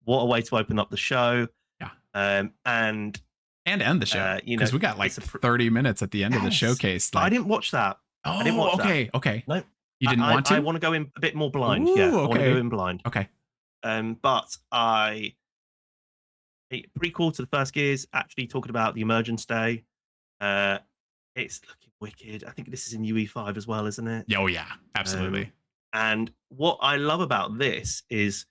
what a way to open up the show. Yeah. And And end the show because we got like it's a 30 minutes at the end of the yes, showcase. but I Like, didn't watch that. I didn't oh, watch that. okay. Okay. No, You didn't want I to? want to go in a bit more blind. Yeah, Ooh, I want to go okay. in blind. Okay. But prequel to the first Gears, actually talking about the Emergence Day. It's looking wicked. I think this is in UE5 as well, isn't it? Oh, yeah. Absolutely. And what I love about this is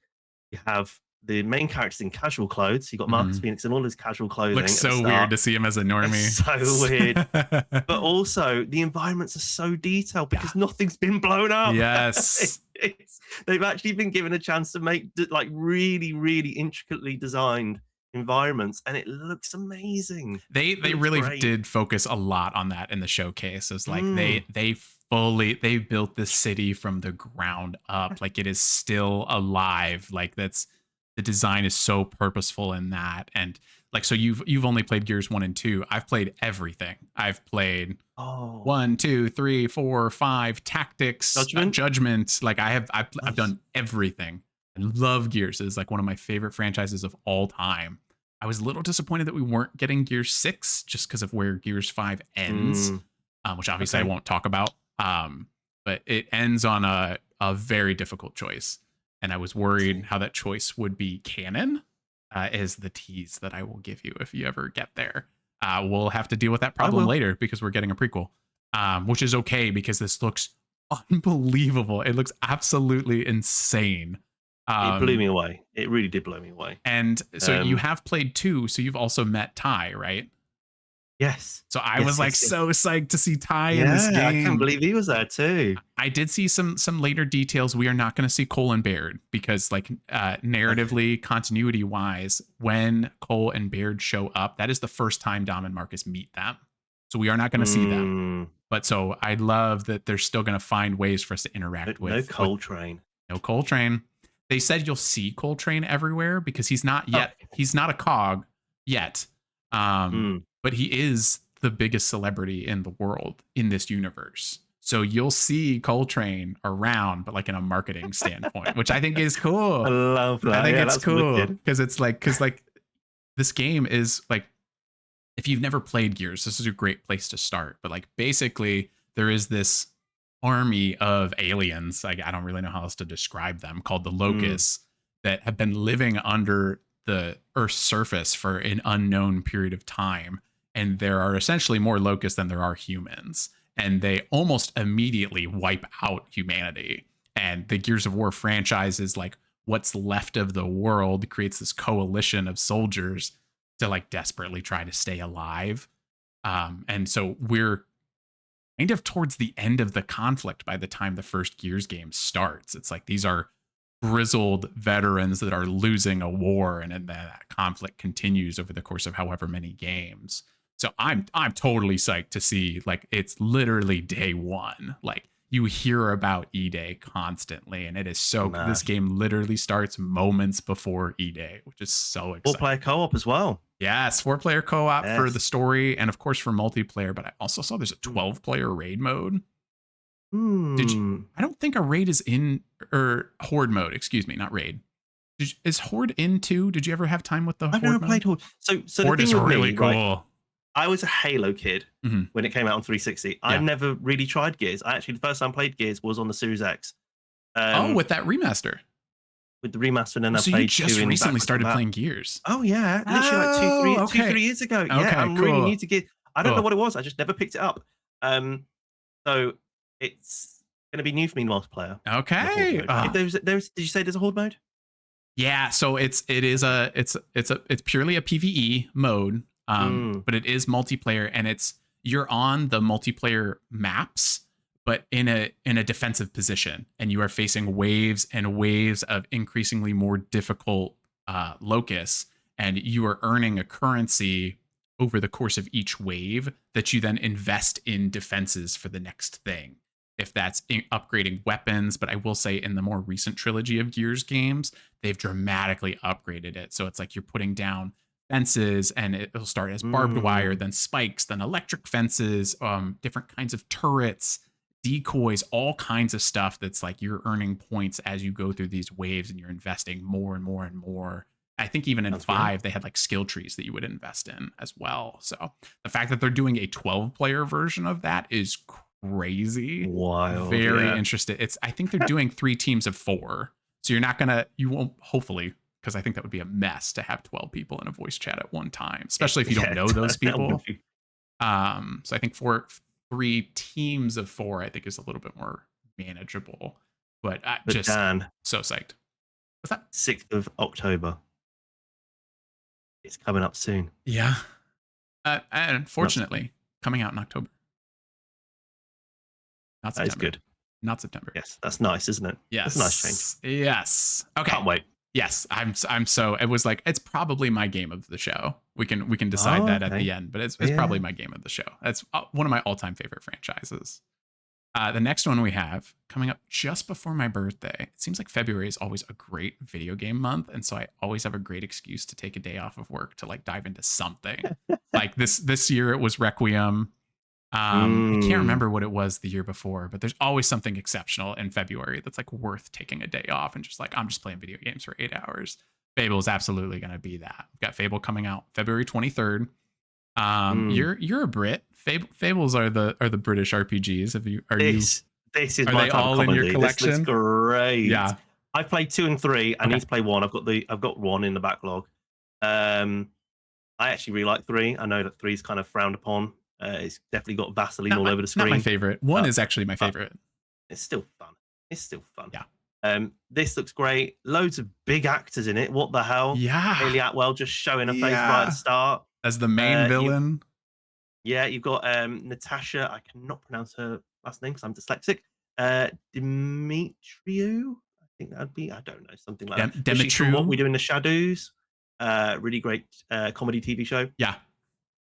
you have the main characters in casual clothes. You got Marcus Mhm. Phoenix in all his casual clothing. Looks at the so start. weird to see him as a normie. It's so weird. But also, the environments are so detailed because nothing's been blown up. Yes. They've actually been given a chance to make like really, really intricately designed environments, and it looks amazing. They looks really great. did focus a lot on that in the showcase. It's like Mm. they built the city from the ground up. Like it is still alive. Like the design is so purposeful in that. And like, so you've only played Gears 1 and 2. I've played everything. I've played Oh, 1, 2, 3, 4, 5, tactics, Judgment. judgment. Like I've Nice. done everything. I love Gears. It's like one of my favorite franchises of all time. I was a little disappointed that we weren't getting Gears 6 just because of where Gears 5 ends, Mm, which obviously I okay. won't talk about. But it ends on a very difficult choice. And I was worried See. how that choice would be canon, is the tease that I will give you if you ever get there. We'll have to deal with that I problem will. later because we're getting a prequel, which is okay because this looks unbelievable. It looks absolutely insane. It blew me Um, away. It really did blow me away. and so you Um, have played 2, so you've also met Ty, right? yes. So I was Yes, like yes, yes. so psyched to see Ty in this Yeah, I can't game. believe he was there too. I did see some later details. We are not going to see Cole and Baird because, like, Okay. narratively, continuity wise, when Cole and Baird show up, that is the first time Dom and Marcus meet them. So we are not going to see them. Mm, But so I love that they're still going to find ways for us to no, interact no with Coltrane. no Coltrane. They said you'll see Coltrane everywhere because Oh, he's not a cog yet. mm. But he is the biggest celebrity in the world in this universe. So you'll see Coltrane around, but like in a marketing standpoint, which I think is I cool. love I that. think Yeah, it's that's cool wicked. because because like this game is like, if you've never played Gears, this is a great place to start. But like basically, there is this army of aliens. Like, I don't really know how else to describe them, called the Mm, Locusts, that have been living under the Earth's surface for an unknown period of time. And there are essentially more locusts than there are humans. And they almost immediately wipe out humanity. And the Gears of War franchise is like what's left of the world creates this coalition of soldiers to like desperately try to stay alive. And so we're kind of towards the end of the conflict by the time the first Gears game starts. It's like these are grizzled veterans that are losing a war, and then that conflict continues over the course of however many games. So I'm totally psyched to see, like, it's literally day one. Like, you hear about E-Day constantly, and it is so, this nice. game literally starts moments before E-Day, which is so Four-player exciting. co-op as well. Yes, 4-player co-op for the Yes. story and of course for multiplayer, but I also saw there's a Mm. 12-player raid mode. Did you, Hmm. I don't think a raid is in, or horde mode, excuse me, not raid. Is horde in too? Did you ever have time with the I've never horde played mode? Horde. So the Horde thing is with really me, right? cool. I was a Halo kid Mhm. when it came out on 360. I Yeah. never really tried Gears. I actually, the first time I played Gears was on the Series X. Oh, Um, with that remaster. with the remaster, and then Oh, I so you played two just in recently backwards started compat. playing Gears. Oh yeah, literally like Oh, two, okay. 3 years ago. Yeah, Okay, I'm really new cool. to Gears. I don't know Cool. what it was. I just never picked it up. Um, so it's gonna be new for me in multiplayer. The horde Okay. mode. If there's, did you say there's a horde mode? Yeah, so it is Okay. it's purely a PvE mode, Mm, but it is multiplayer, and it's, you're on the multiplayer maps, but in a defensive position, and you are facing waves and waves of increasingly more difficult locusts, and you are earning a currency over the course of each wave that you then invest in defenses for the next thing. If that's upgrading weapons, but I will say in the more recent trilogy of Gears games, they've dramatically upgraded it. So it's like you're putting down fences, and it'll start as barbed wire, mm. then spikes, then electric fences, different kinds of turrets, decoys, all kinds of stuff that's like you're earning points as you go through these waves, and you're investing more and more and more. I think even in Sounds great. 5, they had like skill trees that you would invest in as well. So the fact that they're doing a 12-player version of that is crazy. Wild, Very yeah. interested. It's, I think they're doing 3 teams of 4. So you're not gonna, you won't, hopefully, because I think that would be a mess to have 12 people in a voice chat at one time, especially if you don't Yeah, know those that would people. be So I think 3 teams of 4, I think, is a little bit more manageable. But but just Dan, so psyched. What's that? 6th of October. It's coming up soon. Yeah. And Coming up soon. unfortunately, coming out in October, not That is September. good. Not September. Yes, that's nice, isn't it? That's a nice change. Yes. Yes. Okay. Can't wait. Yes, I'm so, it was like, it's probably my game of the show. We can decide Oh, that at okay. the end, but it's Yeah. probably my game of the show. That's one of my all-time favorite franchises. The next one we have coming up just before my birthday. It seems like February is always a great video game month, and so I always have a great excuse to take a day off of work to like dive into something. Like this year it was Requiem. I can't Mm. remember what it was the year before, but there's always something exceptional in February that's like worth taking a day off and just like I'm just playing video games for 8 hours. Fable is absolutely going to be that. We've got Fable coming out February 23rd. Mm. You're a Brit. Fables are the British RPGs. This is Are my they type of all in your comedy. This looks collection? great. Yeah. I played 2 and 3. I Okay. need to play 1. I've got 1 in the backlog. Um, I actually really like 3. I know that 3 is kind of frowned upon. It's definitely got Vaseline all over the Not my screen, favorite. One but is actually my but favorite. it's still fun. It's still fun. Yeah. This looks great. Loads of big actors in it. What the hell? Yeah. Hayley Atwell just showing her face right at the Yeah. start. As the main You villain. Yeah, you've got Natasha. I cannot pronounce her last name because I'm dyslexic. Dimitriou. I think that'd be. I don't know, something like that. But she's from What Demetru. We Do in the Shadows. Really great comedy TV show. Yeah.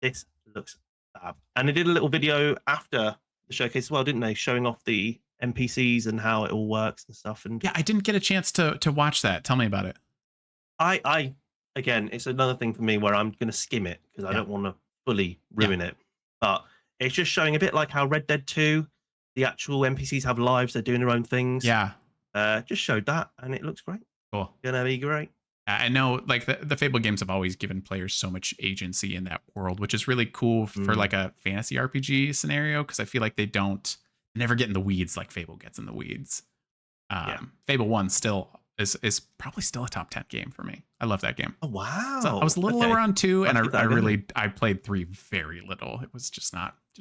This looks fab. And they did a little video after the showcase as well, didn't they? Showing off the NPCs and how it all works and stuff. And Yeah, I didn't get a chance to watch that. Tell me about it. I again, it's another thing for me where I'm going to skim it because I Yeah. don't want to fully Yeah. ruin it. But it's just showing a bit like how Red Dead 2, the actual NPCs have lives, they're doing their own things. Yeah. Just showed that, and it looks great. Cool. Gonna be great. I know like the Fable games have always given players so much agency in that world, which is really cool for like a fantasy RPG scenario because I feel like they never get in the weeds like Fable gets in the weeds. Yeah. Fable 1 still is probably still a top 10 game for me. I love that game. Oh wow! So I was a little Okay. lower on 2, and I'll keep that going. I played 3 very little. It was just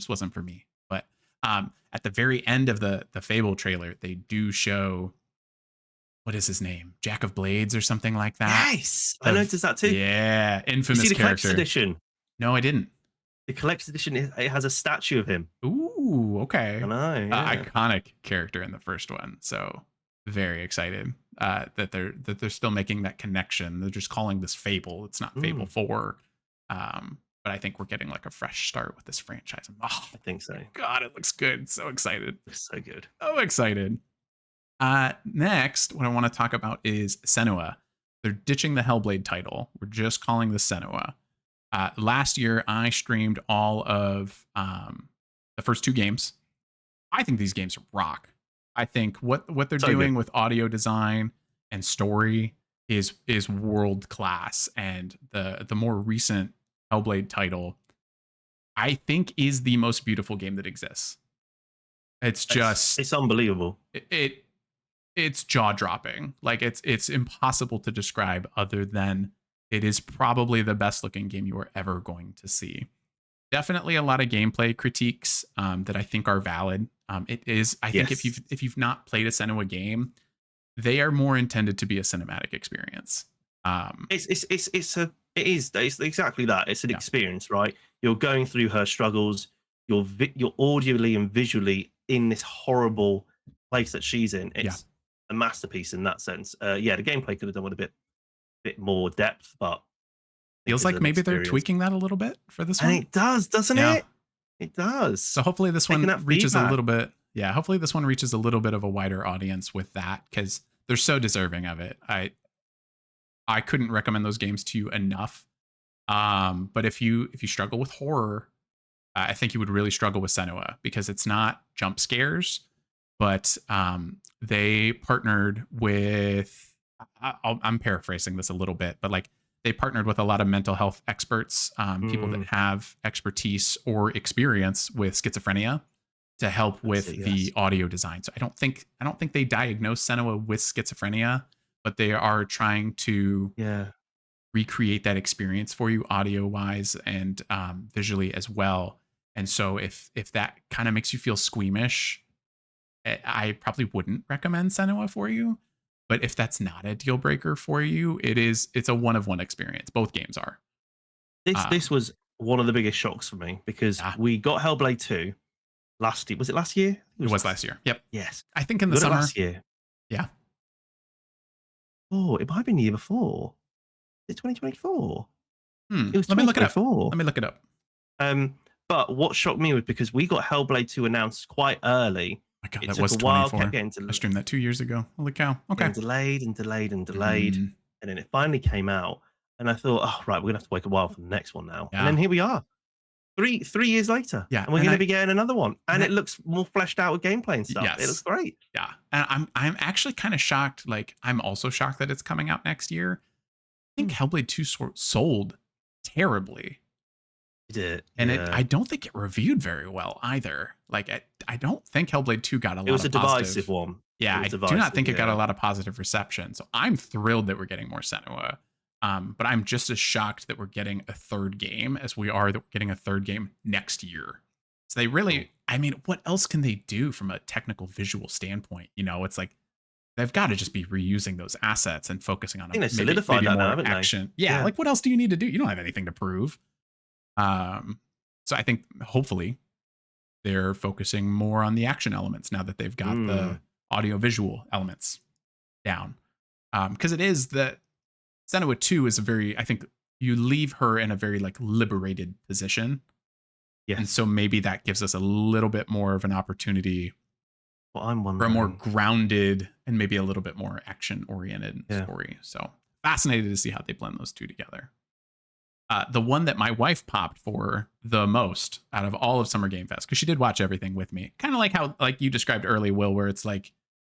wasn't for me. But at the very end of the Fable trailer, they do show what is his name? Jack of Blades or something like that. Yes, I noticed that too. Yeah, You infamous see the character. collector's edition? No, I didn't. The collector's edition, it has a statue of him. Ooh, okay. I know. Yeah. Iconic character in the first one. So very excited that they're still making that connection. They're just calling this Fable. It's not Fable 4. But I think we're getting like a fresh start with this franchise. Oh, I think so. God, it looks good. So excited. It's so good. So excited. Next, what I want to talk about is Senua. They're ditching the Hellblade title. We're just calling this Senua. Last year, I streamed all of the first 2 games. I think these games rock. I think what they're So doing good. with audio design and story is world class. And the more recent Hellblade title, I think, is the most beautiful game that exists. It's unbelievable. It's jaw dropping. Like it's impossible to describe other than it is probably the best looking game you are ever going to see. Definitely a lot of gameplay critiques that I think are valid. It is. I think Yes. if you've not played a Senua game, they are more intended to be a cinematic experience. It's exactly that. It's an experience, right? You're going through her struggles. You're audibly and visually in this horrible place that she's in. It's a masterpiece in that sense. The gameplay could have done with a bit more depth, but Feels like maybe they're tweaking that a little bit for this one. And it does, doesn't it? It does. So hopefully this one reaches a little bit. Yeah, hopefully this one reaches a little bit of a wider audience with that because they're so deserving of it. I couldn't recommend those games to you enough. But if you struggle with horror, I think you would really struggle with Senua because it's not jump scares, but they partnered with. I'm paraphrasing this a little bit, but like they partnered with a lot of mental health experts, people that have expertise or experience with schizophrenia to help with the audio design. So I don't think they diagnosed Senua with schizophrenia, but they are trying to recreate that experience for you audio wise and visually as well. And so if that kind of makes you feel squeamish, I probably wouldn't recommend Senua for you. But if that's not a deal breaker for you, it's a one-of-one experience. Both games are. This was one of the biggest shocks for me because we got Hellblade 2 last year. Was it last year? It was last year. Yep. Yes. I think in the summer. Last year. Yeah. Oh, it might have been the year before. Is it 2024? It was Let me look it up. Let me look it up. But what shocked me was because we got Hellblade 2 announced quite early, My God, It that took was a while, kept 24. I streamed that 2 years ago. Holy cow. Okay. getting delayed and delayed and delayed, Mm, and then it finally came out, and I thought, "Oh, right, we're gonna have to wait a while for the next one now." And yeah. then here we are, 3 years later, Yeah. and we're gonna be getting another one, and and I it looks more fleshed out with gameplay and stuff. It looks yes. great. Yeah. And I'm actually kind of shocked. Like, I'm also shocked that it's coming out next year. I think Hmm, Hellblade 2 sold terribly. did it? And Yeah. I don't think it reviewed very well either. Like, I don't think Hellblade 2 got a It lot was of a divisive positive. one. It Yeah, was I do not divisive, think it got a yeah. lot of positive reception. So I'm thrilled that we're getting more Senua. But I'm just as shocked that we're getting a third game as we are that we're getting a third game next year. So they Cool. really, I mean, what else can they do from a technical visual standpoint? You know, it's like they've got to just be reusing those assets and focusing on I think them. they've solidified Maybe that now, more haven't they? action. Yeah, Yeah. like what else do you need to do? You don't have anything to prove. Um, so I think hopefully they're focusing more on the action elements now that they've got Mm. the audio visual elements down. Because it is that Senua 2 is a very, I think you leave her in a very like liberated position. And Yes. so maybe that gives us a little bit more of an opportunity What I'm for a more wondering. grounded and maybe a little bit more action oriented Yeah. story. So fascinated to see how they blend those two together. The one that my wife popped for the most out of all of Summer Game Fest, because she did watch everything with me, kind of like how like you described early, Will, where it's like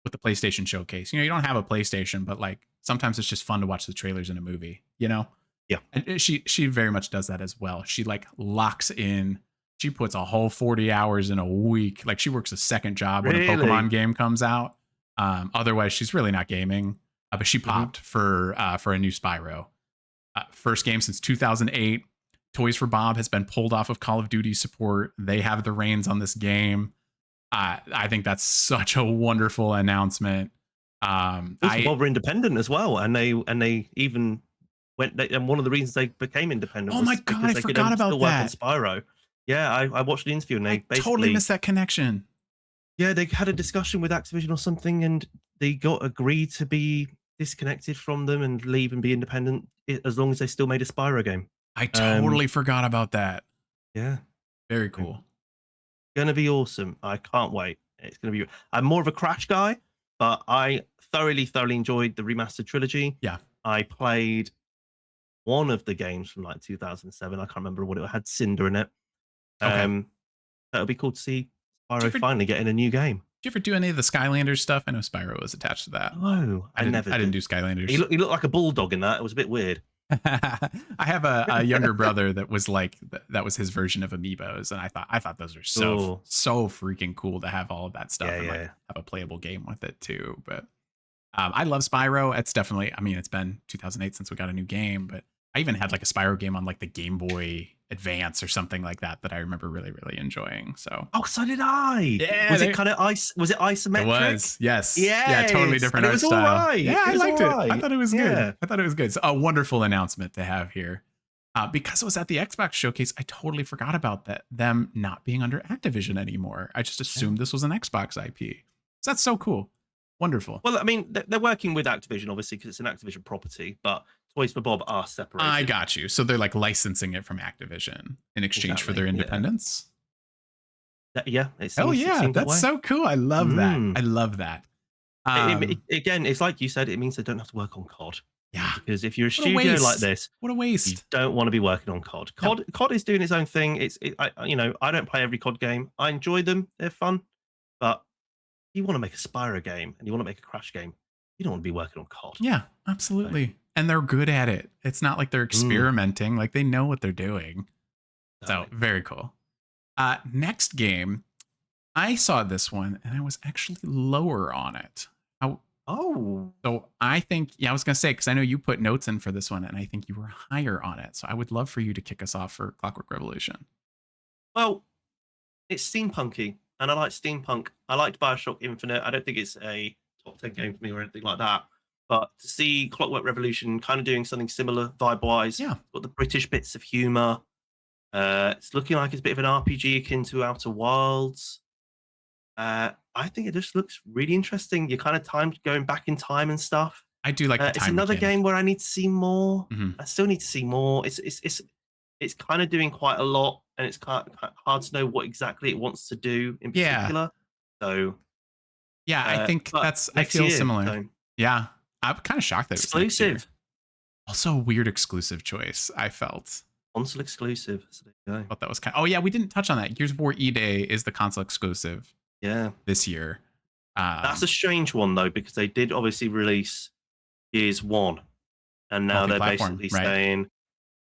with the PlayStation Showcase. You know, you don't have a PlayStation, but like sometimes it's just fun to watch the trailers in a movie. You know, Yeah. and she very much does that as well. She like locks in. She puts a whole 40 hours in a week. Like she works a second job when a Really? Pokemon game comes out. Otherwise, she's really not gaming. But she Mhm. popped for a new Spyro. First game since 2008. Toys for Bob has been pulled off of Call of Duty support. They have the reins on this game. I think that's such a wonderful announcement. Also, Bob were independent as well, and they even and one of the reasons they became independent Oh my was God, because I they could forgot still about work on that. Spyro. Yeah, I watched the interview, and they I totally basically missed that connection. yeah, they had a discussion with Activision or something, and they got agreed to be disconnected from them and leave and be independent as long as they still made a Spyro game. I Um, totally forgot about that. yeah, Very so, cool. gonna be awesome. I can't wait. It's gonna be. I'm more of a Crash guy, but I thoroughly enjoyed the remastered trilogy. Yeah. I played one of the games from like 2007. I can't remember what it had Cinder in it. Okay. Um, that would be cool to see Did you Spyro ever finally getting a new game. do any of the Skylanders stuff? I know Spyro was attached to that. No, I never I didn't did. do Skylanders. He looked like a bulldog in that. It was a bit weird. I have a younger brother that was like that was his version of amiibos, and I thought those were Oh, so freaking cool to have all of that stuff yeah, and like yeah. have a playable game with it too. But I love Spyro. It's definitely, I mean, it's been 2008 since we got a new game, but I even had like a Spyro game on like the Game Boy Advance or something like that that I remember really enjoying. So Oh, so did I. yeah, Was it kind of Was it it isometric? was, yes. Yeah, totally Yes, and different it art was all style. right. Yeah, I It was all liked it. I right. thought it was good. Yeah. I thought it was good. So a wonderful announcement to have here. Because it was at the Xbox showcase, I totally forgot about that them not being under Activision anymore. I just Yeah. assumed this was an Xbox IP. So that's so cool. Wonderful. Well, I mean, they're working with Activision obviously because it's an Activision property, but Toys for Bob are separated. I got you. So they're like licensing it from Activision in exchange for Exactly. their Yeah. independence. Yeah. It Hell seems. It yeah, seems that that's way. so cool. I love that. Mm. I love that. Again, it's like you said. It means they don't have to work on COD. Yeah. Because if you're a What a studio like waste. this, What a you waste. don't want to be working on COD. No. COD is doing its own thing. I don't play every COD game. I enjoy them. They're fun. But you want to make a Spyro game and you want to make a Crash game, you don't want to be working on COD. Yeah, absolutely. And they're good at it. It's not like they're experimenting, like they know what they're doing. So very cool. Next game, I saw this one and I was actually lower on it. Oh. So I think, yeah, I was gonna say, because I know you put notes in for this one, and I think you were higher on it. So I would love for you to kick us off for Clockwork Revolution. Well, it's steampunky, and I like steampunk. I liked Bioshock Infinite. I don't think it's a top 10 game for me or anything like that. But to see Clockwork Revolution kind of doing something similar vibe wise, Yeah. got the British bits of humor. It's looking like it's a bit of an RPG akin to Outer Wilds. I think it just looks really interesting. You're kind of going back in time and stuff. I do like the It's time another mechanic. game where I need to see more. Mhm. I still need to see more. It's kind of doing quite a lot, and it's kind of hard to know what exactly it wants to do in Yeah. particular. So Yeah, I think But I next feel year, similar. so Yeah. I'm kind of shocked that it was next year. exclusive, Also a weird exclusive choice, I felt. console exclusive. So there you go. Thought that was kind of, oh yeah, we didn't touch on that. Gears of War E-Day is the console exclusive Yeah, this year. that's a strange one though because they did obviously release Gears One, and now they're Multi-platform, basically right? saying,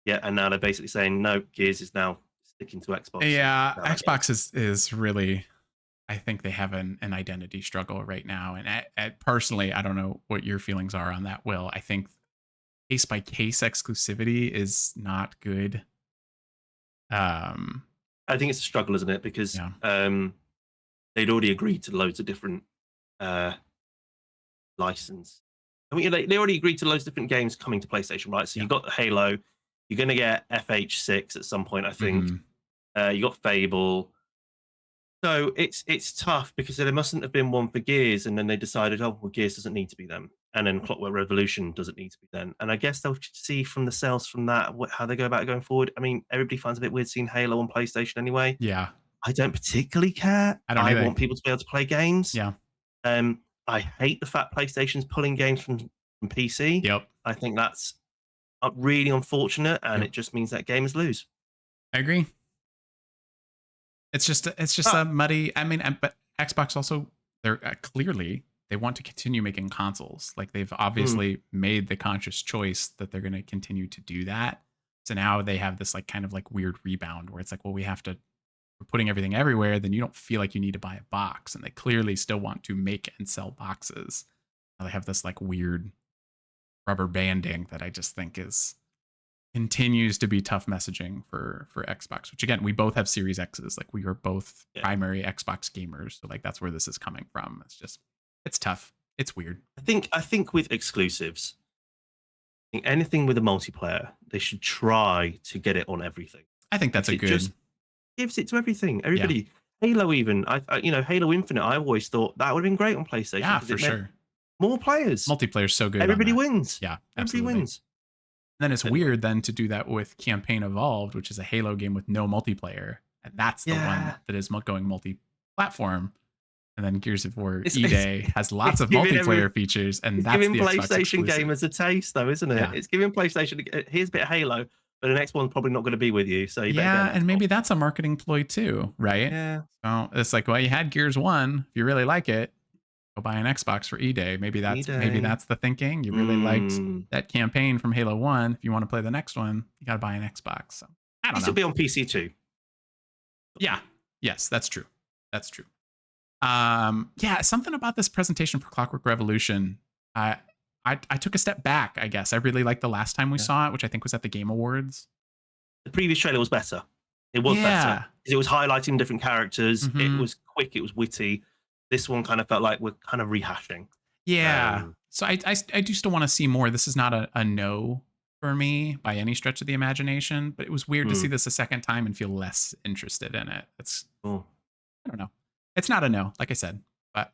yeah, and now they're basically saying no, Gears is now sticking to Xbox. So Yeah, now that game. Xbox is really, I think they have an identity struggle right now. And personally, I don't know what your feelings are on that, Will. I think case by case exclusivity is not good. Um, I think it's a struggle, isn't it? Because yeah, they'd already agreed to loads of different uh, license. I mean, they already agreed to loads of different games coming to PlayStation, right? So yeah. you got Halo, you're going to get FH6 at some point, I think. Mhm. You got Fable. So it's tough because there mustn't have been one for Gears, and then they decided, oh, well, Gears doesn't need to be them, and then Clockwork Revolution doesn't need to be then. And I guess they'll see from the sales from that how they go about it going forward. I mean, everybody finds it a bit weird seeing Halo on PlayStation anyway. Yeah, I don't particularly care. I don't I either. want people to be able to play games. Yeah. I hate the fact PlayStation's pulling games from PC. Yep. I think that's really unfortunate, and Yep. it just means that gamers lose. I agree. It's just Ah, a muddy. I mean, but Xbox also, they're clearly they want to continue making consoles. Like they've mm, obviously made the conscious choice that they're going to continue to do that. So now they have this like kind of like weird rebound where it's like, well, we have to, we're putting everything everywhere. Then you don't feel like you need to buy a box, and they clearly still want to make and sell boxes. Now they have this like weird rubber banding that I just think is continues to be tough messaging for Xbox, which again, we both have Series X's. Like we are both yeah. primary Xbox gamers. So like that's where this is coming from. It's just it's tough. It's weird. I think with exclusives, I think anything with a multiplayer, they should try to get it on everything. I think that's Because a it just good gives it to everything. yeah. Everybody, Halo even, Halo Infinite, I always thought that would have been great on PlayStation Yeah, because for it meant sure. more players. Multiplayer's so good on Everybody that. wins. Yeah, Everybody absolutely. wins. Then it's Anyway, weird then to do that with Campaign Evolved, which is a Halo game with no multiplayer. And that's the one yeah, that is going multi-platform. And then Gears of War it's it's, E-Day has lots it's of giving multiplayer features, and it's that's giving the Xbox PlayStation exclusive. gamers a taste, though, isn't it? Yeah. It's giving PlayStation. Here's a bit of Halo, but the next one's probably not going to be with you, so you better get Yeah, an and Xbox. maybe that's a marketing ploy too, right? Yeah, So it's like, well, you had Gears 1. If you really like it, go buy an Xbox for E-Day. Maybe E-Day. that's the thinking. You really liked Mm. that campaign from Halo 1. If you want to play the next one, you got to buy an Xbox. So I don't Used to know. be on PC too. Yeah. Yes, that's true. That's true. Yeah, something about this presentation for Clockwork Revolution. I I took a step back, I guess. I really liked the last time we Yeah. saw it, which I think was at the Game Awards. The previous trailer was better. It was better Yeah. because it was highlighting different characters. It Mhm. was quick. It was witty. This one kind of felt like we're kind of rehashing. Yeah. Um, So I do still want to see more. This is not a no for me by any stretch of the imagination, but it was weird to hmm, see this a second time and feel less interested in it. It's cool. I don't know. It's not a no, like I said. But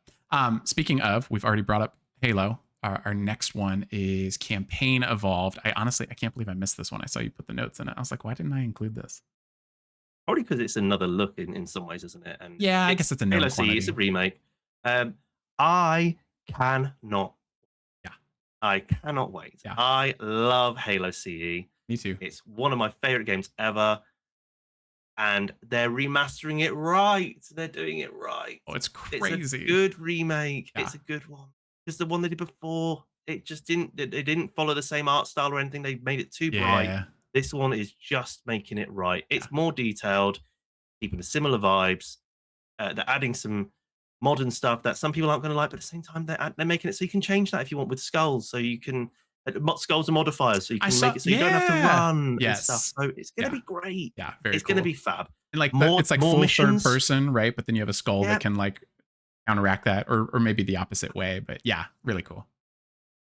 speaking of, we've already brought up Halo. Our next one is Campaign Evolved. I honestly I can't believe I missed this one. I saw you put the notes in it. I was like, why didn't I include this? Probably because it's another look in some ways, isn't it? And Yeah, I it's guess it's a known Halo C. It's a quantity. remake. Um, I cannot. Yeah, I cannot wait. yeah, I love Halo CE. me too. It's one of my favorite games ever. And they're remastering it right. They're doing it right. Oh, it's It's a crazy. good remake. Yeah, It's a good one. Because the one they did before, it just didn't. They didn't follow the same art style or anything. They made it too bright. yeah, This one is just making it right. yeah. It's more detailed, keeping the similar vibes. They're adding some modern stuff that some people aren't going to like, but at the same time, they're making it so you can change that if you want with skulls. So you can skulls and modifiers, so you I can saw make it so you don't have to yeah. run and stuff. Yes. So it's going to Yeah. be great. Yeah, very It's going to cool. be fab. And like More it's like more full missions. third person, right? But then you have a skull that Yep. can like counteract that, or maybe the opposite way. But yeah, really cool.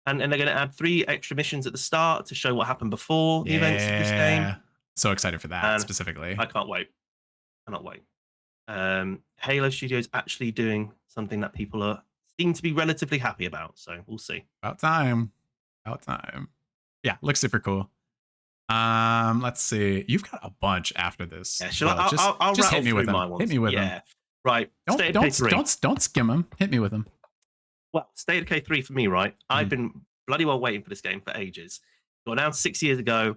And they're going to add 3 extra missions at the start to show what happened before the events of this game. Yeah. So excited for that And specifically. I can't wait. Cannot wait. Halo Studios actually doing something that people seem to be relatively happy about. So we'll see. About time. About time. Yeah, looks super cool. Let's see. You've got a bunch after this. Yeah, shall Well, I'll just rattle hit me through with them. my ones. Hit me with them. Yeah. Right. State of Play 3. Don't skim them. Hit me with them. Well, State of Decay 3 for me, right? I've Mhm. been bloody well waiting for this game for ages. Got announced 6 years ago.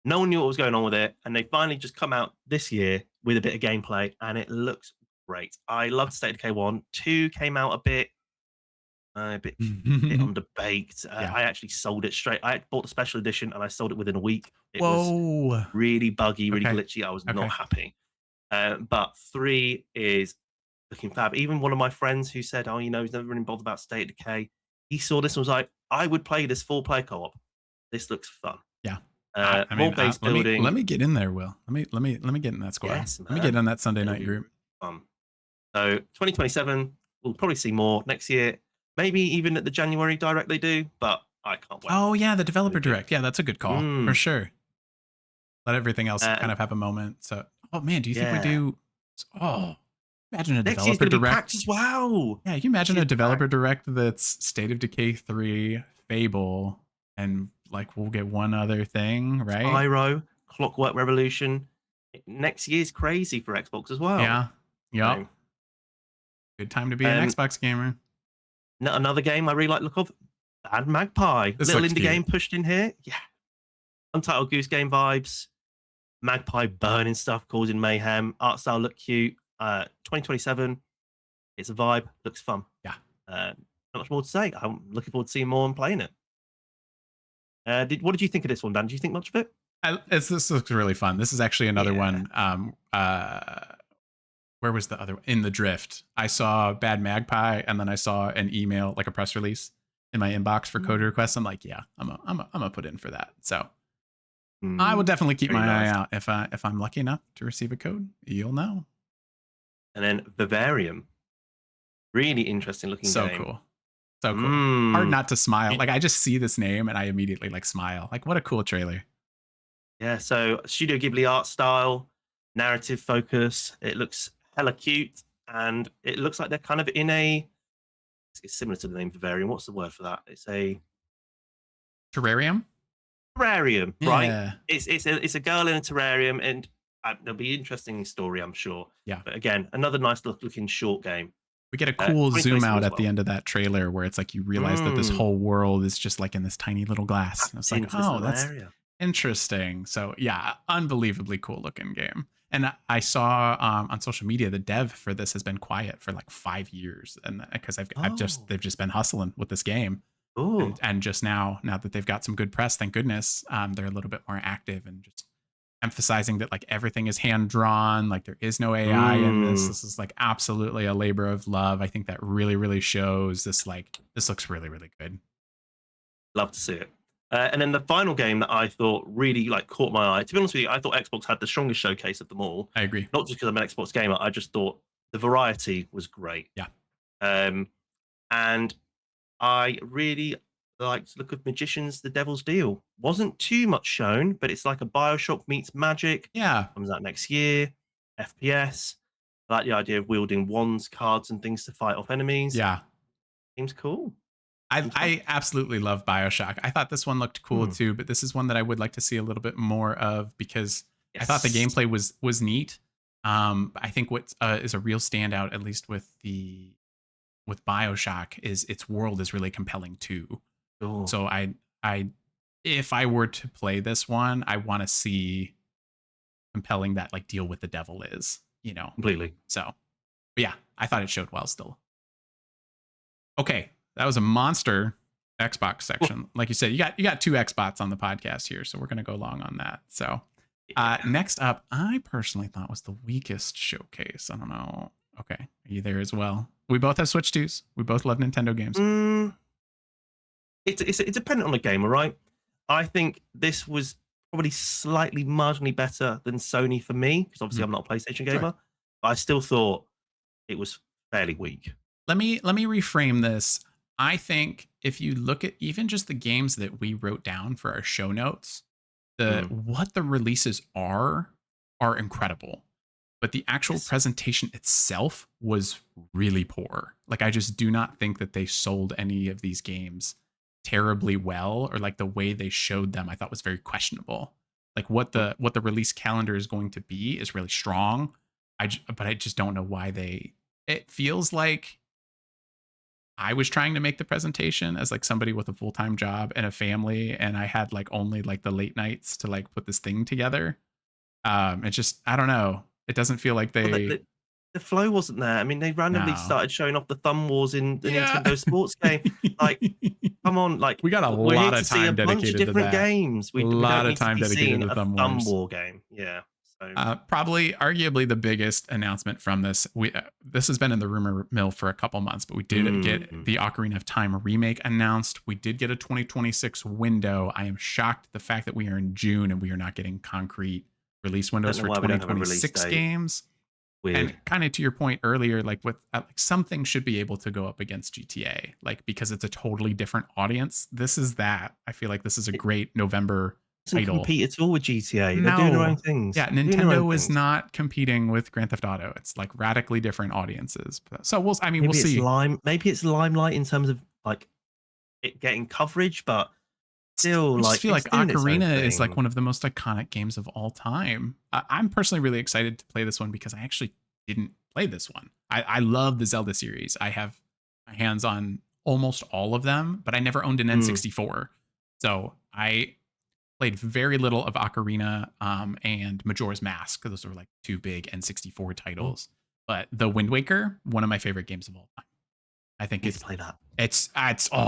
No one knew what was going on with it, and they finally just come out this year with a bit of gameplay, and it looks great. I loved State of Decay 1. 2 came out a bit underbaked. Yeah. I actually sold it straight. I bought the special edition and I sold it within a week. It was Whoa. really buggy, really Okay. glitchy. I was not Okay. happy. But 3 is looking fab. Even one of my friends who said, "Oh, he's never really bothered about State of Decay." He saw this and was like, "I would play this full play co-op. This looks fun." Yeah. I More mean, base let building. me get in there, Will. Let me get in that squad. Yes, Let me get man. on that Sunday It's gonna night be group. really fun. So 2027, we'll probably see more next year. Maybe even at the January direct they do, but I can't wait. Oh yeah, the developer Really good. direct. Yeah, that's a good call for Mm. sure. Let everything else kind And of have a moment. So, oh man, do you think we yeah, do? Oh, imagine a next year's developer gonna be packed direct. as well. Yeah, you Next imagine a year's developer packed. direct that's State of Decay 3, Fable, and like we'll get one other thing, right? Spyro, Clockwork Revolution. Next year's crazy for Xbox as well. Yeah. Yup. So, Good time to be an um, Xbox gamer. another game I really like the look of. Bad Magpie, This little looks indie game cute. pushed in here. Yeah, Untitled Goose Game vibes. Magpie burning stuff, causing mayhem. Art style look cute. 2027. It's a vibe. Looks fun. Yeah. Not much more to say. I'm looking forward to seeing more and playing it. What did you think of this one, Dan? Did you think much of it? This looks really fun. This is actually another Yeah. one. Where was the other one? In the Drift? I saw Bad Magpie, and then I saw an email, like a press release, in my inbox for code requests. I'm like, yeah, I'm gonna put in for that. So I will definitely keep Very my eye nice. out if I'm lucky enough to receive a code. You'll know. And then Vivarium. Really interesting looking So game. cool. So cool. Hard Mm. not to smile. Like I just see this name and I immediately like smile. Like what a cool trailer. Yeah, so Studio Ghibli art style, narrative focus. It looks hella cute, and it looks like they're kind of in a. It's similar to the name Vivarium. What's the word for that? It's a Terrarium? terrarium, right? Yeah. It's a girl in a terrarium, and there'll be an interesting story, I'm sure. Yeah. But again, another nice looking short game. We get a cool zoom 2027 out as at the well. end of that trailer where it's like you realize that this whole world is just like in this tiny little glass. And it's like, Into this oh, little that's area. interesting. So yeah, unbelievably cool looking game. And I saw on social media the dev for this has been quiet for like 5 years, and because Oh, they've just been hustling with this game, oh, and just now that they've got some good press, thank goodness, they're a little bit more active and just emphasizing that like everything is hand drawn, like there is no AI in this. mm, This is like absolutely a labor of love. I think that really shows this. Like this looks really good. love to see it. And then the final game that I thought really like caught my eye. To be honest with you, I thought Xbox had the strongest showcase of them all. I agree. Not just because I'm an Xbox gamer. I just thought the variety was great. Yeah. Um, and I really liked the look of Magicians: The Devil's Deal. Wasn't too much shown, but it's like a Bioshock meets Magic. Yeah. Comes out next year. FPS. I like the idea of wielding wands, cards, and things to fight off enemies. Yeah. Seems cool. I absolutely love BioShock. I thought this one looked cool Hmm. too, but this is one that I would like to see a little bit more of because I thought the Yes. gameplay was neat. I think what is a real standout, at least with BioShock, is its world is really compelling too. Cool. So I if I were to play this one, I want to see compelling that like deal with the devil is, you know. Completely. So, but yeah, I thought it showed well still. Okay, that was a monster Xbox section. Like you said, you got two Xbox on the podcast here, so we're gonna go long on that. So, Yeah. next up, I personally thought was the weakest showcase. I don't know. Okay, are you there as well? We both have Switch 2s. We both love Nintendo games. Mm, it's dependent on the gamer, right? I think this was probably slightly marginally better than Sony for me because obviously Mhm. I'm not a PlayStation Sure. gamer. But I still thought it was fairly weak. Let me reframe this. I think if you look at even just the games that we wrote down for our show notes, the Mm, what the releases are incredible. But the actual yes. presentation itself was really poor. Like I just do not think that they sold any of these games terribly well, or like the way they showed them I thought was very questionable. Like Mm, what the release calendar is going to be is really strong. But I just don't know why they it feels like I was trying to make the presentation as like somebody with a full-time job and a family, and I had like only like the late nights to like put this thing together. It's just I don't know. It doesn't feel like Well, they the flow wasn't there. I mean, they randomly no. started showing off the thumb wars in the Yeah. Nintendo sports game. Like, come on, like We got a we're here lot to of see a time bunch of dedicated to different that. games. A We don't lot of need to time be dedicated seeing to a Thumb thumb Wars. war game. Yeah. So Probably, arguably, the biggest announcement from this. This has been in the rumor mill for a couple months, but we did get the Ocarina of Time remake announced. We did get a 2026 window. I am shocked at the fact that we are in June and we are not getting concrete release I windows don't know for why we don't have a release 2026 date. games. Weird. And kind of to your point earlier, like with like something should be able to go up against GTA, like because it's a totally different audience. This is that. I feel like this is a It great November doesn't title. compete at all with GTA. They're doing their own No. things. Yeah, Doing their own Nintendo is things. not competing with Grand Theft Auto. It's like radically different audiences. So we'll I mean, we'll Maybe it's see. maybe it's limelight in terms of like it getting coverage, but still, I just like feel like it's doing its own Ocarina is like thing. one of the most iconic games of all time. I'm personally really excited to play this one because I actually didn't play this one. I love the Zelda series. I have my hands on almost all of them, but I never owned an Mm. N64. So I played very little of Ocarina and Majora's Mask. Those were like two big N64 Oh, titles. But The Wind Waker, one of my favorite games of all time. I think need to play that. it's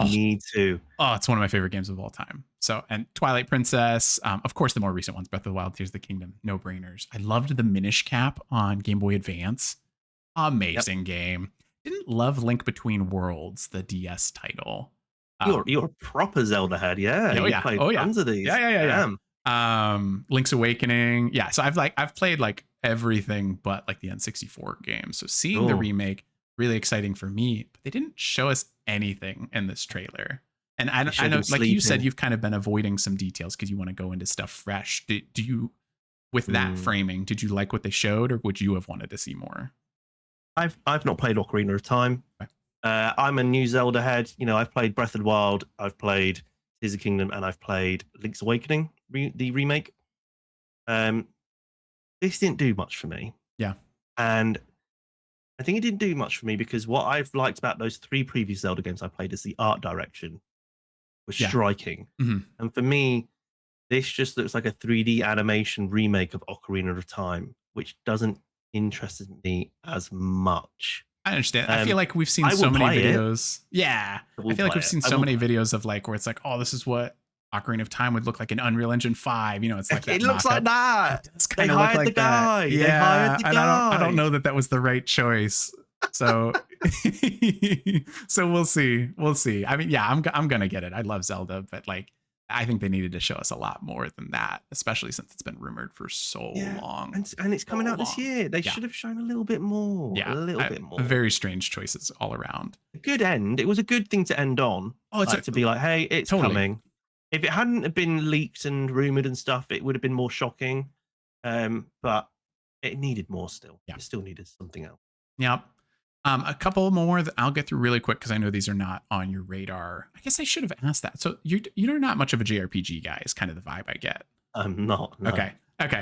Need to. it's one of my favorite games of all time. So, and Twilight Princess, of course, the more recent ones, Breath of the Wild, Tears of the Kingdom, no brainers. I loved the Minish Cap on Game Boy Advance. Yep. Amazing game. Didn't love Link Between Worlds, the DS title. You're a proper Zelda head, yeah. Oh You yeah. played Oh yeah. tons of these. Yeah. Damn. Link's Awakening. Yeah. So I've played like everything but like the N64 games. So seeing the Sure. remake, really exciting for me, but they didn't show us anything in this trailer. And I showed know, him like you said, sleeping. you've kind of been avoiding some details because you want to go into stuff fresh. Do you, with that framing, did you like what they showed, or would you have wanted to see more? I've not played Ocarina of Time. Okay. I'm a new Zelda head. You know, I've played Breath of the Wild, I've played Tears of the Kingdom, and I've played Link's Awakening, the remake. This didn't do much for me. Yeah. And I think it didn't do much for me because what I've liked about those three previous Zelda games I played is the art direction was Yeah. striking. Mhm. And for me, this just looks like a 3D animation remake of Ocarina of Time, which doesn't interest me as much. I understand. I feel like we've seen I so will many play it. videos. Yeah. I feel like we've seen so many videos of like where it's like, oh, this is what Ocarina of Time would look like in Unreal Engine 5. You know, it's like that. It looks like that. It's They kind of look hired like the guy. that. They hired the and I don't guy. know that that was the right choice. So, so we'll see. We'll see. I mean, yeah, I'm gonna get it. I love Zelda, but like, I think they needed to show us a lot more than that, especially since it's been rumored for so long. And it's coming out this year. They Yeah. should have shown a little bit more. Yeah, A little bit more. Very strange choices all around. A good end. It was a good thing to end on. Oh, it's like, to be like, hey, it's totally. coming. If it hadn't have been leaked and rumored and stuff, it would have been more shocking. But it needed more still. Yeah. It still needed something else. Yep. A couple more that I'll get through really quick because I know these are not on your radar. I guess I should have asked that. So you're not much of a JRPG guy, is kind of the vibe I get. I'm not. No. Okay.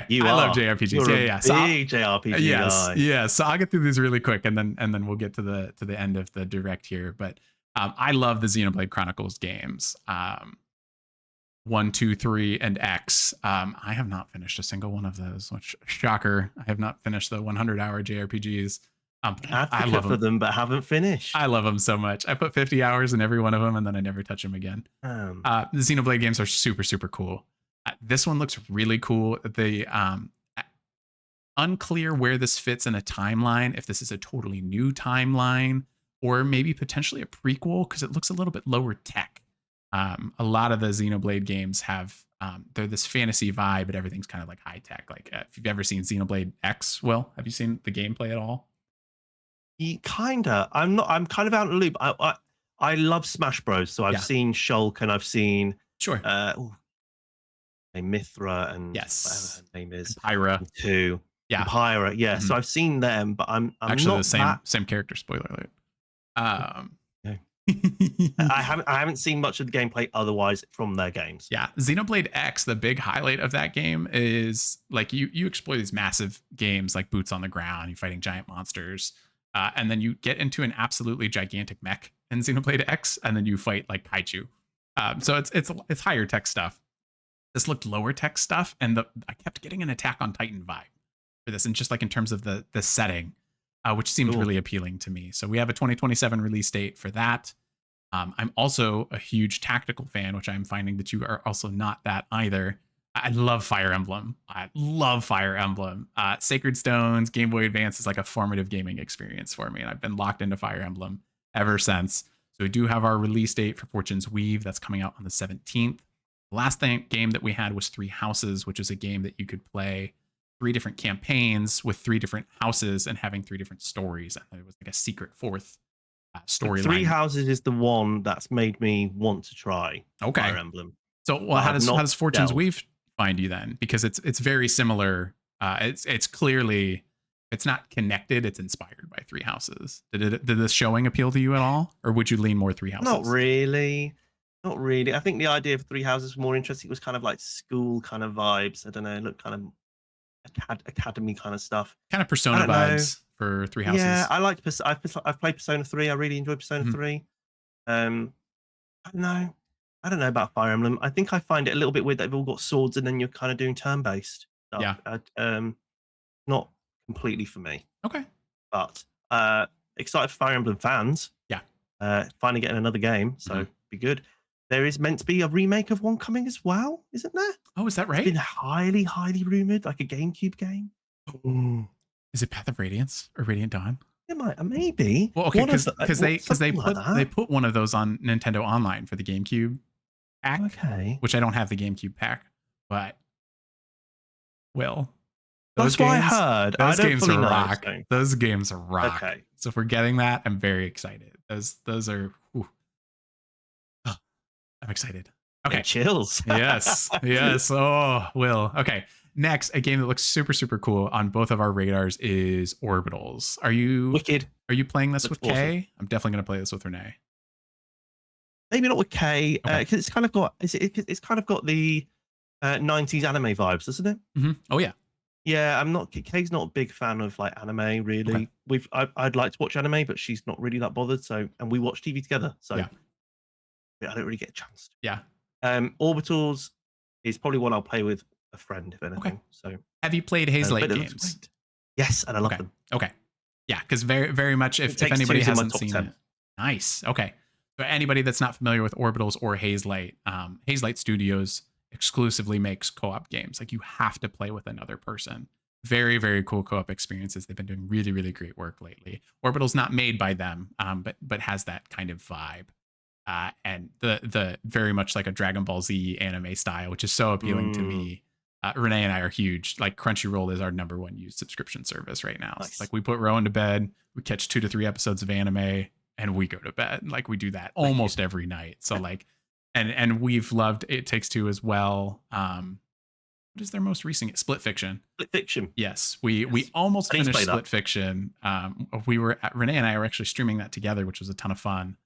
You I are. love JRPGs. You're Yeah. a big JRPG yes. guy. Yeah. So I'll get through these really quick, and then we'll get to the end of the direct here. But I love the Xenoblade Chronicles games. 1, 2, 3, and X. I have not finished a single one of those, which shocker. I have not finished the 100-hour JRPGs. I love them, but haven't finished. I love them so much. I put 50 hours in every one of them, and then I never touch them again. The Xenoblade games are super, super cool. This one looks really cool. The unclear where this fits in a timeline, if this is a totally new timeline, or maybe potentially a prequel, because it looks a little bit lower tech. A lot of the Xenoblade games have they're this fantasy vibe, but everything's kind of like high tech. Like if you've ever seen Xenoblade X, Will, have you seen the gameplay at all? Kinda. I'm kind of out of the loop. I love Smash Bros. So I've seen Shulk and I've seen Mithra and yes, whatever her name is. Pyra. Two. Yeah. Pyra. Yeah. So I've seen them, but I'm actually not the same character, spoiler alert. I haven't seen much of the gameplay otherwise from their games. Yeah, Xenoblade X, the big highlight of that game is like you explore these massive games like boots on the ground, you're fighting giant monsters, and then you get into an absolutely gigantic mech in Xenoblade X, and then you fight like kaiju. So it's higher tech stuff. This looked lower tech stuff, and I kept getting an Attack on Titan vibe for this, and just like in terms of the setting, which seemed Cool. really appealing to me. So we have a 2027 release date for that. I'm also a huge tactical fan, which I'm finding that you are also not that either. I love Fire Emblem. I love Fire Emblem. Sacred Stones, Game Boy Advance is like a formative gaming experience for me, and I've been locked into Fire Emblem ever since. So we do have our release date for Fortune's Weave that's coming out on the 17th. The last game that we had was Three Houses, which is a game that you could play 3 different campaigns with 3 different houses and having 3 different stories. And there was like a secret fourth storyline. Three Houses is the one that's made me want to try Fire Emblem. So, well, how does Fortune's Weave find you then? Because it's very similar. It's clearly, it's not connected. It's inspired by Three Houses. Did the showing appeal to you at all, or would you lean more Three Houses? Not really. I think the idea of Three Houses was more interesting. It was kind of like school kind of vibes. I don't know. It looked kind of academy kind of stuff. Kind of Persona vibes for Three Houses. Yeah, I liked. I've played Persona 3. I really enjoyed Persona 3. I don't know. I don't know about Fire Emblem. I think I find it a little bit weird that they've all got swords and then you're kind of doing turn-based stuff. Yeah. Not completely for me. Okay. But excited for Fire Emblem fans. Yeah. Finally getting another game, so be good. There is meant to be a remake of one coming as well, isn't there? Oh, is that right? It's been highly, highly rumored, like a GameCube game. Is it Path of Radiance or Radiant Dawn? It might, maybe. Well, okay, because they like put one of those on Nintendo Online for the GameCube pack. Okay. Which I don't have the GameCube pack, but that's what I heard. Those games rock. Know, so. Those games rock. Okay. So if we're getting that, I'm very excited. Those are. I'm excited. Okay. Chills. Yes. Oh, Will. Okay. Next, a game that looks super, super cool on both of our radars is Orbitals. Are you wicked? Are you playing this with awesome. Kay? I'm definitely going to play this with Renee. Maybe not with Kay, because it's kind of got it's kind of got the 90s anime vibes, doesn't it? Mm-hmm. Oh yeah. Yeah, Kay's not a big fan of like anime, really. Okay. I'd like to watch anime, but she's not really that bothered. So, and we watch TV together. So yeah. I don't really get a chance. Yeah. Orbitals is probably one I'll play with a friend, if anything. Okay. So, have you played Hazelight games? Yes, and I love them. Okay. Yeah, because very, very much if anybody hasn't seen 10. It. Nice. Okay. So anybody that's not familiar with Orbitals or Hazelight, Hazelight Studios exclusively makes co-op games. Like you have to play with another person. Very, very cool co-op experiences. They've been doing really, really great work lately. Orbital's not made by them, but has that kind of vibe. And the very much like a Dragon Ball Z anime style, which is so appealing to me. Renee and I are huge. Like Crunchyroll is our #1 used subscription service right now. Nice. Like we put Rowan to bed, we catch 2 to 3 episodes of anime, and we go to bed. Like we do that almost every night. So like, and we've loved It Takes Two as well. What is their most recent? Split Fiction. Split Fiction. Yes, we almost finished Split Fiction. Renee and I were actually streaming that together, which was a ton of fun.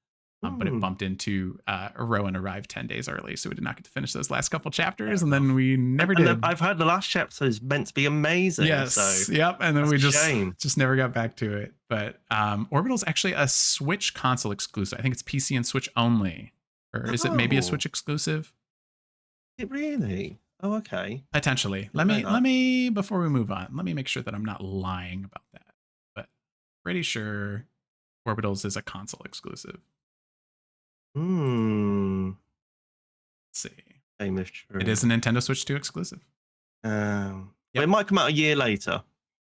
But it bumped into Rowan arrived 10 days early, so we did not get to finish those last couple chapters, and then we never did. I've heard the last chapter is meant to be amazing. Yes, so yep, and then we just never got back to it. But Orbital's actually a Switch console exclusive. I think it's PC and Switch only, or is it maybe a Switch exclusive? It really? Oh, okay. Potentially. Let me before we move on, let me make sure that I'm not lying about that. But pretty sure Orbitals is a console exclusive. Let's see. It is a Nintendo Switch 2 exclusive. But it might come out a year later.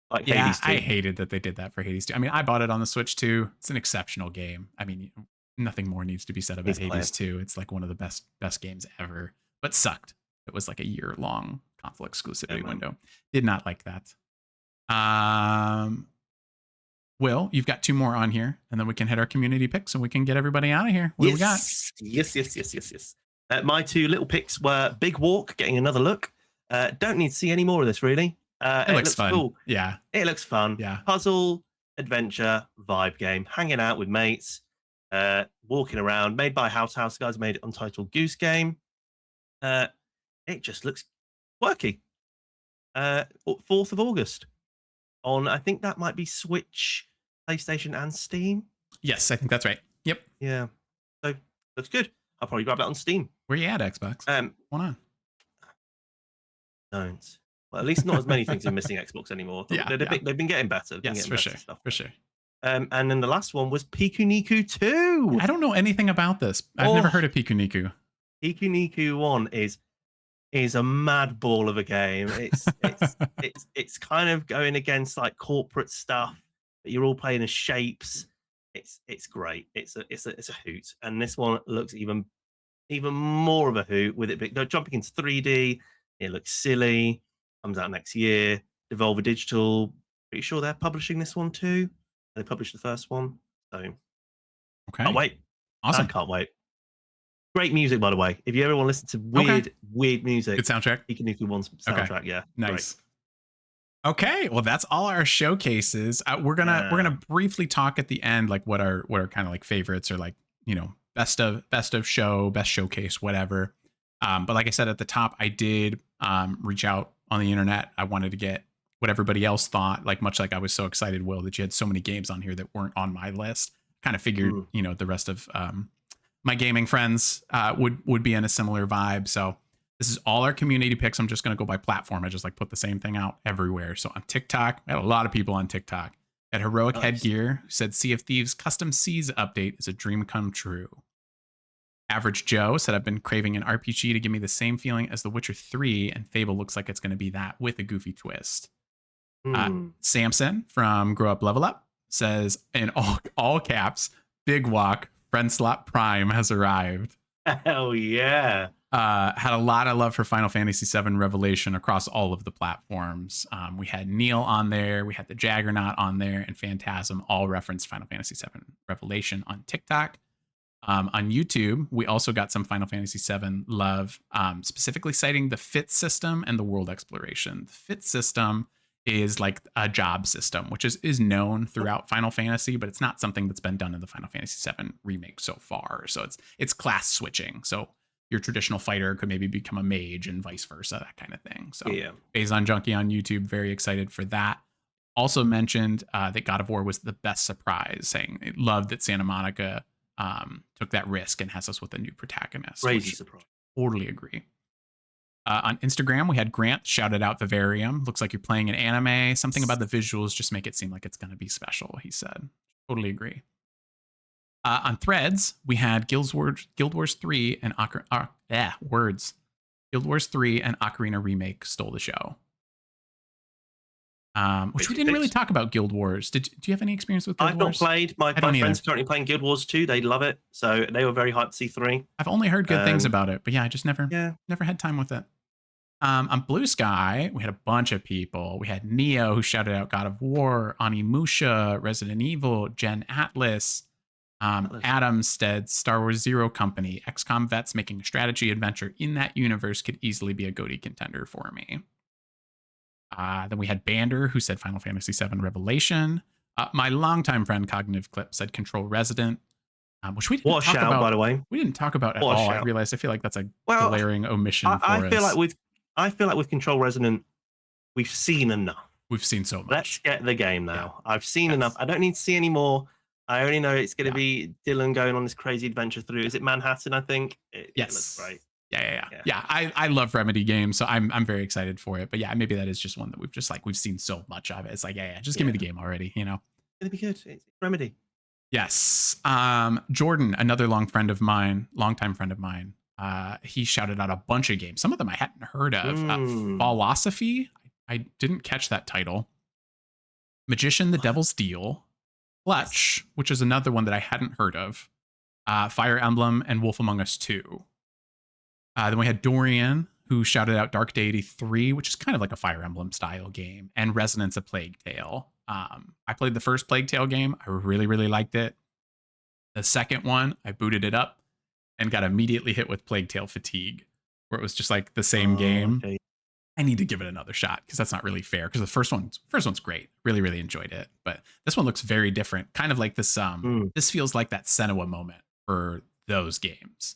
Like Hades 2. I hated that they did that for Hades 2. I mean, I bought it on the Switch 2. It's an exceptional game. I mean, nothing more needs to be said about Hades 2. It's like one of the best games ever, but sucked. It was like a year-long console exclusivity window. Did not like that. Will, you've got 2 more on here, and then we can hit our community picks and we can get everybody out of here. What do we got? Yes. My 2 little picks were Big Walk, getting another look. Don't need to see any more of this, really. It looks fun. Cool. Yeah. It looks fun. Yeah. Puzzle, adventure, vibe game. Hanging out with mates, walking around. Made by House guys, made Untitled Goose Game. It just looks quirky. 4th of August. On, I think that might be Switch, PlayStation, and Steam. Yes, I think that's right. Yep. Yeah. So looks good. I'll probably grab that on Steam. Where you at, Xbox? Um, What's going don't. Well, at least not as many things are missing Xbox anymore. Yeah, yeah. They've been getting better. They've been Yes, getting for better sure. stuff. For sure. And then the last one was Piku Niku 2. I don't know anything about this. I've never heard of Piku Niku. Piku Niku 1 is a mad ball of a game. It's kind of going against like corporate stuff, but you're all playing as shapes. It's great. It's a hoot. And this one looks even more of a hoot with it jumping into 3D. It looks silly. Comes out next year. Devolver Digital. Pretty sure they're publishing this one too. They published the first one. So Okay. can't wait. Awesome. I can't wait. Great music, by the way. If you ever want to listen to weird music, good soundtrack. Piku Niku 1's soundtrack. Okay. Yeah. Nice. Great. Okay, well that's all our showcases. We're gonna briefly talk at the end, like what are kind of like favorites or like, you know, best of show, best showcase, whatever. But like I said at the top, I did reach out on the internet. I wanted to get what everybody else thought, like much like I was so excited, Will, that you had so many games on here that weren't on my list. Kind of figured, you know, the rest of my gaming friends would be in a similar vibe. So this is all our community picks. I'm just going to go by platform. I just like put the same thing out everywhere. So on TikTok, I had a lot of people on TikTok. At Heroic Headgear, who said Sea of Thieves Custom Seas update is a dream come true. Average Joe said, I've been craving an RPG to give me the same feeling as The Witcher 3, and Fable looks like it's going to be that with a goofy twist. Samson from Grow Up Level Up says, in all caps, Big Walk Friend Slot Prime has arrived. Hell yeah. Had a lot of love for Final Fantasy VII Revelation across all of the platforms. We had Neil on there, we had the Jaggernaut on there, and Phantasm all referenced Final Fantasy VII Revelation on TikTok. On YouTube, we also got some Final Fantasy VII love, specifically citing the FIT system and the world exploration. The FIT system is like a job system, which is known throughout Final Fantasy, but it's not something that's been done in the Final Fantasy VII remake so far. So it's class switching. So your traditional fighter could maybe become a mage and vice versa, that kind of thing. So yeah. Bazon Junkie on YouTube, very excited for that. Also mentioned that God of War was the best surprise, saying it loved that Santa Monica took that risk and has us with a new protagonist. Crazy surprise. Totally agree. On Instagram, we had Grant shouted out Vivarium. Looks like you're playing an anime. Something about the visuals just make it seem like it's going to be special, he said. Totally agree. On Threads, we had Guild Wars 3 and Guild Wars 3 and Ocarina Remake stole the show. Which we didn't really talk about Guild Wars. Do you have any experience with Guild Wars? I've not played. My friends are currently playing Guild Wars 2. They love it. So they were very hyped to see 3. I've only heard good things about it, but yeah, I just never had time with it. On Blue Sky, we had a bunch of people. We had Neo, who shouted out God of War, Onimusha, Resident Evil, Jen Atlas, Adamstead, Star Wars Zero Company, XCOM vets making a strategy adventure in that universe could easily be a GOTY contender for me. Then we had Bander, who said Final Fantasy VII Revelation. My longtime friend Cognitive Clip said Control Resident, which we didn't talk about. By the way, we didn't talk about at all. I realized. I feel like that's a glaring omission. I feel like with Control Resident, we've seen enough. We've seen so much. Let's get the game now. Yeah. I've seen enough. I don't need to see any more. I already know it's going to be Dylan going on this crazy adventure through. Is it Manhattan? I think. Yes. It looks great. Yeah. I love Remedy games, so I'm very excited for it. But yeah, maybe that is just one that we've seen so much of it. It's like, just give me the game already, you know. It'll be good. It's Remedy. Yes. Jordan, another longtime friend of mine. He shouted out a bunch of games. Some of them I hadn't heard of. Philosophy. I didn't catch that title. Magician, the Devil's Deal. Clutch, which is another one that I hadn't heard of. Fire Emblem and Wolf Among Us 2. Then we had Dorian, who shouted out Dark Deity 3, which is kind of like a Fire Emblem style game, and Resonance of Plague Tale. I played the first Plague Tale game. I really, really liked it. The second one, I booted it up and got immediately hit with Plague Tale fatigue, where it was just like the same game. Okay. I need to give it another shot because that's not really fair. Because the first one's great. Really, really enjoyed it. But this one looks very different. Kind of like this. This feels like that Senua moment for those games,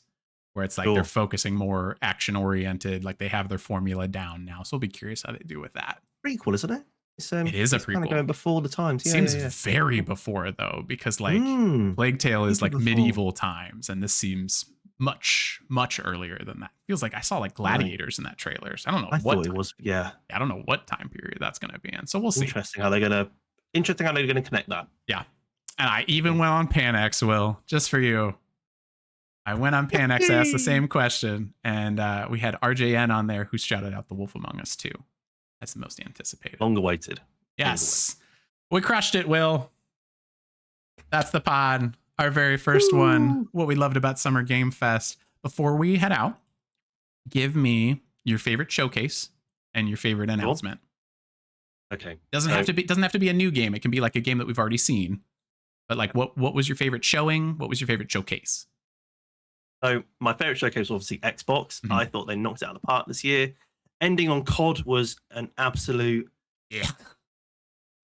where it's like they're focusing more action oriented. Like they have their formula down now. So I'll be curious how they do with that. Prequel, isn't it? It is a it's kind of prequel. going before the times. Yeah, Seems yeah, yeah. very before though, because like Mm, Plague Tale is super like before. medieval times, and this seems much earlier than that. Feels like I saw like Right. gladiators in that trailer. So I don't know I what thought it time. was. Yeah, I don't know what time period that's going to be in. So we'll see. interesting how they're gonna connect that. Yeah. And I even went on Panex, Will, just for you. I went on Panex, asked the same question, and we had RJN on there who shouted out The Wolf Among Us 2. That's the most anticipated. Long awaited. Yes. We crushed it, Will. That's the pod. Our very first one. What we loved about Summer Game Fest. Before we head out, give me your favorite showcase and your favorite announcement. Okay. Doesn't have to be a new game. It can be like a game that we've already seen. But like what was your favorite showing? What was your favorite showcase? So my favorite showcase was obviously Xbox. Mhm. I thought they knocked it out of the park this year. Ending on COD was an absolute shit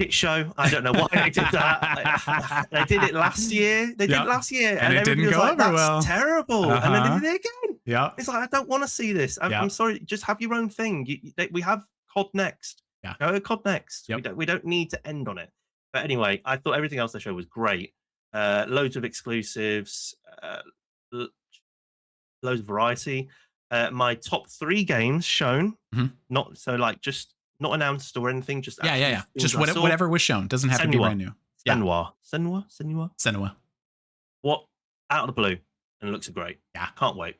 show. I don't know why they did that. They did it last year. They did it last year, and it didn't go over well. Terrible. And then they did it again. Yeah. It's like, I don't want to see this. I'm sorry. Just have your own thing. We have COD next. Yeah. Go COD next. Yep. We don't need to end on it. But anyway, I thought everything else they showed was great. Loads of exclusives. Loads of variety. My top 3 games shown, not so like just not announced or anything. Just just whatever was shown. Doesn't have to be brand new. Senua. What out of the blue, and it looks great. Yeah, can't wait.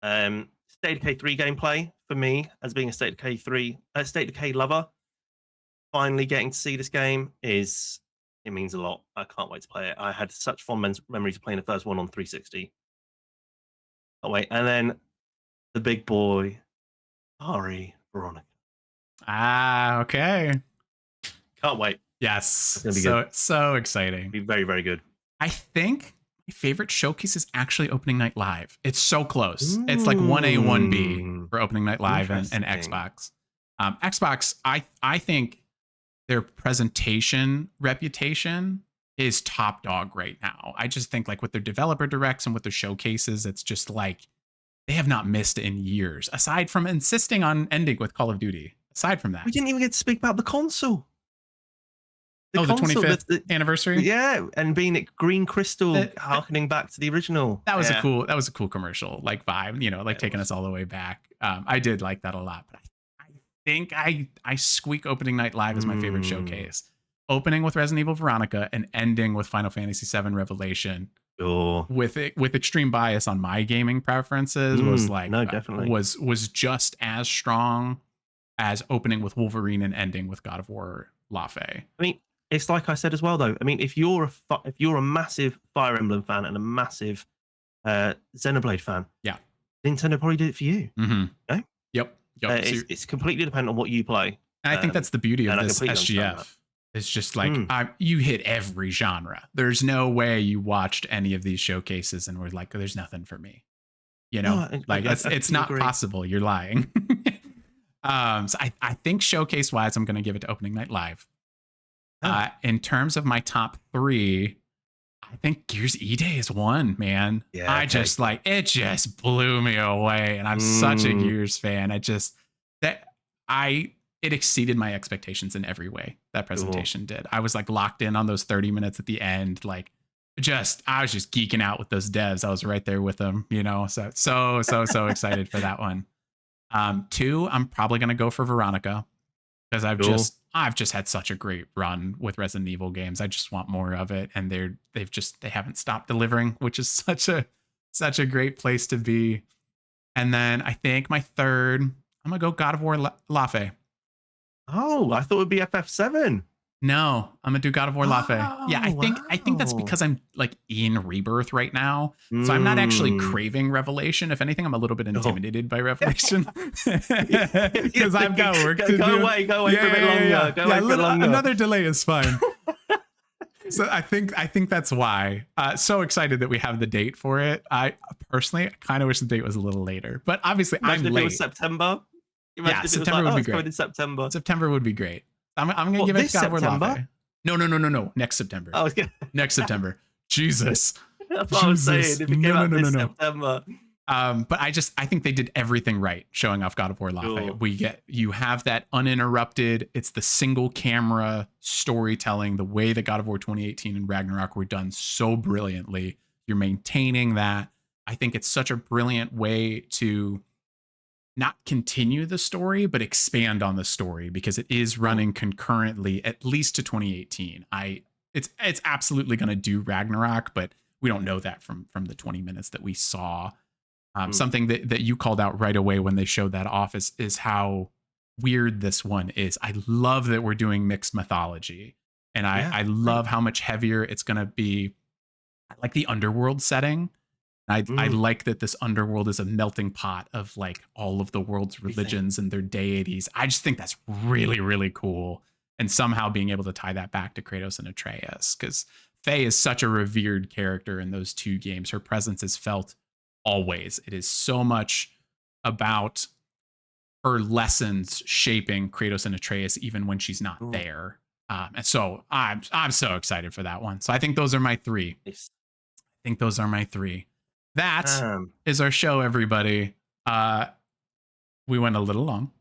State of Decay 3 gameplay for me as being a State of Decay lover. Finally getting to see this game it means a lot. I can't wait to play it. I had such fond memories of playing the first one on 360. Oh wait, and then the big boy, Ari Veronica. Okay. Can't wait. Yes. It's gonna be good. So exciting. It'll be very, very good. I think my favorite showcase is actually Opening Night Live. It's so close. It's like 1A, 1B for Opening Night Live and Xbox. Xbox, I think their presentation reputation is top dog right now. I just think like with their developer directs and with their showcases, it's just like they have not missed in years, aside from insisting on ending with Call of Duty. Aside from that, we didn't even get to speak about the console. The 25th anniversary. Yeah, and being at Green Crystal, harkening back to the original. That was a cool commercial, like vibe. You know, like taking us all the way back. I did like that a lot, but I think I squeak Opening Night Live as my favorite showcase. Opening with Resident Evil Veronica and ending with Final Fantasy VII Revelation. With extreme bias on my gaming preferences was like definitely was just as strong as opening with Wolverine and ending with God of War Lafe. I mean, it's like I said as well, though. I mean, if you're a massive Fire Emblem fan and a massive Xenoblade fan, Nintendo probably did it for you. Okay? Yep. It's completely dependent on what you play. And I think that's the beauty of this SGF. It's just like you hit every genre. There's no way you watched any of these showcases and were like, oh, "There's nothing for me." You know, it's not possible. You're lying. So I think showcase wise, I'm going to give it to Opening Night Live. In terms of my top 3, I think Gears E-Day is one, man. Yeah, it just blew me away, and I'm such a Gears fan. It exceeded my expectations in every way. That presentation did. I was like locked in on those 30 minutes at the end. Like, I was just geeking out with those devs. I was right there with them, you know. So excited for that one. 2, I'm probably gonna go for Veronica because I've just had such a great run with Resident Evil games. I just want more of it, and they haven't stopped delivering, which is such a great place to be. And then I think my 3rd, I'm gonna go God of War Lafe. Oh, I thought it would be FF7. No, I'm gonna do God of War Lafe. Yeah, I think that's because I'm like in Rebirth right now, so I'm not actually craving Revelation. If anything, I'm a little bit intimidated by Revelation because I've got work to do. Go away for a bit longer. Go away for longer. Another delay is fine. So I think that's why. So excited that we have the date for it. I personally kind of wish the date was a little later, but obviously I'm late. It was September. September would be great. In September. September would be great. I'm gonna give it God of War Lafe. No. Next September. Oh, next September. Jesus. That's what I was saying. If it came out this September. But I think they did everything right showing off God of War Lafayette. Sure. You have that uninterrupted, it's the single camera storytelling, the way that God of War 2018 and Ragnarok were done so brilliantly. You're maintaining that. I think it's such a brilliant way to not continue the story, but expand on the story because it is running concurrently, at least to 2018. It's absolutely going to do Ragnarok, but we don't know that from the 20 minutes that we saw. Something that you called out right away when they showed that off is how weird this one is. I love that we're doing mixed mythology, and I love how much heavier it's going to be. I like the underworld setting. I like that this underworld is a melting pot of like all of the world's religions and their deities. I just think that's really, really cool. And somehow being able to tie that back to Kratos and Atreus, because Faye is such a revered character in those two games. Her presence is felt always. It is so much about her lessons shaping Kratos and Atreus, even when she's not there. And so I'm so excited for that one. So I think those are my three. That is our show, everybody. We went a little long.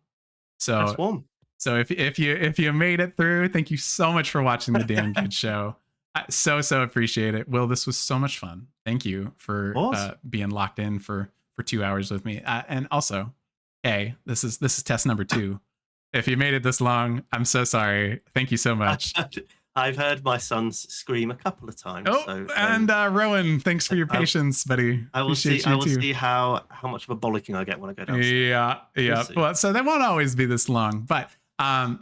So if you made it through, thank you so much for watching the Dan Good Show. I so appreciate it. Will, this was so much fun. Thank you for being locked in for 2 hours with me. And also, hey, this is test number 2. If you made it this long, I'm so sorry. Thank you so much. I've heard my sons scream a couple of times. And Rowan, thanks for your patience, buddy. I will see how much of a bollocking I get when I go downstairs. Yeah. Well, so they won't always be this long, but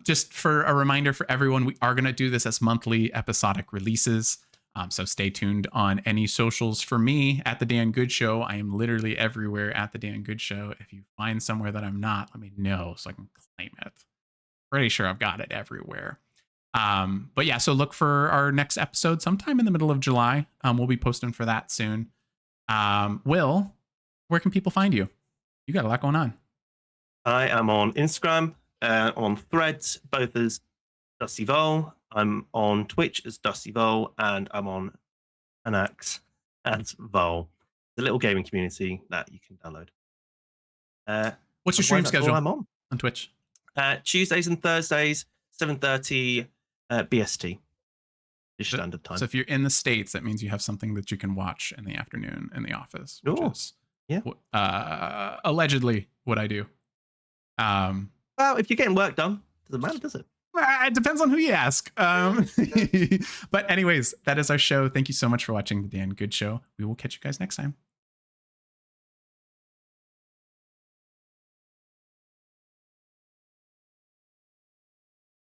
just for a reminder for everyone, we are going to do this as monthly episodic releases. So stay tuned on any socials for me at The Dan Good Show. I am literally everywhere at The Dan Good Show. If you find somewhere that I'm not, let me know so I can claim it. Pretty sure I've got it everywhere. But yeah, so look for our next episode sometime in the middle of July. We'll be posting for that soon. Will, where can people find you? You got a lot going on. I am on Instagram, on Threads, both as Dusty Vol. I'm on Twitch as Dusty Vol, and I'm on Anax as Vol. The little gaming community that you can download. What's your stream schedule? I'm on Twitch. Tuesdays and Thursdays, 7:30 BST. Standard time. So if you're in the States, that means you have something that you can watch in the afternoon in the office. Which is, allegedly what I do. Well, if you're getting work done, doesn't matter, does it? It depends on who you ask. But anyways, that is our show. Thank you so much for watching the Dan Good Show. We will catch you guys next time.